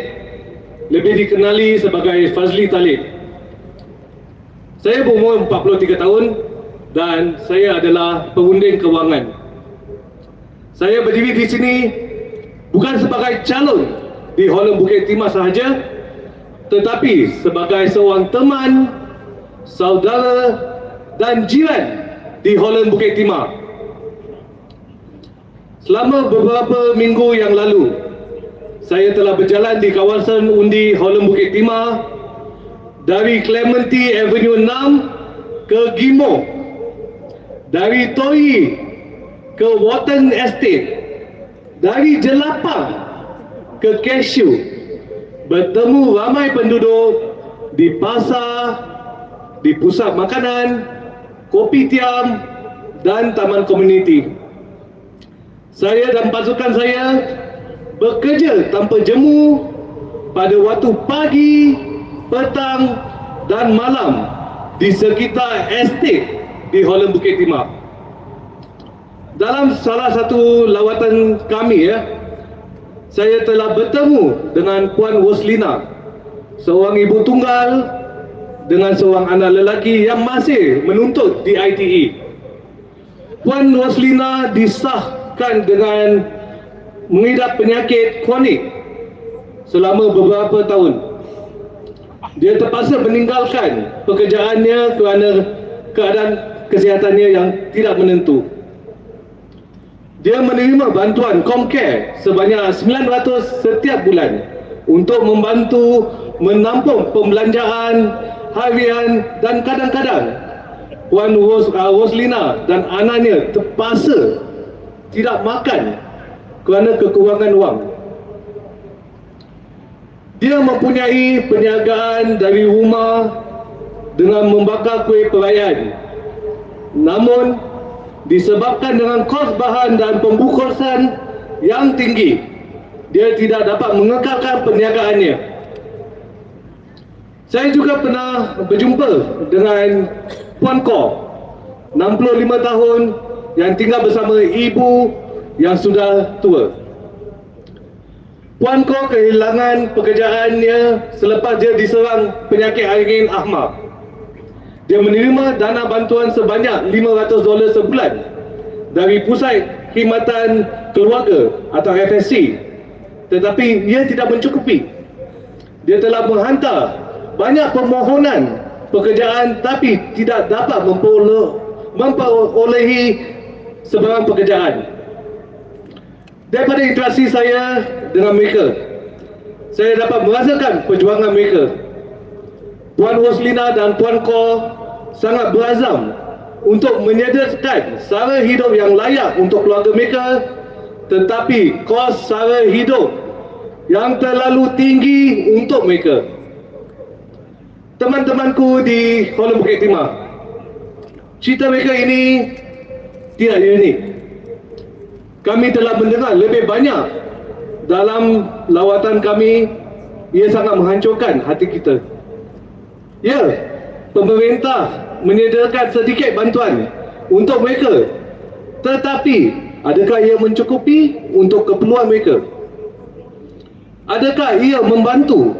lebih dikenali sebagai Fazli Talib. Saya berumur 43 tahun dan saya adalah perunding kewangan. Saya berdiri di sini bukan sebagai calon di Holland Bukit Timah sahaja, tetapi sebagai seorang teman, saudara dan jiran di Holland Bukit Timah. Selama beberapa minggu yang lalu, saya telah berjalan di kawasan undi Holland Bukit Timah dari Clementi Avenue 6 ke Gimo, dari Toi ke Watten Estate, dari Jelapang ke Cashew, bertemu ramai penduduk di pasar, di pusat makanan, kopitiam dan taman komuniti. Saya dan pasukan saya bekerja tanpa jemu pada waktu pagi, petang dan malam di sekitar estate di Holland Bukit Timah. Dalam salah satu lawatan kami, saya telah bertemu dengan Puan Roslina, seorang ibu tunggal dengan seorang anak lelaki yang masih menuntut di ITE. Puan Roslina disahkan dengan mengidap penyakit kronik selama beberapa tahun. Dia terpaksa meninggalkan pekerjaannya kerana keadaan kesihatannya yang tidak menentu. Dia menerima bantuan Comcare sebanyak 900 setiap bulan untuk membantu menampung pembelanjaan harian dan kadang-kadang Puan Roslina dan anaknya terpaksa tidak makan kerana kekurangan wang. Dia mempunyai perniagaan dari rumah dengan membakar kuih perayaan. Namun, disebabkan dengan kos bahan dan pembukusan yang tinggi, dia tidak dapat mengekalkan perniagaannya. Saya juga pernah berjumpa dengan Puan Ko, 65 tahun, yang tinggal bersama ibu yang sudah tua. Puan Ko kehilangan pekerjaannya selepas dia diserang penyakit angin ahmar. Dia menerima dana bantuan sebanyak $500 sebulan dari Pusat Khidmatan Keluarga atau FSC, tetapi ia tidak mencukupi. Dia telah menghantar banyak permohonan pekerjaan tapi tidak dapat memperolehi sebarang pekerjaan. Daripada interaksi saya dengan mereka, saya dapat merasakan perjuangan mereka. Puan Roslina dan Puan Ko sangat berazam untuk menyediakan sara hidup yang layak untuk keluarga mereka, tetapi kos sara hidup yang terlalu tinggi untuk mereka. Teman-temanku di Kuala Bukit Timah, cerita mereka ini tidak unik. Kami telah mendengar lebih banyak dalam lawatan kami. Ia sangat menghancurkan hati kita. Ya, pemerintah menyediakan sedikit bantuan untuk mereka, tetapi adakah ia mencukupi untuk keperluan mereka? Adakah ia membantu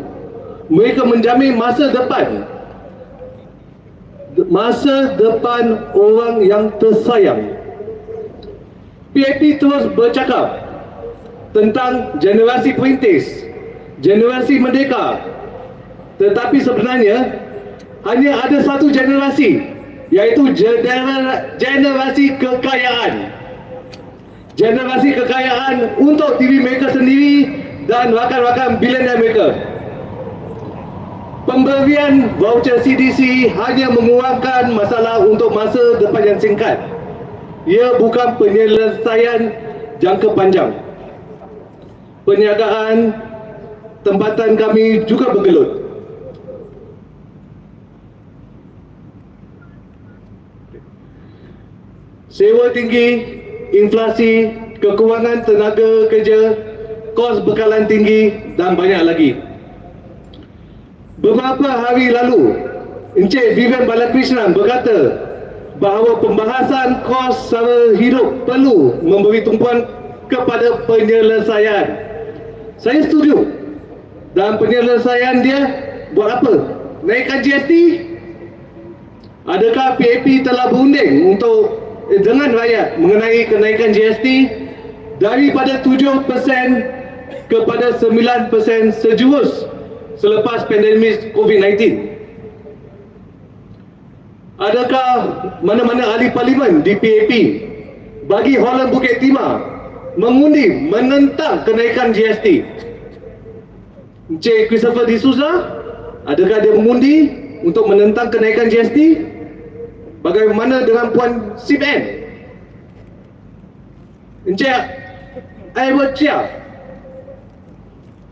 mereka menjamin masa depan orang yang tersayang? PAP terus bercakap tentang generasi perintis, generasi merdeka, tetapi sebenarnya hanya ada satu generasi, iaitu generasi kekayaan. Generasi kekayaan untuk diri mereka sendiri dan rakan-rakan bilionier mereka. Pemberian voucher CDC hanya mengurangkan masalah untuk masa depan yang singkat. Ia bukan penyelesaian jangka panjang. Perniagaan tempatan kami juga bergelut. Sewa tinggi, inflasi, kekurangan tenaga kerja, kos bekalan tinggi dan banyak lagi. Beberapa hari lalu, Encik Vivian Balakrishnan berkata bahawa pembahasan kos sara hidup perlu memberi tumpuan kepada penyelesaian. Saya setuju. Dan penyelesaian dia buat apa? Naikkan GST? Adakah PAP telah berunding untuk dengan rakyat mengenai kenaikan GST daripada 7% kepada 9% sejurus selepas pandemik COVID-19? Adakah mana-mana ahli parlimen di PAP bagi Holland Bukit Timah mengundi menentang kenaikan GST? Encik Christopher D'Souza, adakah dia mengundi untuk menentang kenaikan GST? Bagaimana dengan Puan Siben? Encik Edward Chia?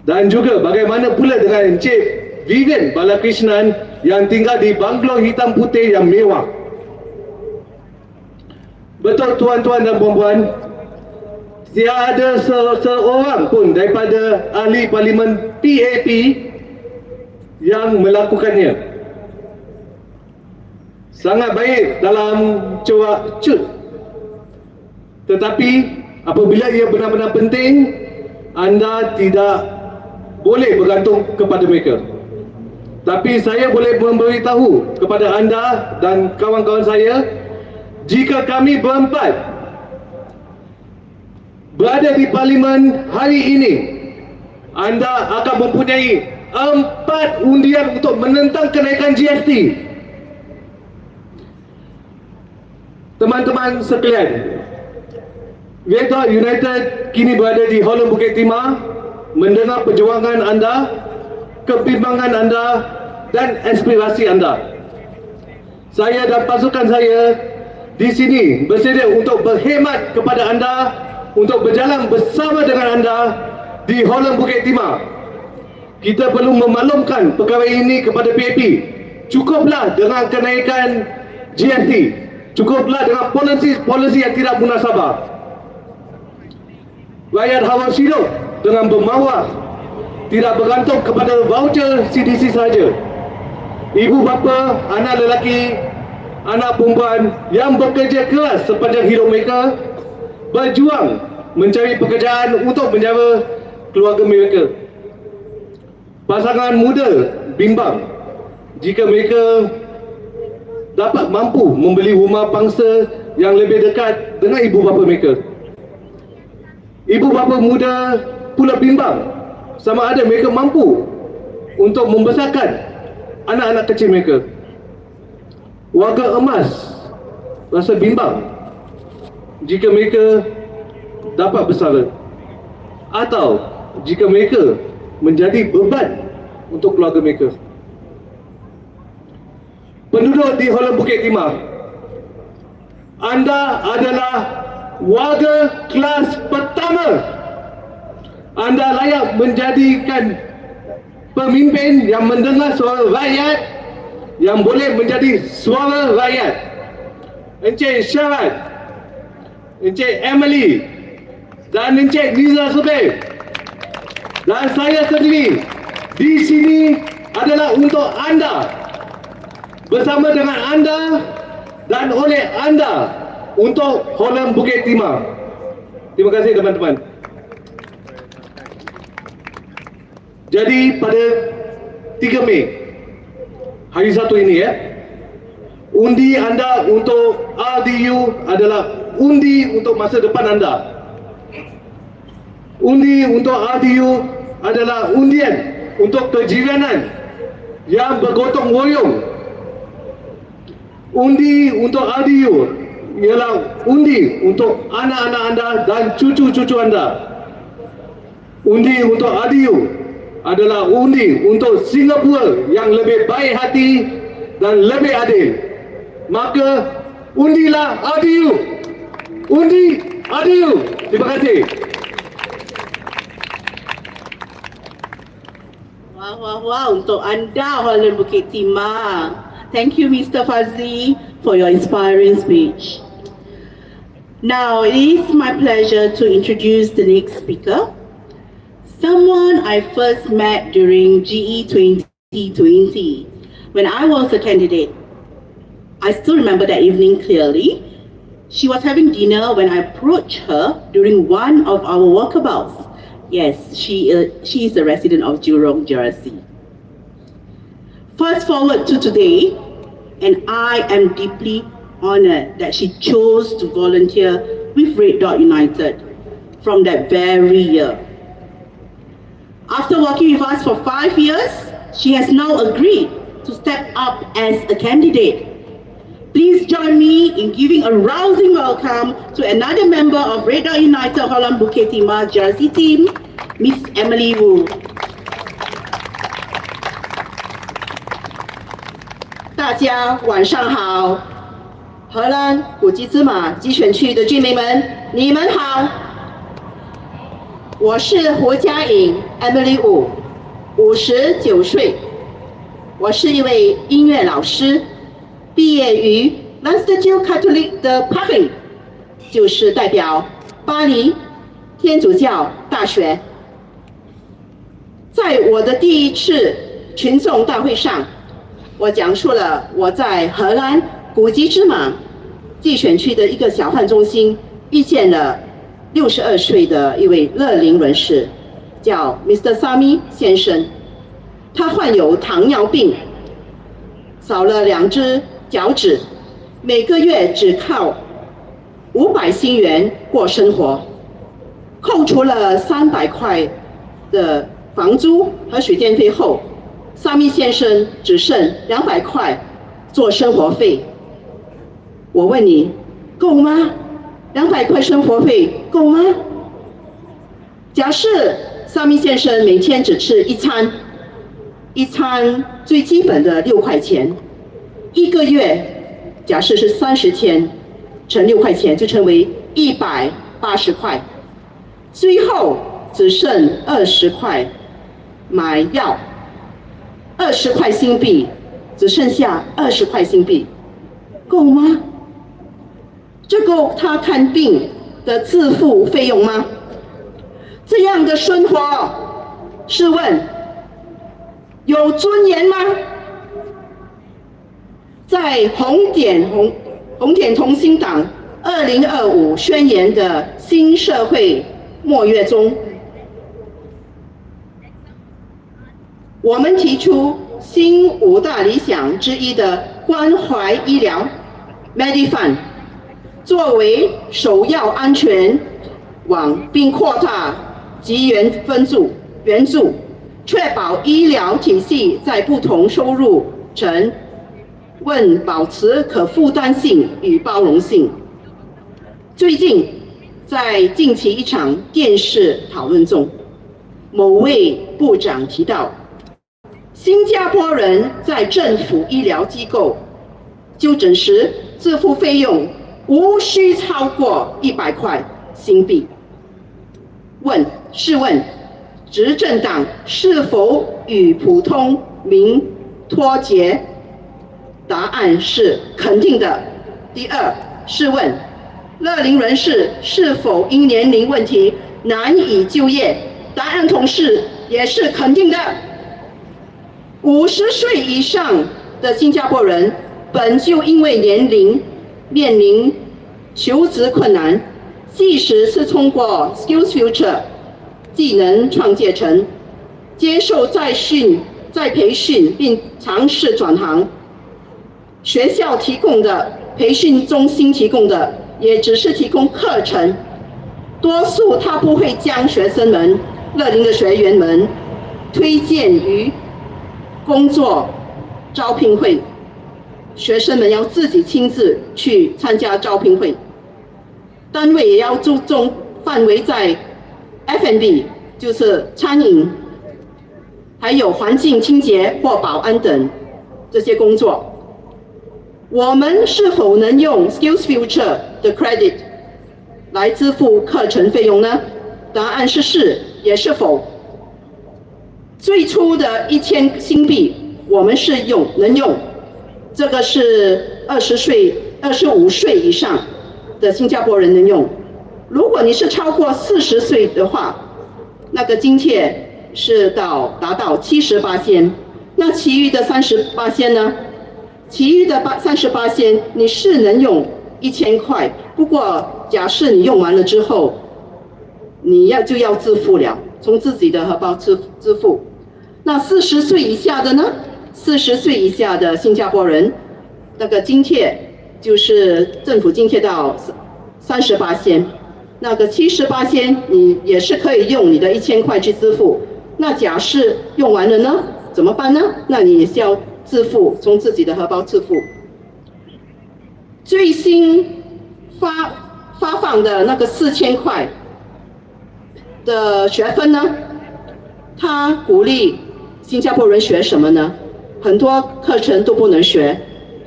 Dan juga bagaimana pula dengan Encik Vivian Balakrishnan yang tinggal di banglo hitam putih yang mewah? Betul tuan-tuan dan puan-puan, tiada seorang pun daripada ahli parlimen PAP yang melakukannya. Sangat baik dalam corak cut, tetapi apabila ia benar-benar penting, anda tidak boleh bergantung kepada mereka. Tapi saya boleh memberitahu kepada anda dan kawan-kawan saya, jika kami berempat berada di parlimen hari ini, anda akan mempunyai 4 undian untuk menentang kenaikan GST. Teman-teman sekalian, Red Dot United kini berada di Holland Bukit Timah mendengar perjuangan anda, kebimbangan anda dan aspirasi anda. Saya dan pasukan saya di sini bersedia untuk berkhidmat kepada anda, untuk berjalan bersama dengan anda di Holland Bukit Timah. Kita perlu memaklumkan perkara ini kepada PAP. Cukuplah dengan kenaikan GST. Cukuplah dengan polisi yang tidak munasabah. Rakyat harus hidup dengan bermaruah, tidak bergantung kepada voucher CDC sahaja. Ibu bapa, anak lelaki, anak perempuan yang bekerja keras sepanjang hidup mereka, berjuang mencari pekerjaan untuk menjara keluarga mereka. Pasangan muda bimbang jika mereka dapat mampu membeli rumah pangsa yang lebih dekat dengan ibu bapa mereka. Ibu bapa muda pula bimbang sama ada mereka mampu untuk membesarkan anak-anak kecil mereka. Warga emas rasa bimbang jika mereka dapat bersara atau jika mereka menjadi beban untuk keluarga mereka. Penduduk di Holland Bukit Timah, anda adalah warga kelas pertama. Anda layak menjadikan pemimpin yang mendengar suara rakyat, yang boleh menjadi suara rakyat. Encik Sharon, Encik Emily dan Encik Nizar Subair dan saya sendiri di sini adalah untuk anda, bersama dengan anda dan oleh anda untuk Holland Bukit Timah. Terima kasih teman-teman. Jadi pada 3 Mei, hari Sabtu ini undi anda untuk RDU adalah undi untuk masa depan anda. Undi untuk RDU adalah undian untuk kejiranan yang bergotong royong. Undi untuk RDU ialah undi untuk anak-anak anda dan cucu-cucu anda. Undi untuk RDU adalah undi untuk Singapura yang lebih baik hati dan lebih adil. Maka undilah RDU. Undi RDU. Terima kasih. Wah, untuk anda Holland Bukit Timah. Thank you, Mr. Fazley, for your inspiring speech. Now, it is my pleasure to introduce the next speaker, someone I first met during GE 2020 when I was a candidate. I still remember that evening clearly. She was having dinner when I approached her during one of our walkabouts. Yes, she is a resident of Jurong, JRC. Fast forward to today, and I am deeply honored that she chose to volunteer with Red Dot United from that very year. After working with us for 5 years, she has now agreed to step up as a candidate. Please join me in giving a rousing welcome to another member of Red Dot United Holland Bukit Timah JRC team, Miss Emily Wu. 大家晚上好，荷兰古吉芝马集选区的居民们，你们好。我是胡佳颖 Emily Wu， 59岁。我是一位音乐老师，毕业于 L'Institut Catholique de Paris， 就是代表巴黎天主教大学。在我的第一次群众大会上，我讲述了我在荷兰古吉芝马集选区的一个小贩中心遇见了62岁的一位乐龄人士，叫 Mr. Sami 先生。他患有糖尿病，少了2只脚趾，每个月只靠500新元过生活，扣除了300块的房租和水电费后，Sami 先生只剩200块做生活费。我问你，够吗？200块生活费够吗？假设Sami 先生每天只吃1餐，一餐最基本的6块钱，一个月假设是30天，乘6块钱就成为180块，最后只剩20块买药，20块新币，只剩下20块新币，够吗？这够他看病的自付费用吗？这样的生活，试问有尊严吗？在红点同心党2025宣言的新社会末约中，我们提出新5大理想之一的关怀医疗 Medifund 作为首要安全网，并扩大及援助，确保医疗体系在不同收入层保持可负担性与包容性。最近，在近期一场电视讨论中，某位部长提到，新加坡人在政府医疗机构就诊时自付费用无需超过100块新币。试问，执政党是否与普通民脱节？答案是肯定的。第二，试问，乐龄人士是否因年龄问题难以就业？答案同时也是肯定的。50岁以上的新加坡人本就因为年龄面临求职困难，即使是通过 SkillsFuture 技能创建层接受再培训并尝试转行，学校提供的培训中心提供的也只是提供课程，多数他不会将学生们乐龄的学员们推荐于工作招聘会，学生们要自己亲自去参加招聘会，单位也要注重范围在 F&B 就是餐饮，还有环境清洁或保安等这些工作。我们是否能用 SkillsFuture 的 credit 来支付课程费用呢？答案是是，也是否。最初的1000新币我们是能用，这个是25岁以上的新加坡人能用。如果你是超过40岁的话，那个津贴是达到78%，那其余的38%呢？其余的38%你是能用1000块，不过假设你用完了之后，你就要自付了，从自己的荷包支付。那40岁以下的呢？40岁以下的新加坡人，那个津贴就是政府津贴到38%，那个78%你也是可以用你的1000块去支付。那假设用完了呢，怎么办呢？那你也是要自付，从自己的荷包自付。最新发放的那个4000块的学分呢，他鼓励新加坡人学什么呢？很多课程都不能学，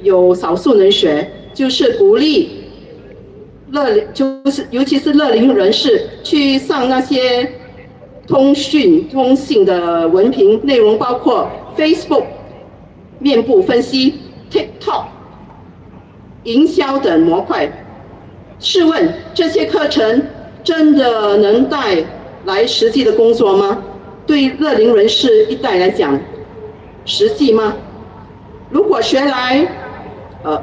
有少数能学，就是鼓励尤其是乐龄人士去上那些通信的文凭，内容包括 Facebook 面部分析、TikTok 营销等模块。试问这些课程真的能带来实际的工作吗？对乐龄人士一代来讲，实际吗？如果学来，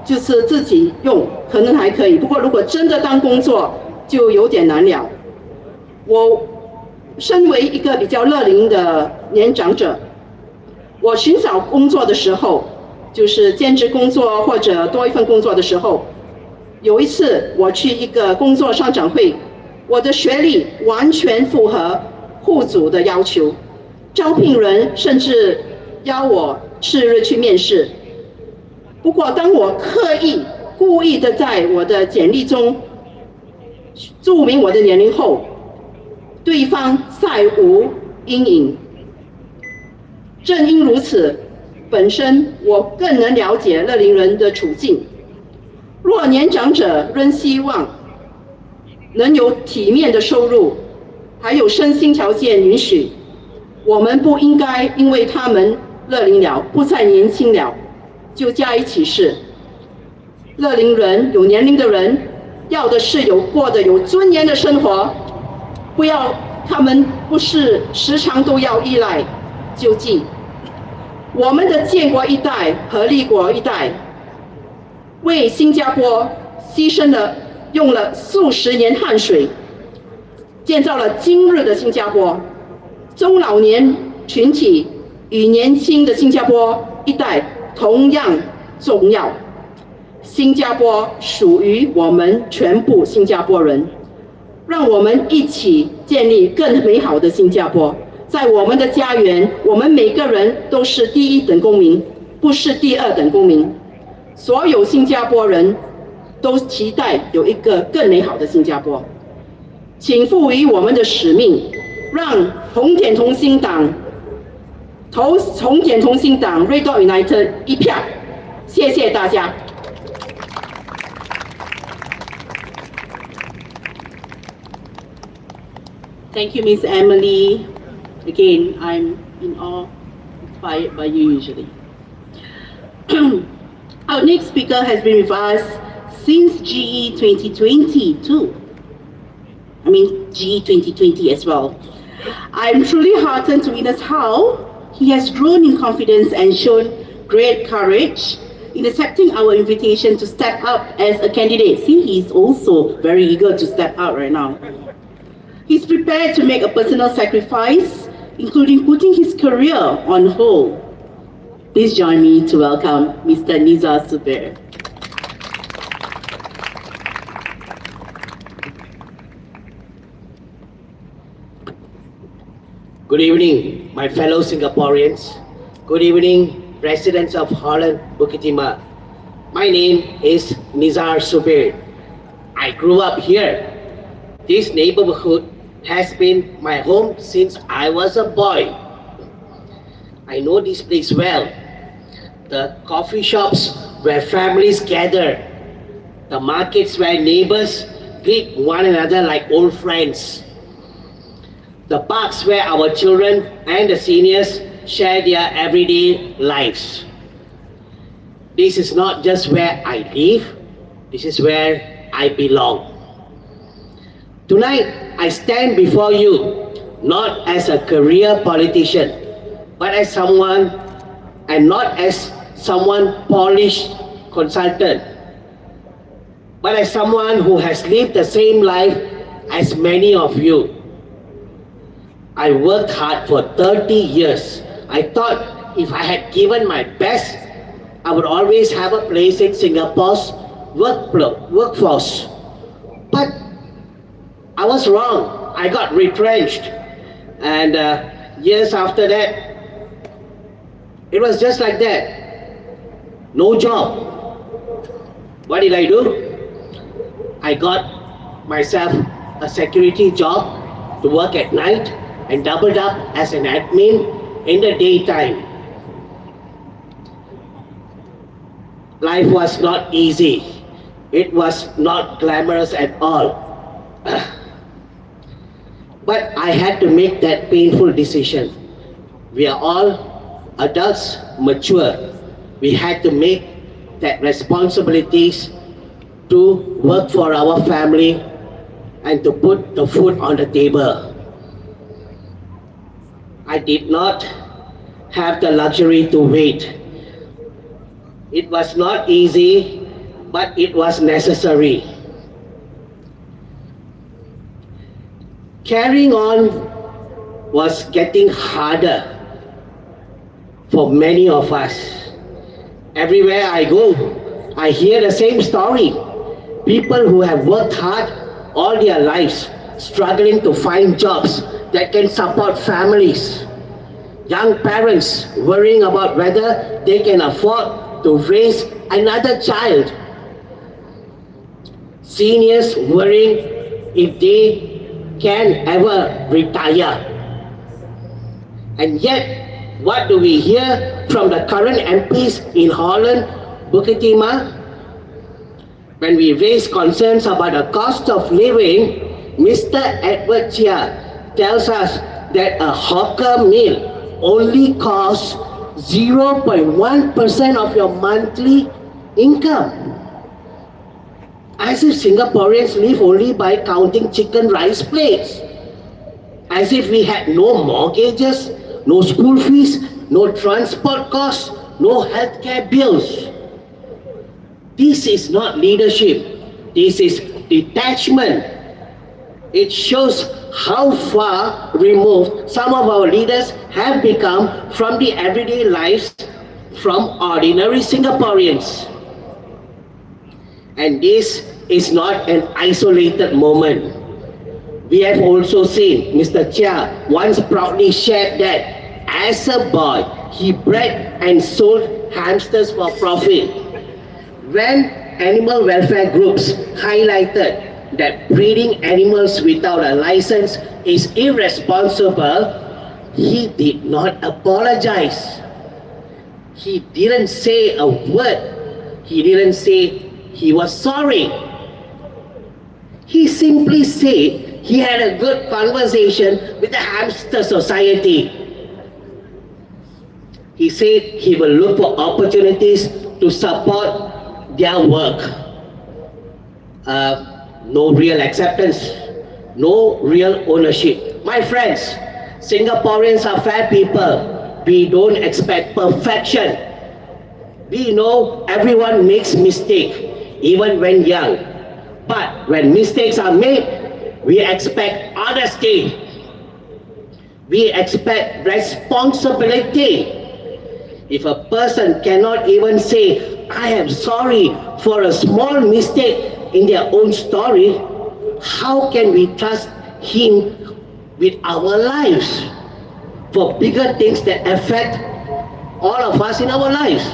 就是自己用，可能还可以。不过如果真的当工作，就有点难了。我身为一个比较乐龄的年长者，我寻找工作的时候，就是兼职工作或者多一份工作的时候，有一次我去一个工作商展会，我的学历完全符合户主的要求，招聘人甚至邀我次日去面试。不过当我故意的在我的简历中注明我的年龄后，对方再无阴影。正因如此，本身我更能了解乐龄人的处境。若年长者仍希望能有体面的收入，还有身心条件允许，我们不应该因为他们乐龄了，不再年轻了，就加以歧视。乐龄人有年龄的人，要的是过得有尊严的生活，不要他们不是时常都要依赖救济。我们的建国一代和立国一代，为新加坡牺牲了，用了数十年汗水，建造了今日的新加坡。中老年群体与年轻的新加坡一代同样重要。新加坡属于我们全部新加坡人，让我们一起建立更美好的新加坡。在我们的家园，我们每个人都是第一等公民，不是第二等公民。所有新加坡人都期待有一个更美好的新加坡。请赋予我们的使命，让红点同心党投红点同心党 Red Dot United 一票。谢谢大家。Thank you, Miss Emily. Again, I'm in awe, inspired by you usually. Our next speaker has been with us since GE 2022. I mean, GE 2020 as well. I'm truly heartened to witness how he has grown in confidence and shown great courage in accepting our invitation to step up as a candidate. See, he's also very eager to step out right now. He's prepared to make a personal sacrifice, including putting his career on hold. Please join me to welcome Mr. Nizar Subair. Good evening, my fellow Singaporeans. Good evening, residents of Holland, Bukit Timah. My name is Nizar Subair. I grew up here. This neighborhood has been my home since I was a boy. I know this place well. The coffee shops where families gather. The markets where neighbors greet one another like old friends. The parks where our children and the seniors share their everyday lives. This is not just where I live, this is where I belong. Tonight, I stand before you not as a career politician, but as someone, and not as someone polished consultant, but as someone who has lived the same life as many of you. I worked hard for 30 years. I thought if I had given my best, I would always have a place in Singapore's workforce. But I was wrong. I got retrenched. And years after that, it was just like that. No job. What did I do? I got myself a security job to work at night and doubled up as an admin in the daytime. Life was not easy. It was not glamorous at all. But I had to make that painful decision. We are all adults, mature. We had to make that responsibilities to work for our family and to put the food on the table. I did not have the luxury to wait. It was not easy, but it was necessary. Carrying on was getting harder for many of us. Everywhere I go, I hear the same story. People who have worked hard all their lives, struggling to find jobs that can support families. Young parents worrying about whether they can afford to raise another child. Seniors worrying if they can ever retire. And yet, what do we hear from the current MPs in Holland, Bukit Timah? When we raise concerns about the cost of living, Mr. Edward Chia tells us that a hawker meal only costs 0.1% of your monthly income. As if Singaporeans live only by counting chicken rice plates. As if we had no mortgages, no school fees, no transport costs, no healthcare bills. This is not leadership. This is detachment. It shows how far removed some of our leaders have become from the everyday lives from ordinary Singaporeans. And this is not an isolated moment. We have also seen Mr. Chia once proudly shared that as a boy, he bred and sold hamsters for profit. When animal welfare groups highlighted that breeding animals without a license is irresponsible, he did not apologize. He didn't say a word. He didn't say he was sorry. He simply said he had a good conversation with the hamster society. He said he will look for opportunities to support their work. No real acceptance, no real ownership. My friends, Singaporeans are fair people. We don't expect perfection. We know everyone makes mistakes, even when young. But when mistakes are made, we expect honesty. We expect responsibility. If a person cannot even say, I am sorry for a small mistake in their own story, how can we trust him with our lives for bigger things that affect all of us in our lives?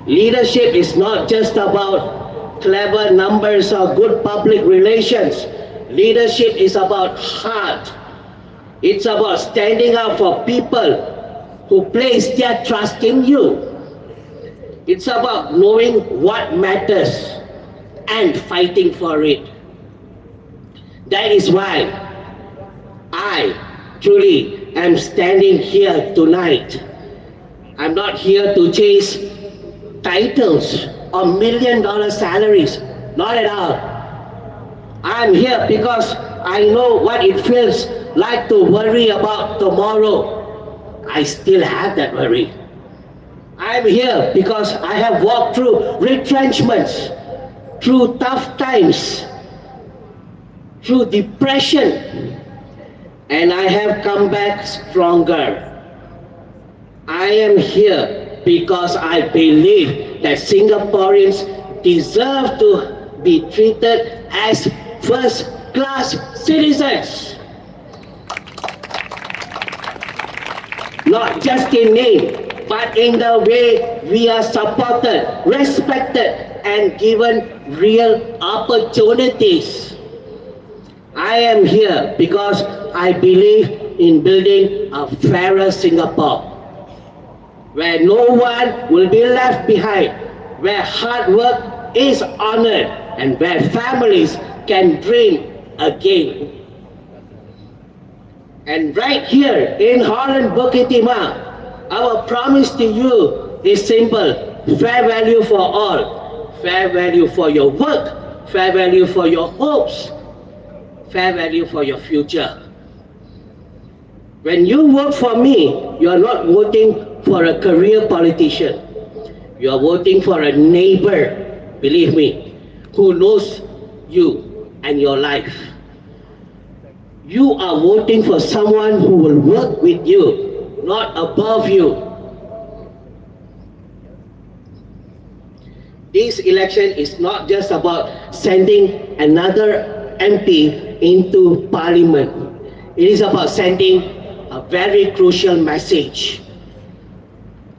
Leadership is not just about clever numbers or good public relations. Leadership is about heart. It's about standing up for people who place their trust in you. It's about knowing what matters and fighting for it. That is why I truly am standing here tonight. I'm not here to chase titles or $1 million salaries. Not at all. I'm here because I know what it feels like to worry about tomorrow. I still have that worry. I'm here because I have walked through retrenchments, through tough times, through depression, and I have come back stronger. I am here because I believe that Singaporeans deserve to be treated as first-class citizens. Not just in name, but in the way we are supported, respected, and given real opportunities. I am here because I believe in building a fairer Singapore, where no one will be left behind, where hard work is honored, and where families can dream again. And right here in Holland, Bukit Timah, our promise to you is simple: fair value for all, fair value for your work, fair value for your hopes, fair value for your future. When you vote for me, you are not voting for a career politician. You are voting for a neighbor, believe me, who knows you and your life. You are voting for someone who will work with you, not above you. This election is not just about sending another MP into Parliament. It is about sending a very crucial message.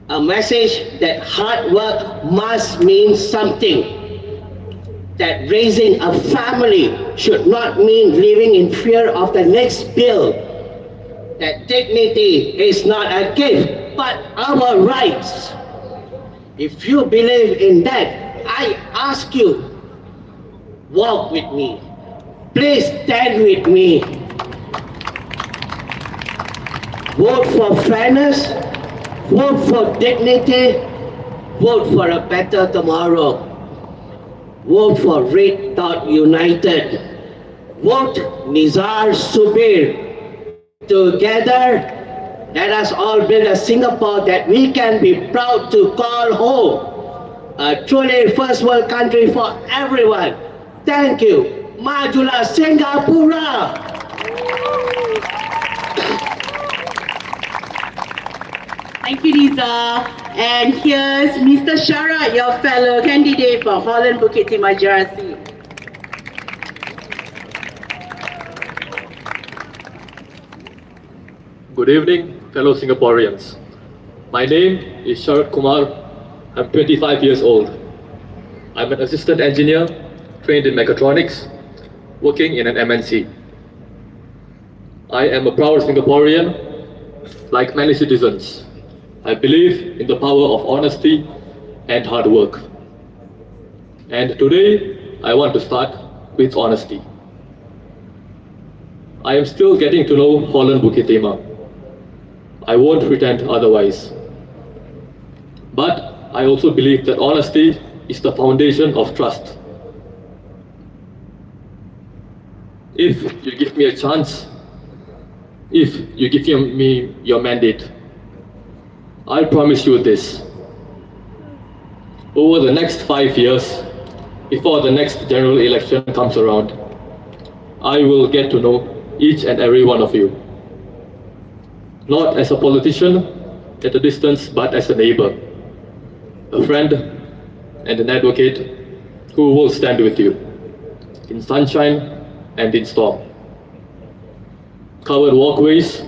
A message that hard work must mean something. That raising a family should not mean living in fear of the next bill. that dignity is not a gift, but our rights. If you believe in that, I ask you, walk with me. Please stand with me. Vote for fairness, vote for dignity, vote for a better tomorrow. Vote for Red Dot United. Vote Nizar Subair. Together, let us all build a Singapore that we can be proud to call home. A truly first world country for everyone. Thank you. Majulah Singapura. Thank you, Nizar. And here's Mr. Shara, your fellow candidate for Holland Bukit Timah JRC. Good evening, fellow Singaporeans. My name is Shahik Kumar. I'm 25 years old. I'm an assistant engineer trained in mechatronics, working in an MNC. I am a proud Singaporean. Like many citizens, I believe in the power of honesty and hard work. And today, I want to start with honesty. I am still getting to know Holland Bukit Timah. I won't pretend otherwise. But I also believe that honesty is the foundation of trust. If you give me a chance, if you give me your mandate, I promise you this. Over the next 5 years, before the next general election comes around, I will get to know each and every one of you. Not as a politician at a distance, but as a neighbor, a friend, and an advocate who will stand with you in sunshine and in storm. Covered walkways,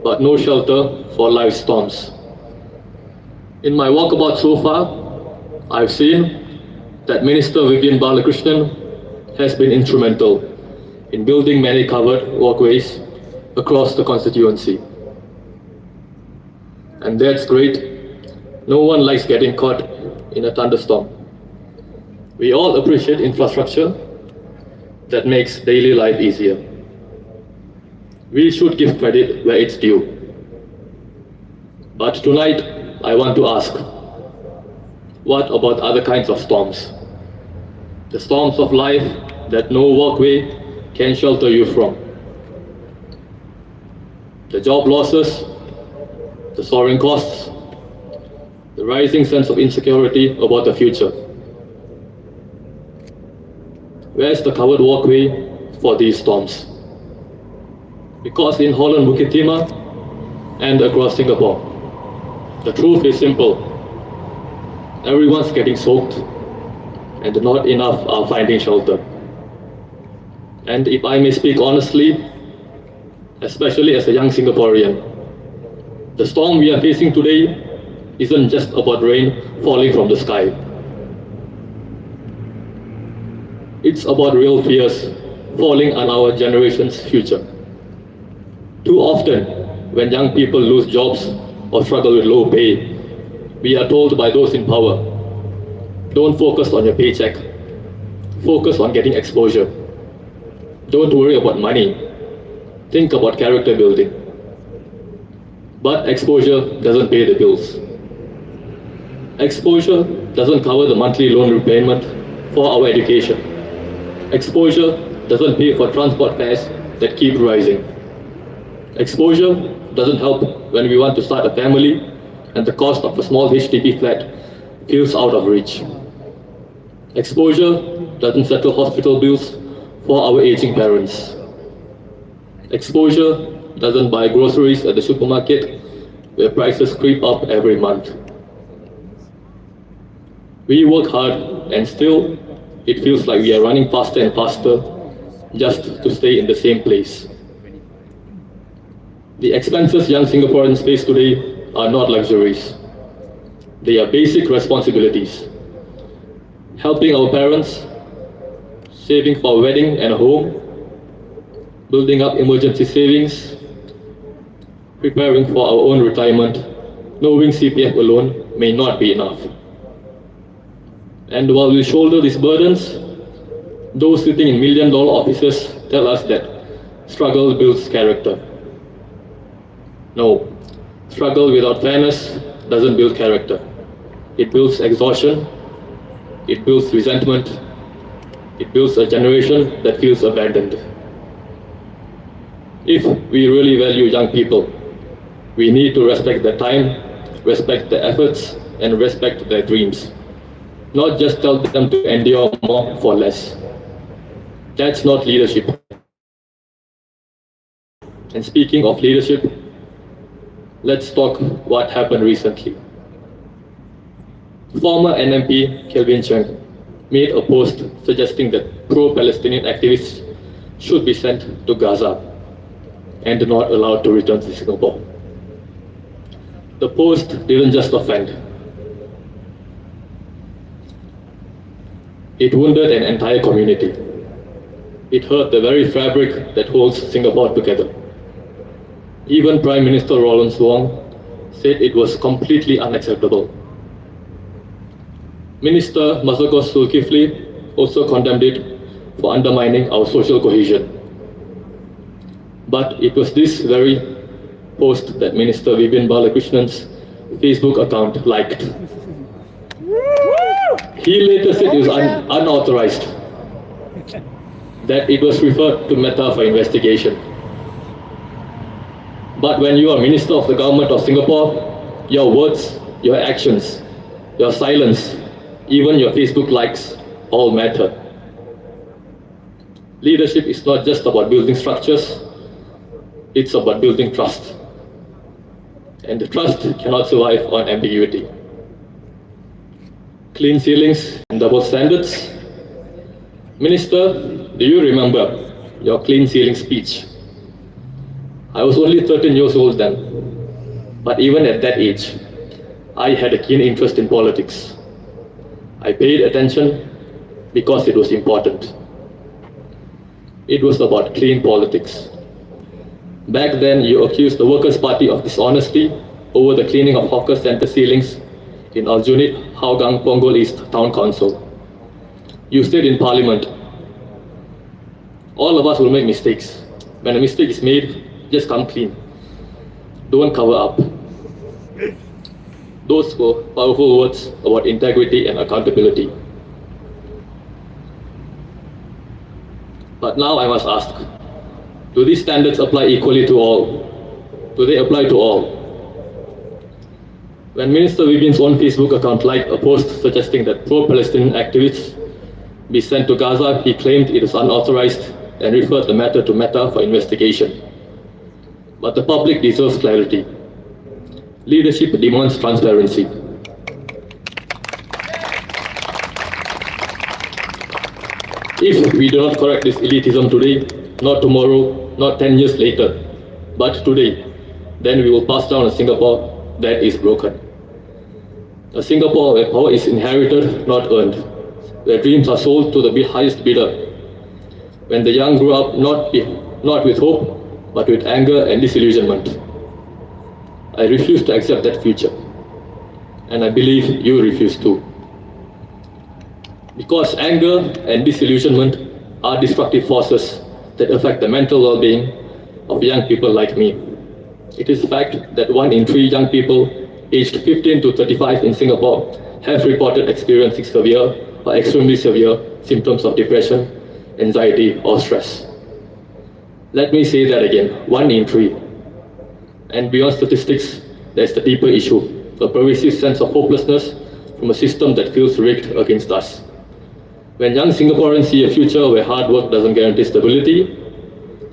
but no shelter for life storms. In my walkabout so far, I've seen that Minister Vivian Balakrishnan has been instrumental in building many covered walkways across the constituency. And that's great. No one likes getting caught in a thunderstorm. We all appreciate infrastructure that makes daily life easier. We should give credit where it's due. But tonight, I want to ask, what about other kinds of storms? The storms of life that no walkway can shelter you from. The job losses, the soaring costs, the rising sense of insecurity about the future. Where's the covered walkway for these storms? Because in Holland Bukit Timah and across Singapore, the truth is simple. Everyone's getting soaked and not enough are finding shelter. And if I may speak honestly, especially as a young Singaporean, the storm we are facing today isn't just about rain falling from the sky. It's about real fears falling on our generation's future. Too often, when young people lose jobs or struggle with low pay, we are told by those in power, don't focus on your paycheck, focus on getting exposure. Don't worry about money, think about character building. But exposure doesn't pay the bills. Exposure doesn't cover the monthly loan repayment for our education. Exposure doesn't pay for transport fares that keep rising. Exposure doesn't help when we want to start a family and the cost of a small HDB flat feels out of reach. Exposure doesn't settle hospital bills for our aging parents. Exposure doesn't buy groceries at the supermarket where prices creep up every month. We work hard and still it feels like we are running faster and faster just to stay in the same place. The expenses young Singaporeans face today are not luxuries. They are basic responsibilities. Helping our parents, saving for a wedding and a home, building up emergency savings, preparing for our own retirement, knowing CPF alone may not be enough. And while we shoulder these burdens, those sitting in million-dollar offices tell us that struggle builds character. No, struggle without fairness doesn't build character. It builds exhaustion, it builds resentment, it builds a generation that feels abandoned. If we really value young people, we need to respect their time, respect their efforts, and respect their dreams. Not just tell them to endure more for less. That's not leadership. And speaking of leadership, let's talk what happened recently. Former NMP Kelvin Cheng made a post suggesting that pro-Palestinian activists should be sent to Gaza and not allowed to return to Singapore. The post didn't just offend. It wounded an entire community. It hurt the very fabric that holds Singapore together. Even Prime Minister Lawrence Wong said it was completely unacceptable. Minister Masagos Zulkifli also condemned it for undermining our social cohesion. But it was this very post that Minister Vibin Balakrishnan's Facebook account liked. He later said it was unauthorized, that it was referred to Meta for investigation. But when you are Minister of the Government of Singapore, your words, your actions, your silence, even your Facebook likes all matter. Leadership is not just about building structures, it's about building trust. And the trust cannot survive on ambiguity. Clean ceilings and double standards. Minister, do you remember your clean ceiling speech? I was only 13 years old then, but even at that age, I had a keen interest in politics. I paid attention because it was important. It was about clean politics. Back then, you accused the Workers' Party of dishonesty over the cleaning of hawker center ceilings in Aljunied, Hougang, Punggol East Town Council. You said in Parliament, all of us will make mistakes. When a mistake is made, just come clean. Don't cover up. Those were powerful words about integrity and accountability. But now I must ask, do these standards apply equally to all? Do they apply to all? When Minister Vibin's own Facebook account liked a post suggesting that pro-Palestinian activists be sent to Gaza, he claimed it was unauthorized and referred the matter to Meta for investigation. But the public deserves clarity. Leadership demands transparency. If we do not correct this elitism today, not tomorrow, not 10 years later, but today, then we will pass down a Singapore that is broken. A Singapore where power is inherited, not earned, where dreams are sold to the highest bidder, when the young grow up not with hope, but with anger and disillusionment. I refuse to accept that future, and I believe you refuse too. Because anger and disillusionment are destructive forces that affect the mental well-being of young people like me. It is a fact that 1 in 3 young people aged 15 to 35 in Singapore have reported experiencing severe or extremely severe symptoms of depression, anxiety, or stress. Let me say that again, 1 in 3. And beyond statistics, there's the deeper issue, a pervasive sense of hopelessness from a system that feels rigged against us. When young Singaporeans see a future where hard work doesn't guarantee stability,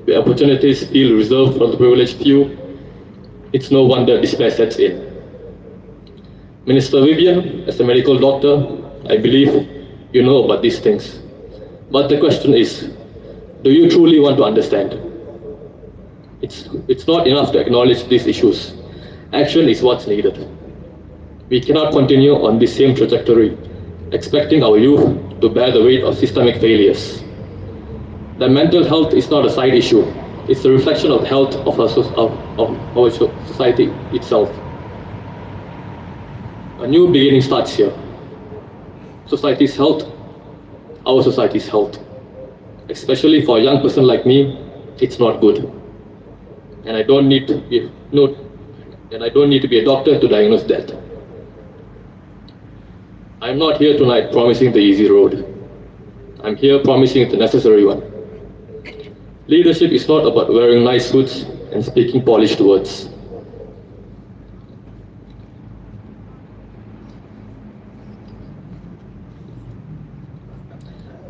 where opportunities feel reserved for the privileged few, it's no wonder despair sets in. Minister Vivian, as a medical doctor, I believe you know about these things. But the question is, do you truly want to understand? It's not enough to acknowledge these issues. Action is what's needed. We cannot continue on this same trajectory, expecting our youth to bear the weight of systemic failures. The mental health is not a side issue. It's a reflection of the health of our society itself. A new beginning starts here. Society's health, our society's health. Especially for a young person like me, it's not good. And I don't need to be a doctor to diagnose that. I'm not here tonight promising the easy road. I'm here promising the necessary one. Leadership is not about wearing nice suits and speaking polished words.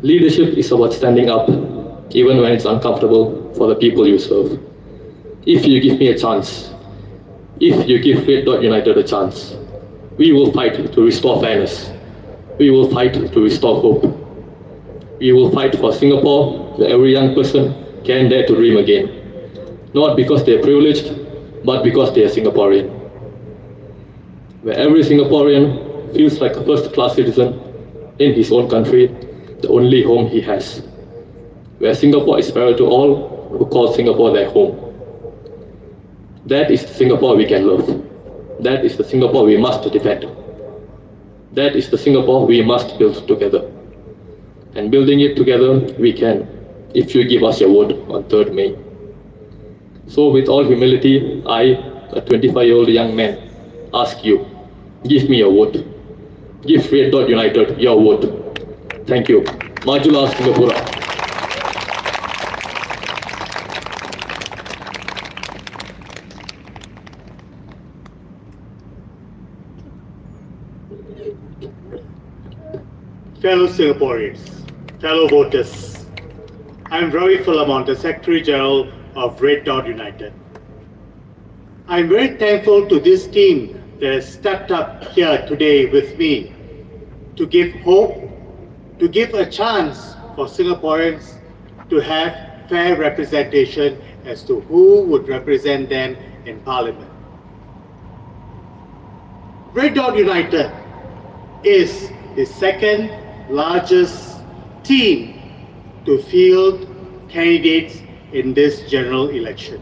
Leadership is about standing up, even when it's uncomfortable for the people you serve. If you give me a chance, if you give Red Dot United a chance, we will fight to restore fairness. We will fight to restore hope. We will fight for Singapore where every young person can dare to dream again. Not because they are privileged, but because they are Singaporean. Where every Singaporean feels like a first-class citizen in his own country, the only home he has. Where Singapore is fair to all who call Singapore their home. That is the Singapore we can love. That is the Singapore we must defend. That is the Singapore we must build together. And building it together, we can, if you give us your vote on 3rd May. So with all humility, I, a 25-year-old young man, ask you, give me your vote. Give Red Dot United your vote. Thank you. Majulah Singapura. Fellow Singaporeans, fellow voters, I'm Ravi Philamon, the Secretary General of Red Dot United. I'm very thankful to this team that has stepped up here today with me to give hope, to give a chance for Singaporeans to have fair representation as to who would represent them in Parliament. Red Dot United is the second largest team to field candidates in this general election.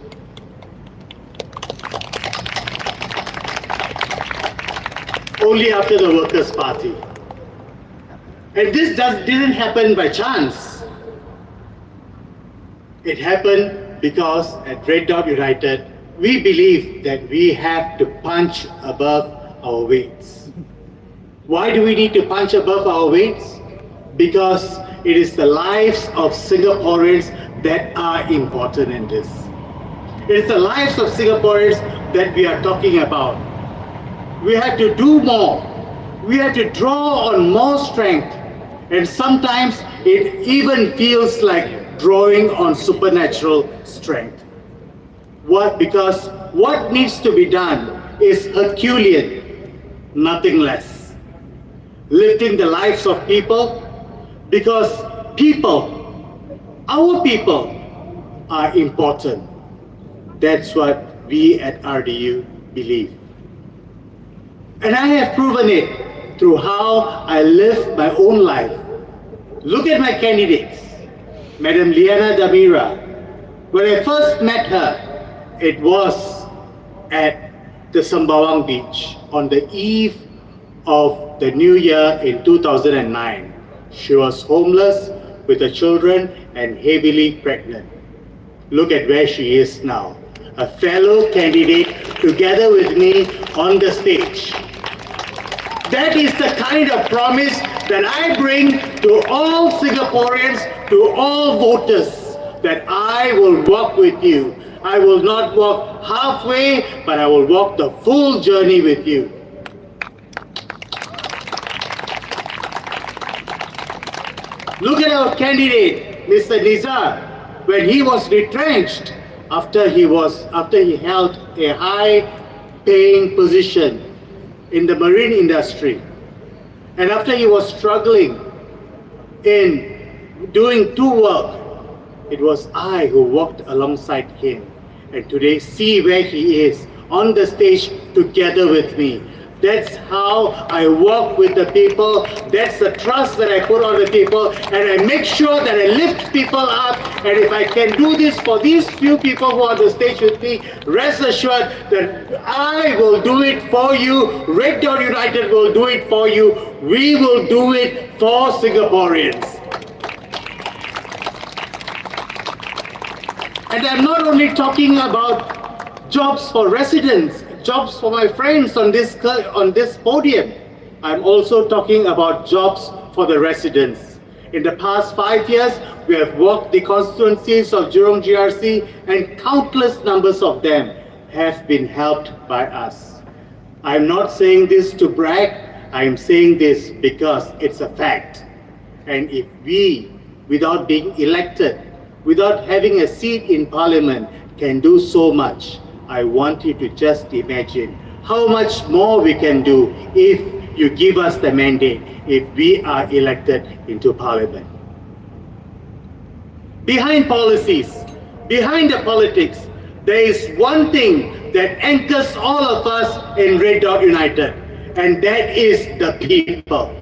Only after the Workers' Party. And this didn't happen by chance. It happened because at Red Dot United, we believe that we have to punch above our weights. Why do we need to punch above our weights? Because it is the lives of Singaporeans that are important in this. It is the lives of Singaporeans that we are talking about. We have to do more. We have to draw on more strength. And sometimes it even feels like drawing on supernatural strength. Because what needs to be done is Herculean, nothing less. Lifting the lives of people, because people, our people, are important. That's what we at RDU believe. And I have proven it through how I live my own life. Look at my candidates. Madam Lyanna Damira. When I first met her, it was at the Sembawang Beach on the eve of the new year in 2009. She was homeless with her children and heavily pregnant. Look at where she is now. A fellow candidate together with me on the stage. That is the kind of promise that I bring to all Singaporeans, to all voters, that I will walk with you. I will not walk halfway, but I will walk the full journey with you. Look at our candidate, Mr. Nizar, when he was retrenched after he held a high-paying position in the marine industry, and after he was struggling in doing two work, it was I who walked alongside him. And today, see where he is, on the stage together with me. That's how I work with the people. That's the trust that I put on the people, and I make sure that I lift people up. And if I can do this for these few people who are on the stage with me, rest assured that I will do it for you. Red Dot United will do it for you. We will do it for Singaporeans. And I'm not only talking about jobs for residents, jobs for my friends on this podium. I'm also talking about jobs for the residents. In the past 5 years, we have walked the constituencies of Jurong GRC, and countless numbers of them have been helped by us. I'm not saying this to brag, I'm saying this because it's a fact. And if we, without being elected, without having a seat in Parliament, can do so much, I want you to just imagine how much more we can do if you give us the mandate, if we are elected into Parliament. Behind policies, behind the politics, there is one thing that anchors all of us in Red Dot United, and that is the people.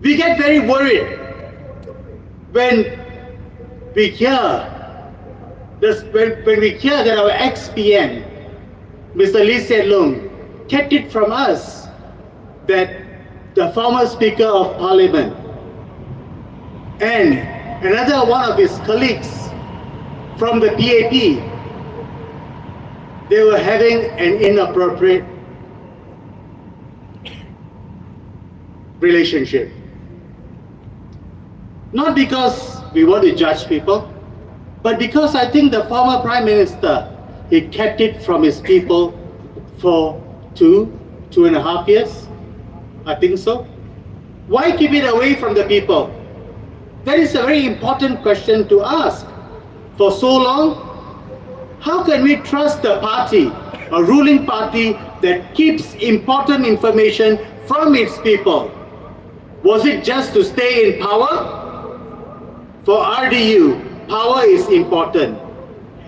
We get very worried when we hear when we hear that our ex-PM, Mr. Lee Hsien Loong, kept it from us that the former Speaker of Parliament and another one of his colleagues from the PAP, they were having an inappropriate relationship. Not because we want to judge people, but because I think the former Prime Minister, he kept it from his people for 2.5 years. I think so. Why keep it away from the people? That is a very important question to ask. For so long, how can we trust a party, a ruling party that keeps important information from its people? Was it just to stay in power? For RDU, power is important.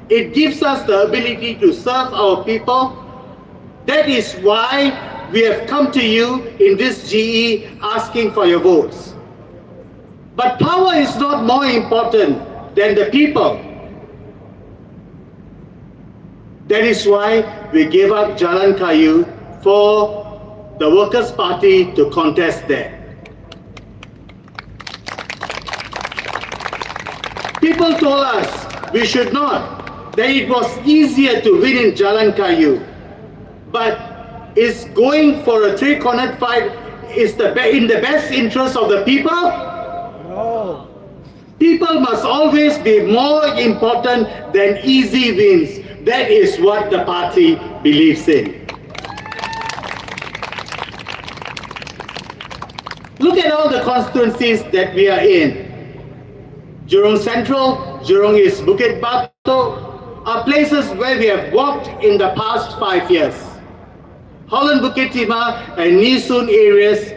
It gives us the ability to serve our people. That is why we have come to you in this GE asking for your votes. But power is not more important than the people. That is why we gave up Jalan Kayu for the Workers' Party to contest there. People told us we should not, that it was easier to win in Jalan Kayu. But is going for a three-cornered fight in the best interest of the people? No. People must always be more important than easy wins. That is what the party believes in. Look at all the constituencies that we are in. Jurong Central, Jurong East, Bukit Batu are places where we have walked in the past 5 years. Holland Bukit Timah and Nee Soon areas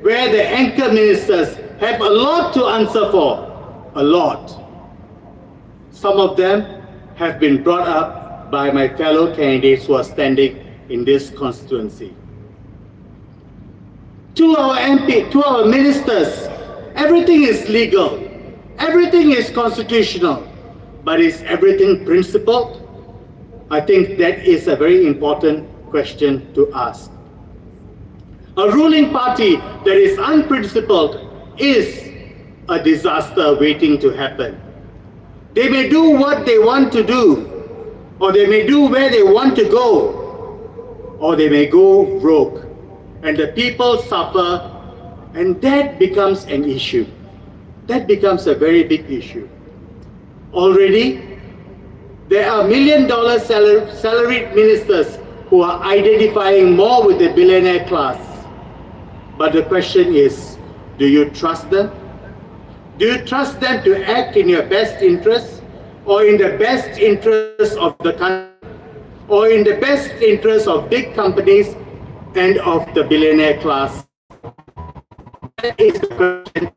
where the anchor ministers have a lot to answer for. A lot. Some of them have been brought up by my fellow candidates who are standing in this constituency. To our MP, to our ministers, everything is legal. Everything is constitutional, but is everything principled? I think that is a very important question to ask. A ruling party that is unprincipled is a disaster waiting to happen. They may do what they want to do, or they may do where they want to go, or they may go rogue, and the people suffer, and that becomes an issue. That becomes a very big issue. Already, there are $1 million salaried ministers who are identifying more with the billionaire class. But the question is, do you trust them? Do you trust them to act in your best interest, or in the best interest of the country, or in the best interest of big companies and of the billionaire class? That is the question.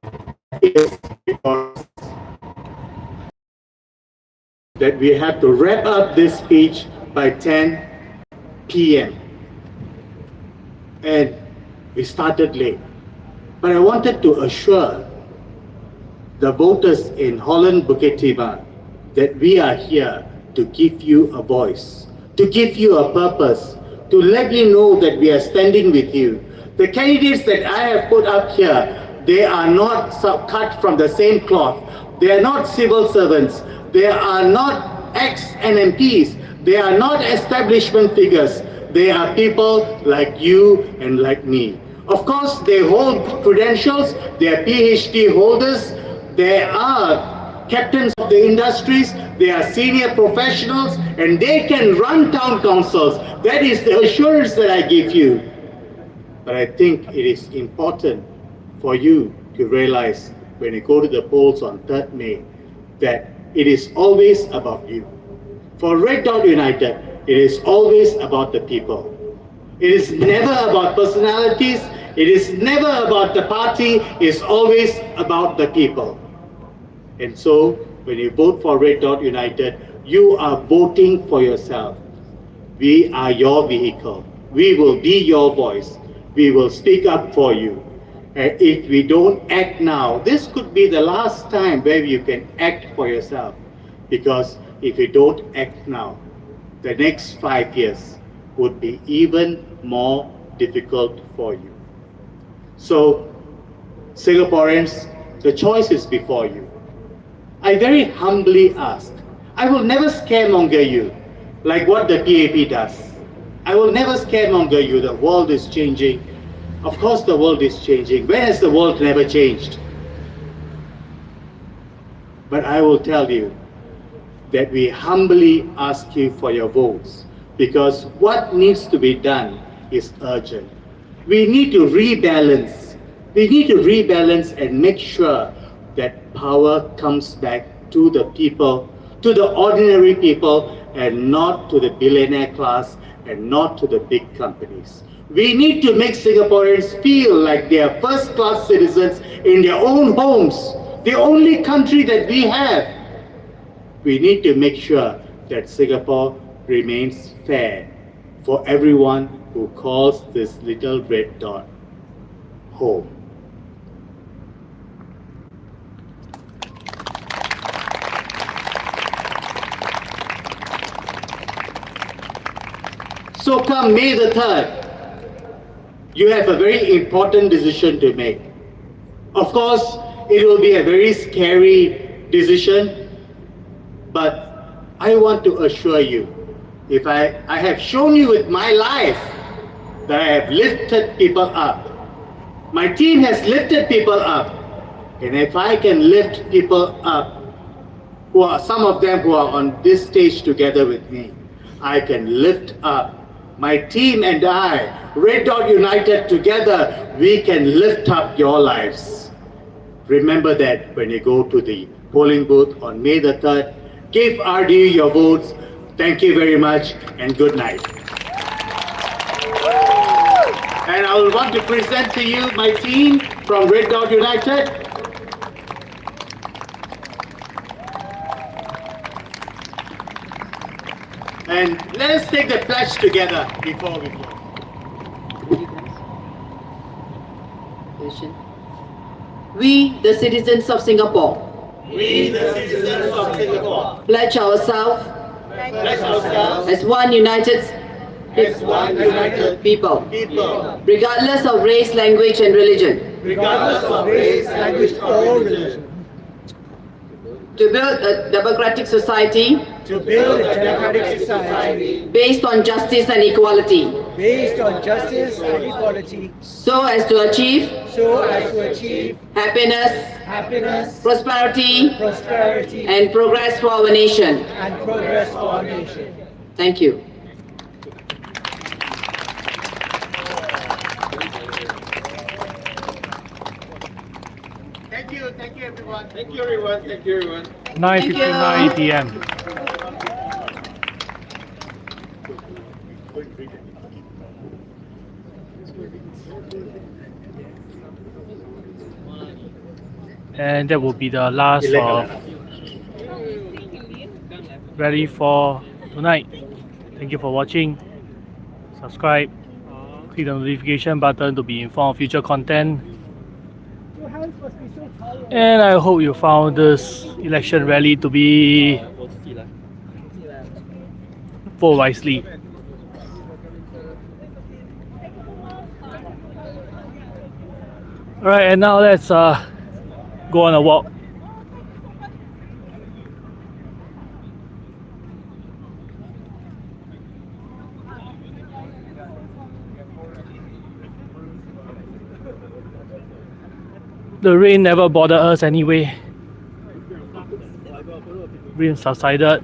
That we have to wrap up this speech by 10 p.m. And we started late. But I wanted to assure the voters in Holland Bukit Timah that we are here to give you a voice, to give you a purpose, to let you know that we are standing with you. The candidates that I have put up here, they are not cut from the same cloth. They are not civil servants. They are not ex-NMPs. They are not establishment figures. They are people like you and like me. Of course, they hold credentials. They are PhD holders. They are captains of the industries. They are senior professionals, and they can run town councils. That is the assurance that I give you. But I think it is important for you to realize when you go to the polls on 3rd May that it is always about you. For Red Dot United, it is always about the people. It is never about personalities. It is never about the party. It's always about the people. And so, when you vote for Red Dot United, you are voting for yourself. We are your vehicle. We will be your voice. We will speak up for you. And if we don't act now, this could be the last time where you can act for yourself. Because if you don't act now, the next 5 years would be even more difficult for you. So, Singaporeans, the choice is before you. I very humbly ask, I will never scaremonger you like what the PAP does. I will never scaremonger you. The world is changing. Of course the world is changing. When has the world never changed? But I will tell you that we humbly ask you for your votes, because what needs to be done is urgent. We need to rebalance. We need to rebalance and make sure that power comes back to the people, to the ordinary people, and not to the billionaire class and not to the big companies. We need to make Singaporeans feel like they are first-class citizens in their own homes, the only country that we have. We need to make sure that Singapore remains fair for everyone who calls this little red dot home. So come May the 3rd, you have a very important decision to make. Of course, it will be a very scary decision, but I want to assure you, if I have shown you with my life that I have lifted people up. My team has lifted people up. And if I can lift people up, who are some of them who are on this stage together with me, I can lift up my team and I, Red Dot United together, we can lift up your lives. Remember that when you go to the polling booth on May the 3rd. Give RDU your votes. Thank you very much and good night. And I will want to present to you my team from Red Dot United. And let us take the pledge together before we close. We, the citizens of Singapore, We, the citizens of Singapore, pledge ourselves as one united people, regardless of race, language, and religion, regardless of race, language, or religion, to build a democratic society based on justice and equality, so as to achieve happiness, prosperity, and progress for our nation. Thank you. Thank you everyone. Thank you everyone. Thank you everyone. 9:59 p.m. And that will be the last of rally for tonight. Thank you for watching. subscribe, click the notification button to be informed of future content. And I hope you found this election rally to be vote wisely. Alright, and now let's go on a walk. The rain never bothered us anyway. Rain subsided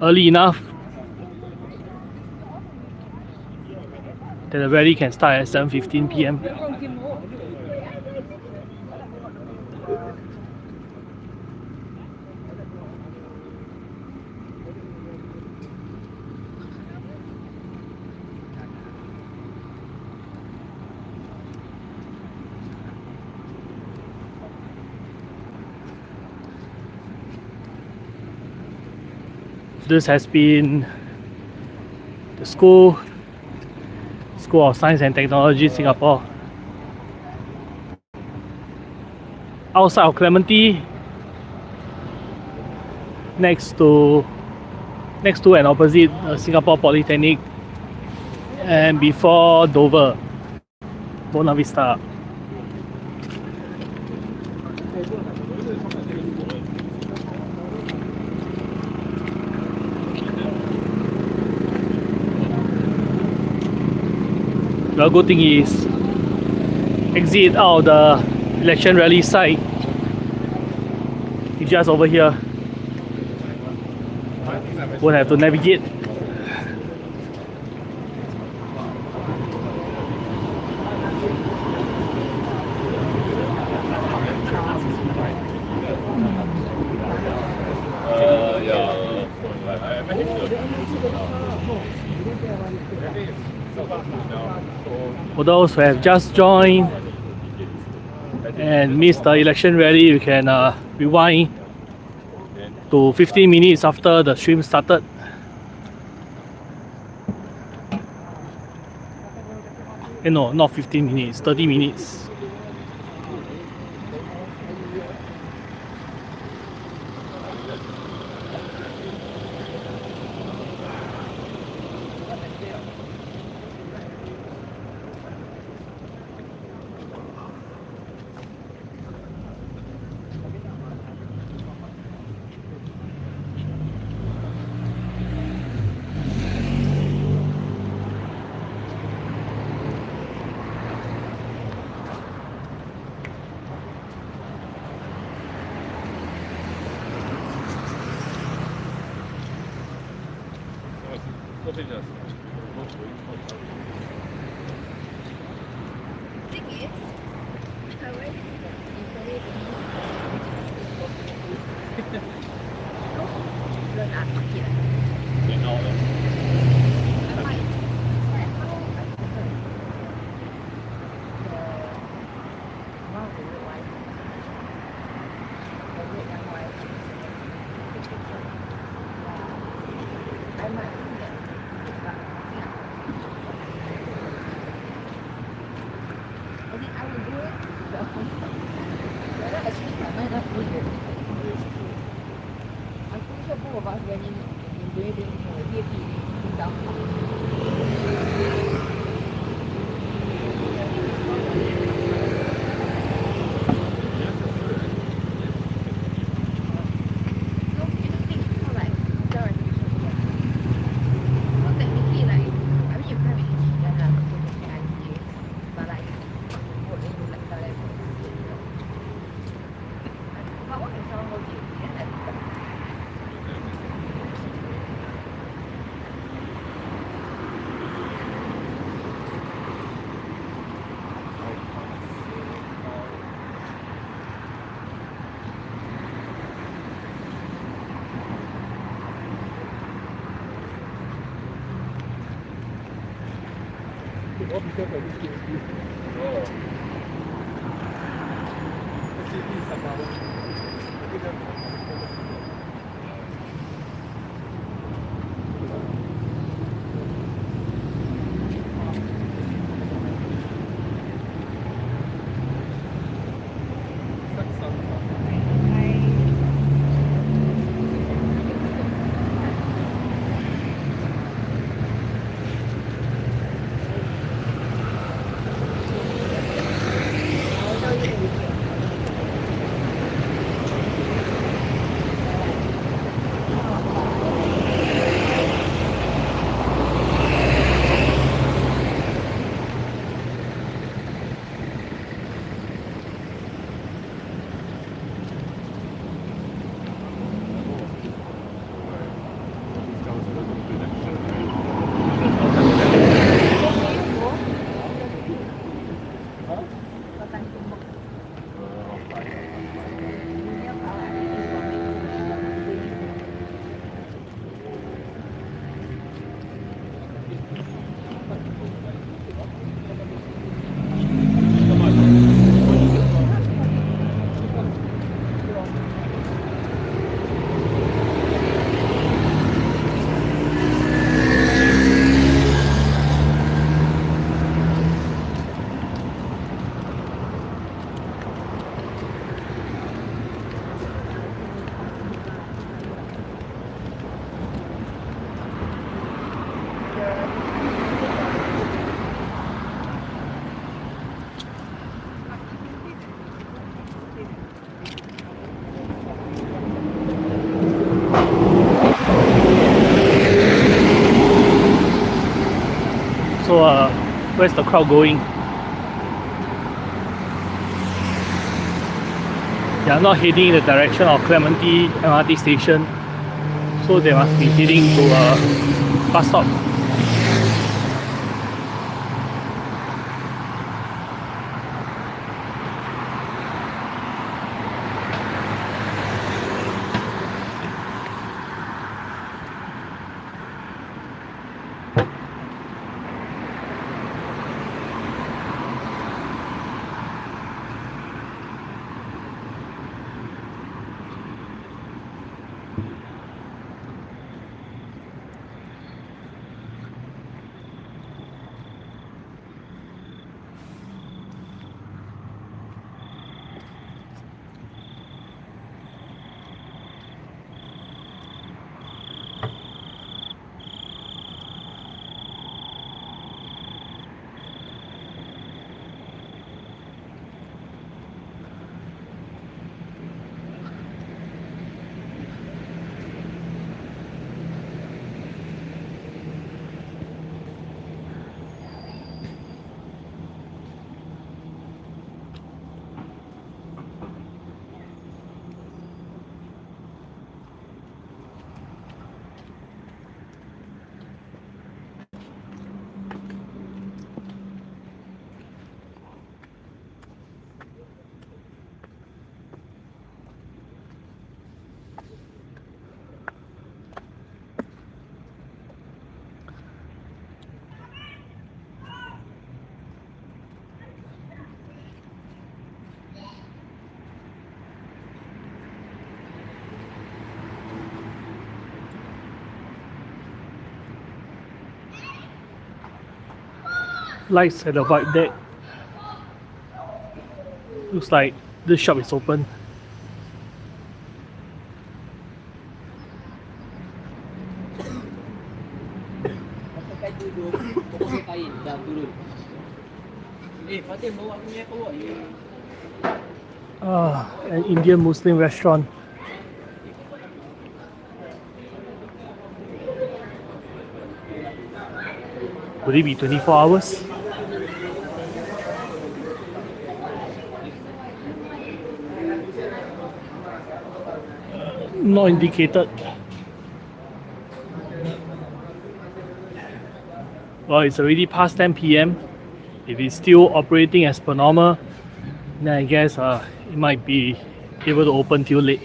early enough that the rally can start at 7:15 p.m. This has been the School of Science and Technology Singapore. Outside of Clementi, next to and opposite Singapore Polytechnic, and before Dover, Buona Vista. The good thing is, exit out of the election rally site. It's just over here. Won't have to navigate. For those who have just joined and missed the election rally, you can rewind to 15 minutes after the stream started. No, not 15 minutes, 30 minutes. Where's the crowd going? They are not heading in the direction of Clementi MRT station, so they must be heading to a bus stop. Lights at the void deck. Looks like this shop is open. An Indian Muslim restaurant. Would it be 24 hours? Not indicated. Well, it's already past 10 p.m. If it's still operating as per normal, then I guess it might be able to open till late.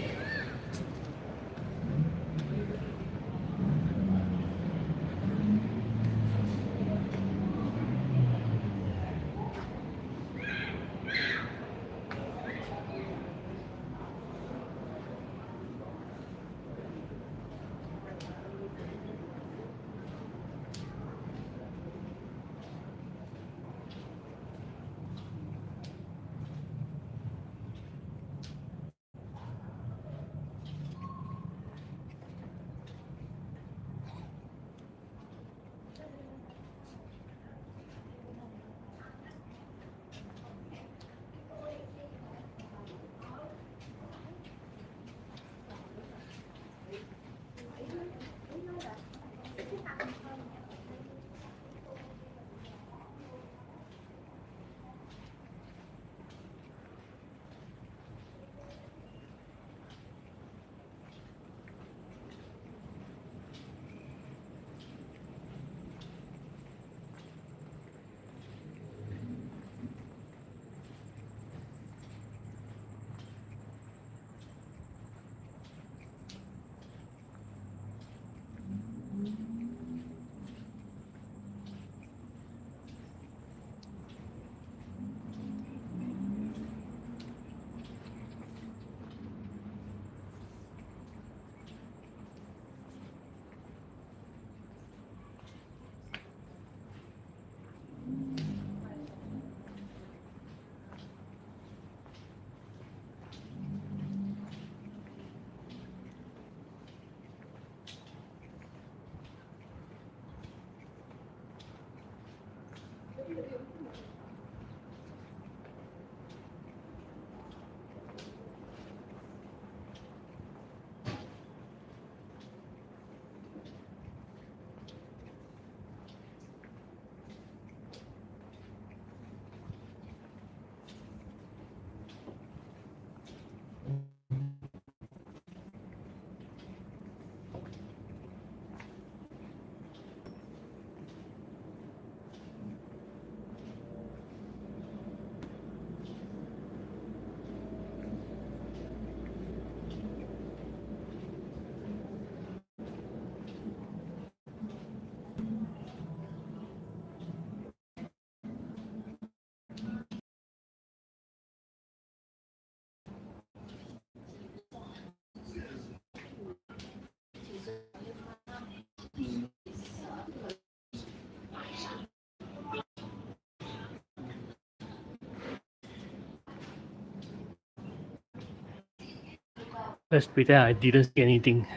Let's pretend I didn't see anything.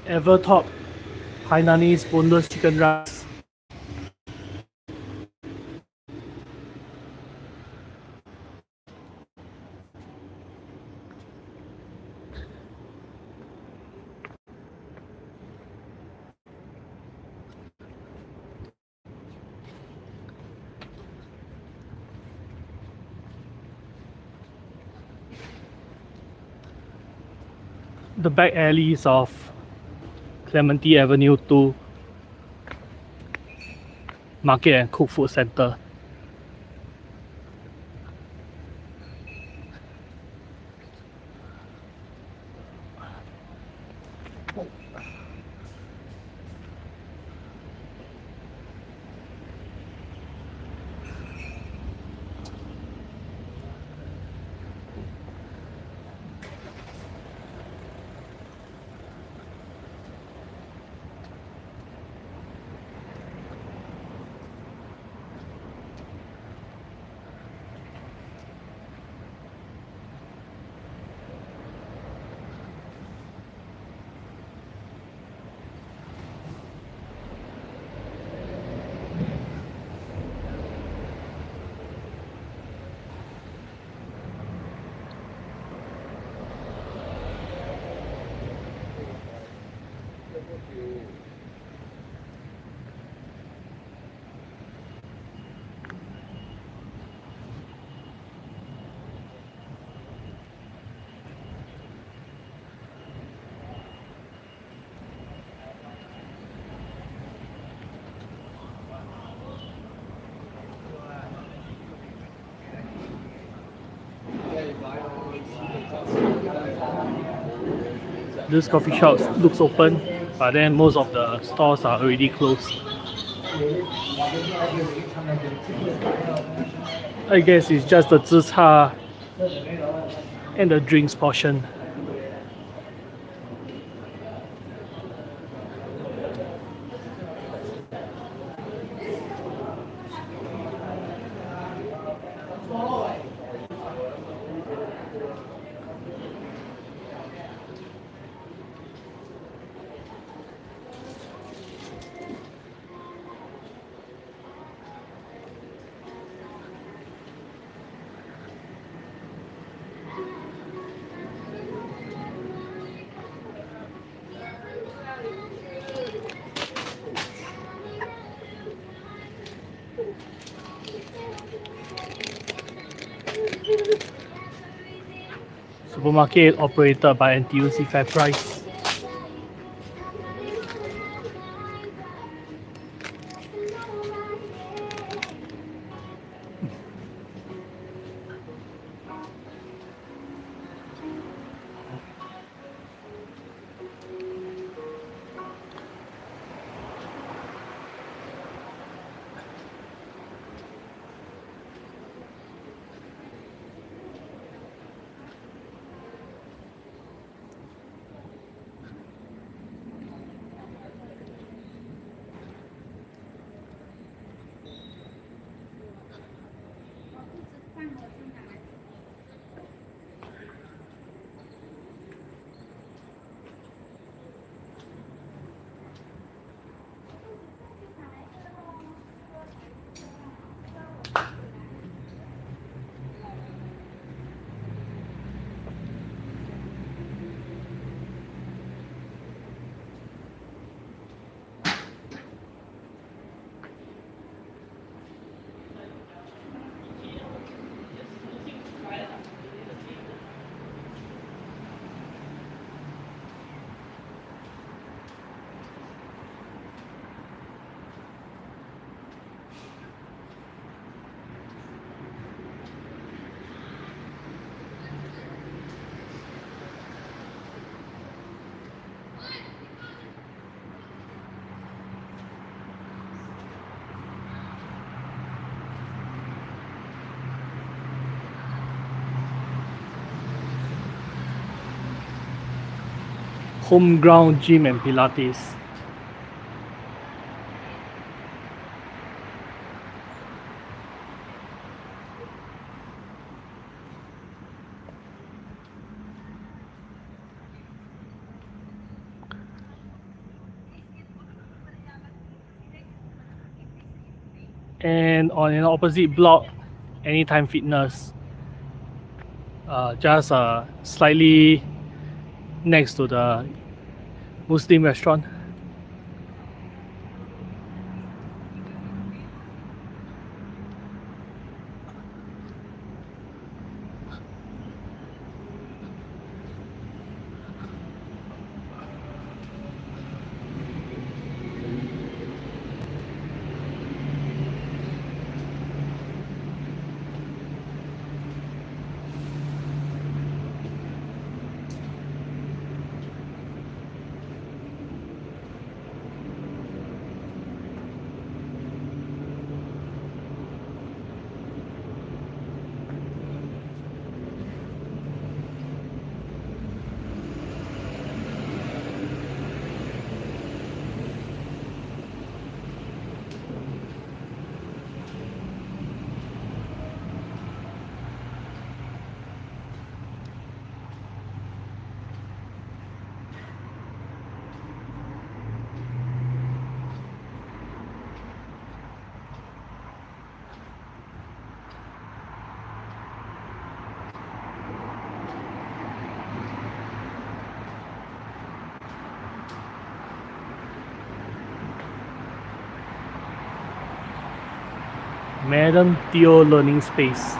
Evertop Hainanese boneless chicken rice. The back alleys of Clementi Avenue 2 Market and Cook Food Centre. This coffee shop looks open, but then most of the stores are already closed. I guess it's just the zi cha and the drinks portion. Supermarket operated by NTUC Fair Price. home ground gym and Pilates. And on an opposite block, Anytime Fitness, just slightly next to the Muslim restaurant. Madam Theo Learning Space.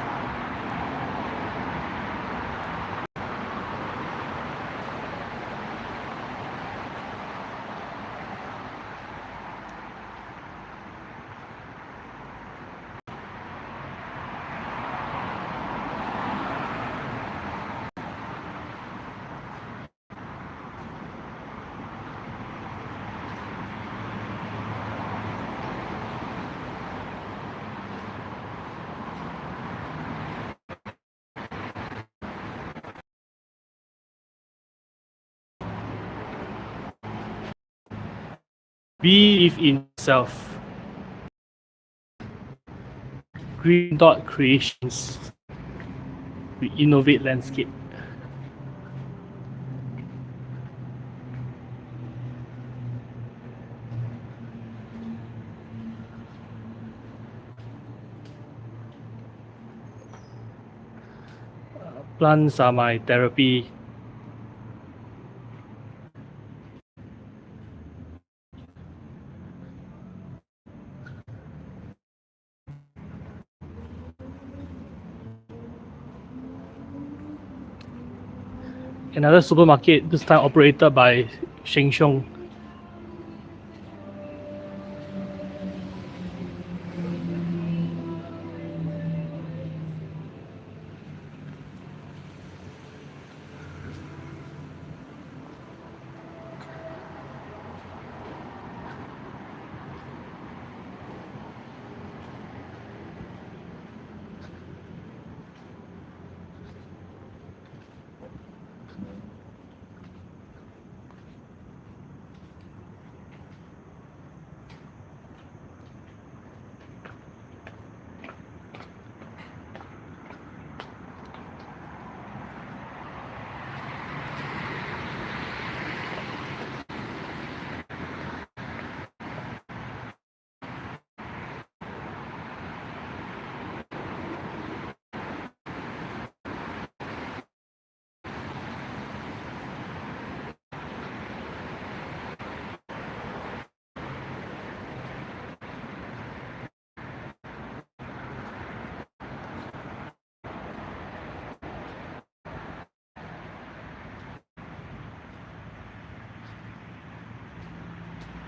Believe in yourself. Green Dot Creations. We innovate landscape. Plants are my therapy. Another supermarket, this time operated by Sheng Siong.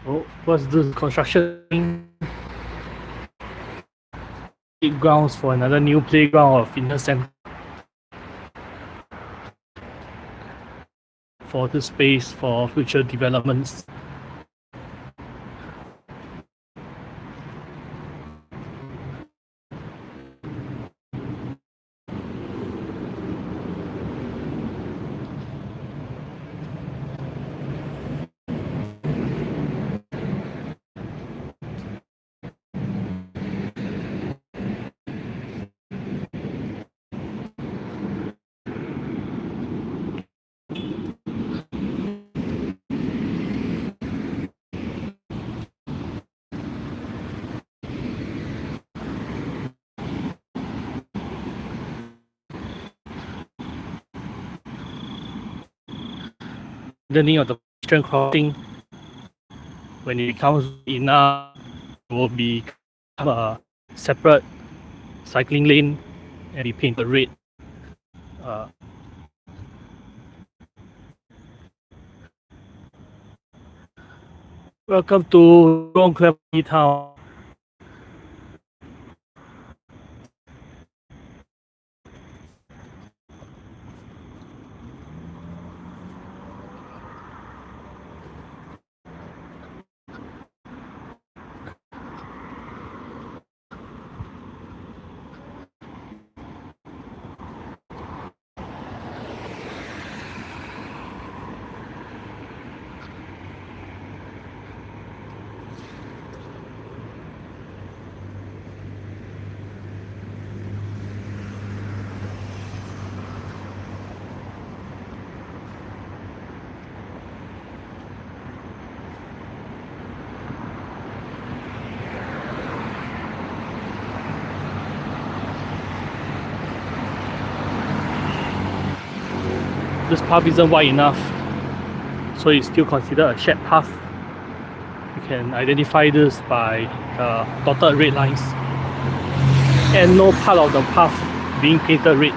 Oh, what's this construction? Grounds for another new playground or fitness center for the space for future developments. Widening of the pedestrian crossing, when it becomes enough, it will become a separate cycling lane and be painted red. Welcome to Cleverly Town. This path isn't wide enough, so it's still considered a shared path. You can identify this by dotted red lines and no part of the path being painted red.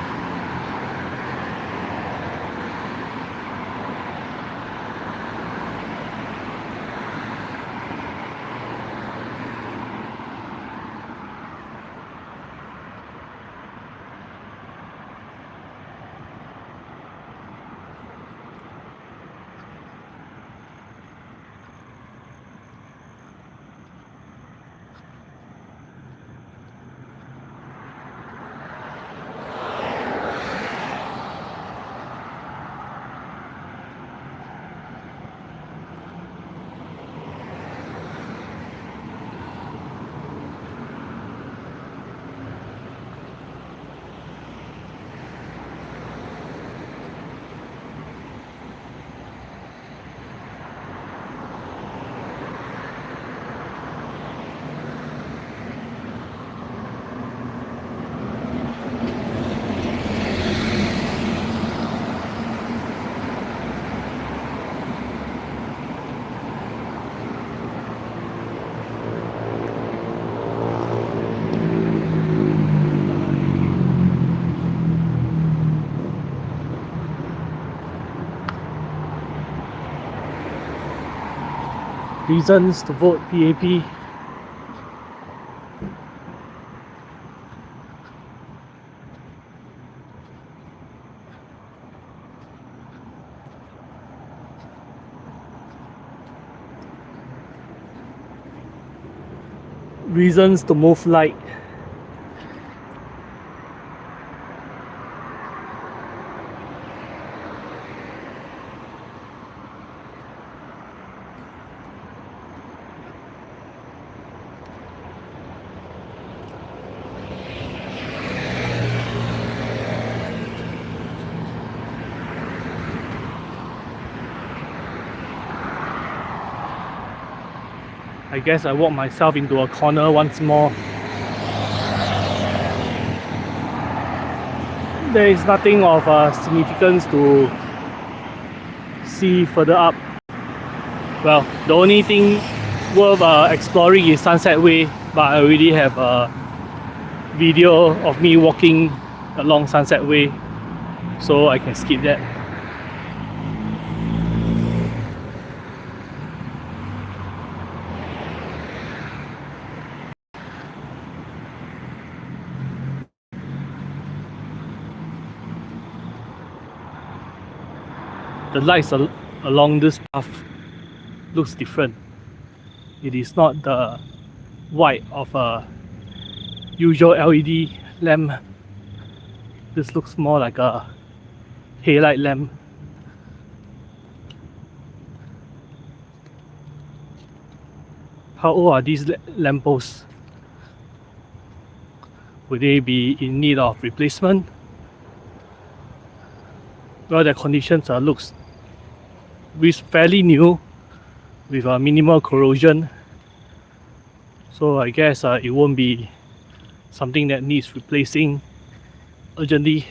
Reasons to vote PAP. Reasons to move light. I guess I walk myself into a corner once more. There is nothing of significance to see further up. Well, the only thing worth exploring is Sunset Way, but I already have a video of me walking along Sunset Way, so I can skip that. The lights along this path looks different. It is not the white of a usual LED lamp. This looks more like a halide lamp. How old are these lampposts? Would they be in need of replacement? well, the conditions looks fairly new with minimal corrosion. So I guess it won't be something that needs replacing urgently.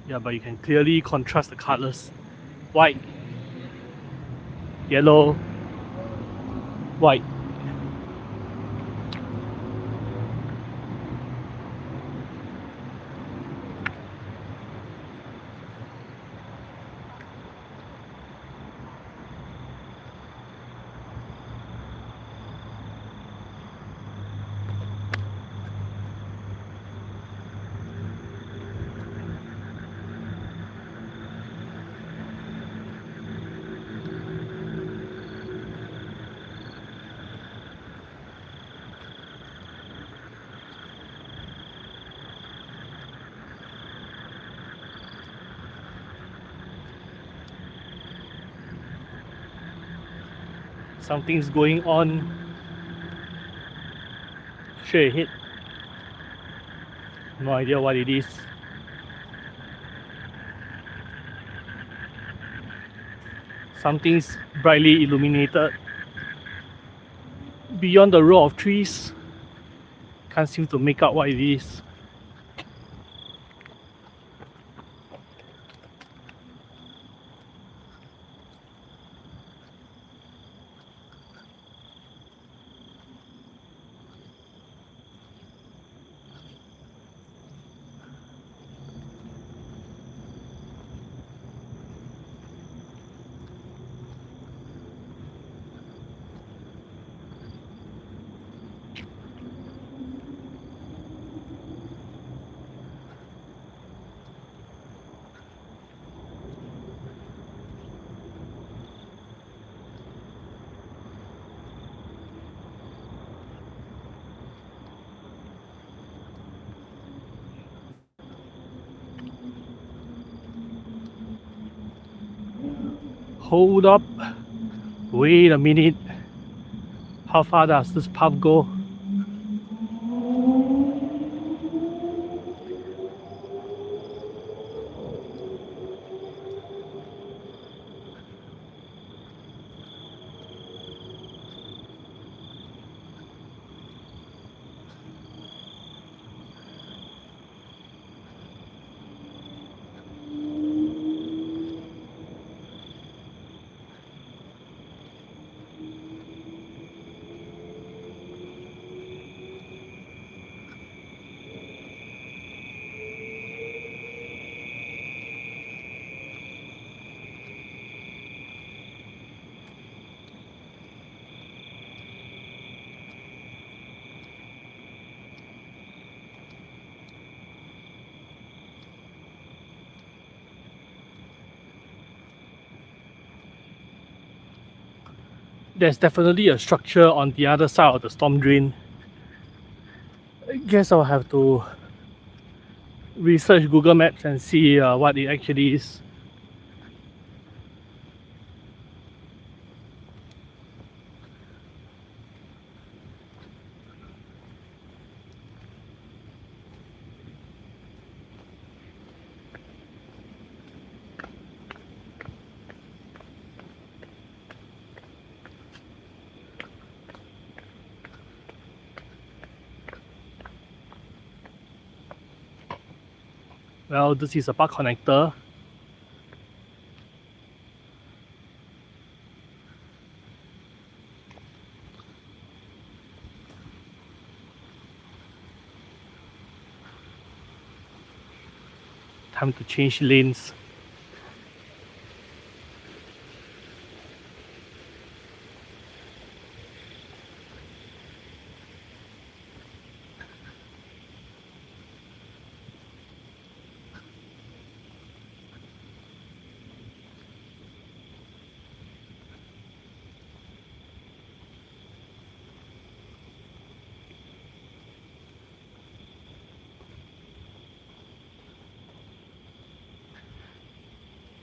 Yeah, but you can clearly contrast the colors. White, yellow, white. Something's going on straight ahead. No idea what it is. Something's brightly illuminated beyond the row of trees. Can't seem to make out what it is. Hold up. Wait a minute. How far does this path go? There's definitely a structure on the other side of the storm drain. I guess I'll have to research Google Maps and see what it actually is. Well, this is a park connector. Time to change lanes.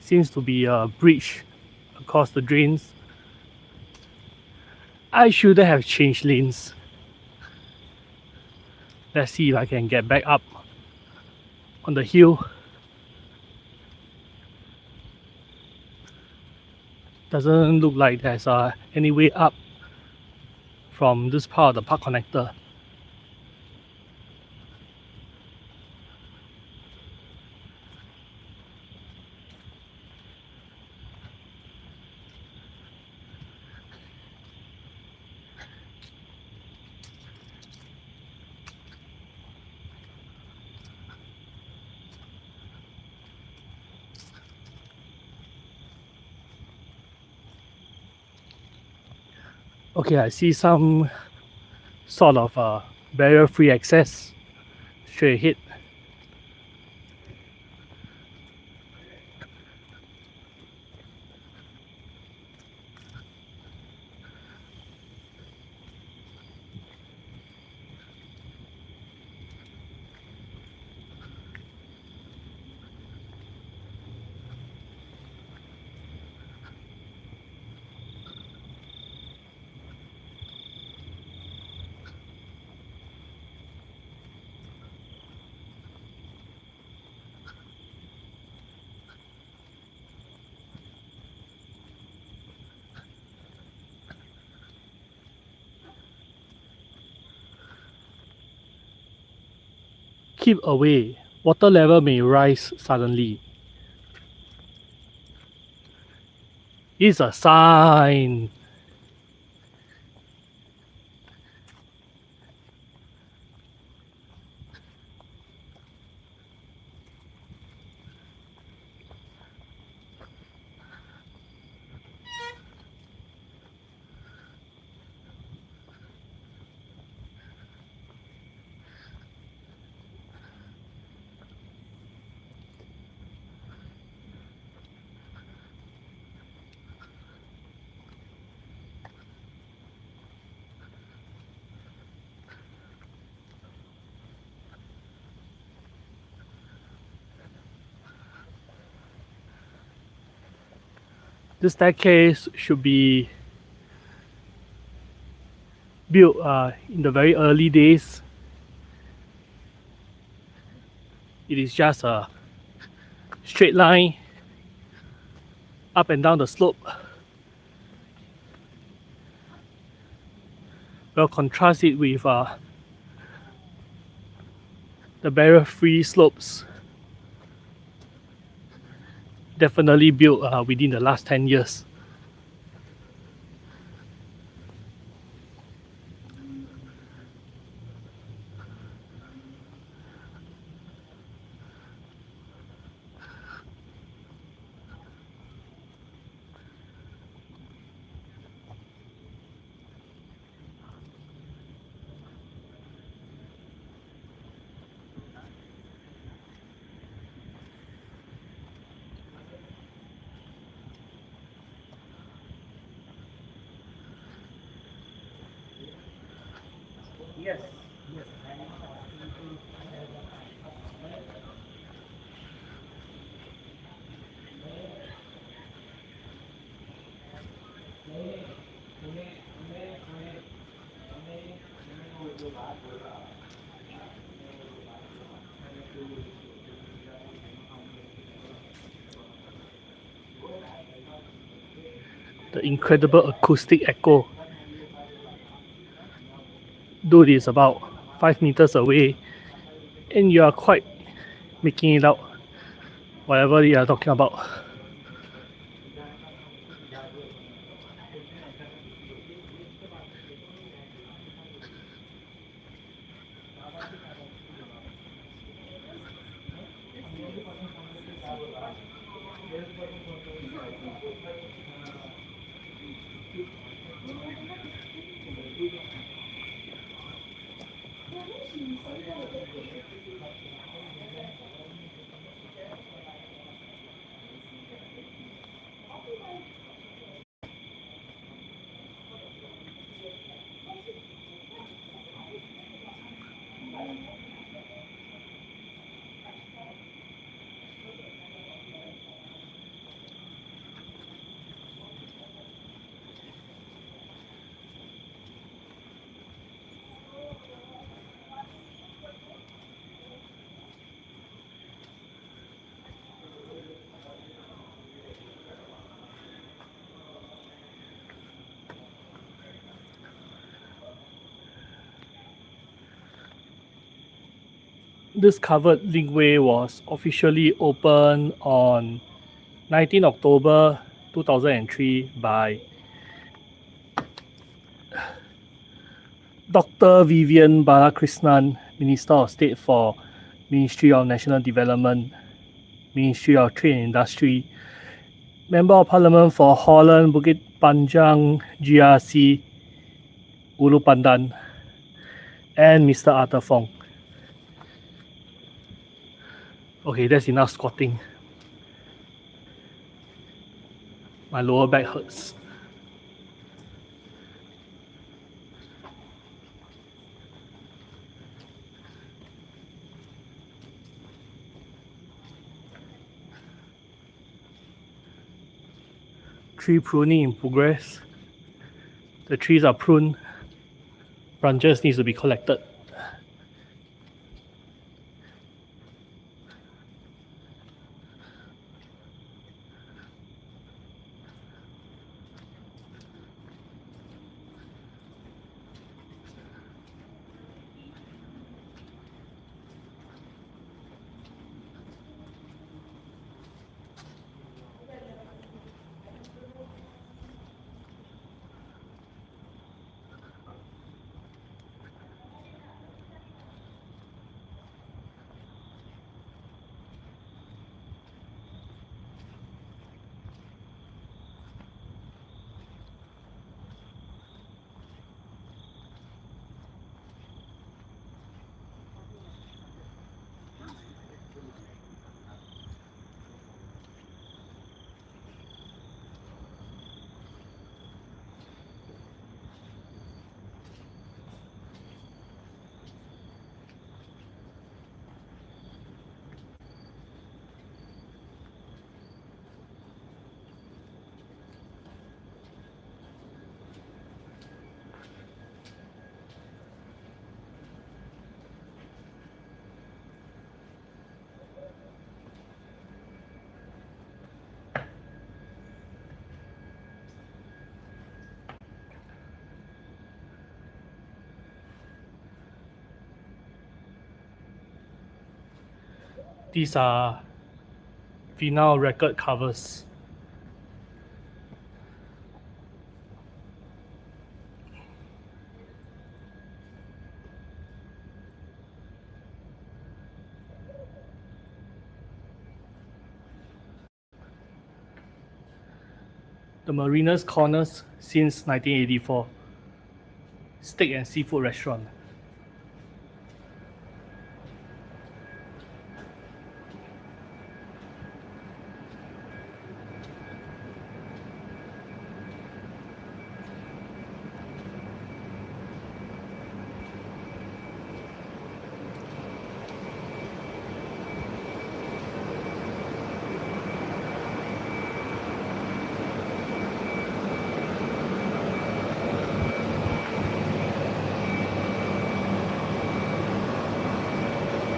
Seems to be a bridge across the drains. I shouldn't have changed lanes. Let's see if I can get back up on the hill. Doesn't look like there's any way up from this part of the park connector. Okay, I see some sort of barrier-free access straight ahead. Keep away. Water level may rise suddenly. It's a sign. This staircase should be built in the very early days. It is just a straight line up and down the slope. We'll contrast it with the barrier-free slopes. Definitely built within the last 10 years. Yes. The incredible acoustic echo. Dude is about 5 meters away and you are quite making it out, whatever you are talking about. this covered linkway was officially opened on 19 October 2003 by Dr. Vivian Balakrishnan, Minister of State for Ministry of National Development, Ministry of Trade and Industry, Member of Parliament for Holland, Bukit Panjang, GRC, Ulu Pandan, and Mr. Arthur Fong. Okay, that's enough squatting. My lower back hurts. Tree pruning in progress. The trees are pruned. Branches needs to be collected. These are vinyl record covers. The Marina's Corners since 1984. Steak and seafood restaurant.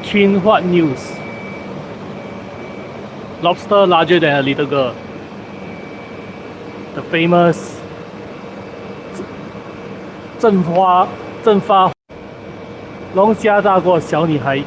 Chin Huat News. Lobster larger than a little girl. The famous 蒸发龙虾大过小女孩。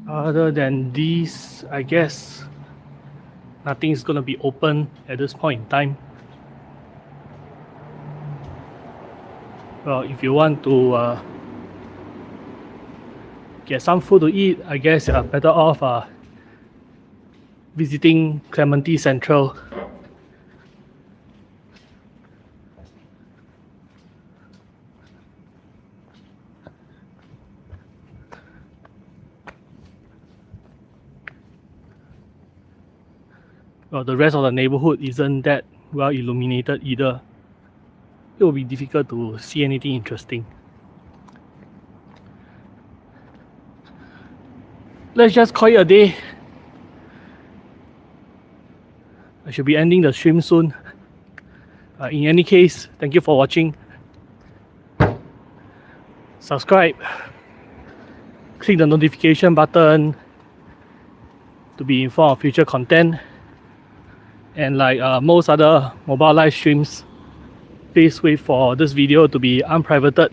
Other than these, I guess nothing is going to be open at this point in time. Well, if you want to get some food to eat, I guess you're better off visiting Clementi Central. Well, the rest of the neighborhood isn't that well illuminated either. It will be difficult to see anything interesting. Let's just call it a day. I should be ending the stream soon. In any case, thank you for watching. Subscribe. Click the notification button to be informed of future content. And like most other mobile live streams, please wait for this video to be unprivated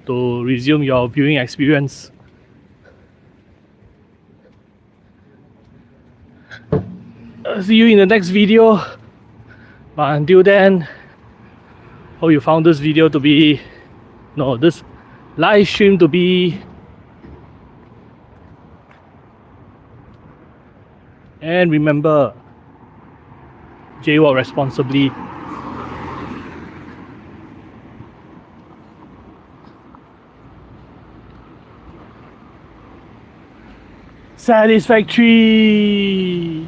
to resume your viewing experience. See you in the next video. But until then, hope you found this video to be, this live stream to be, and remember, jaywalk responsibly. Satisfactory.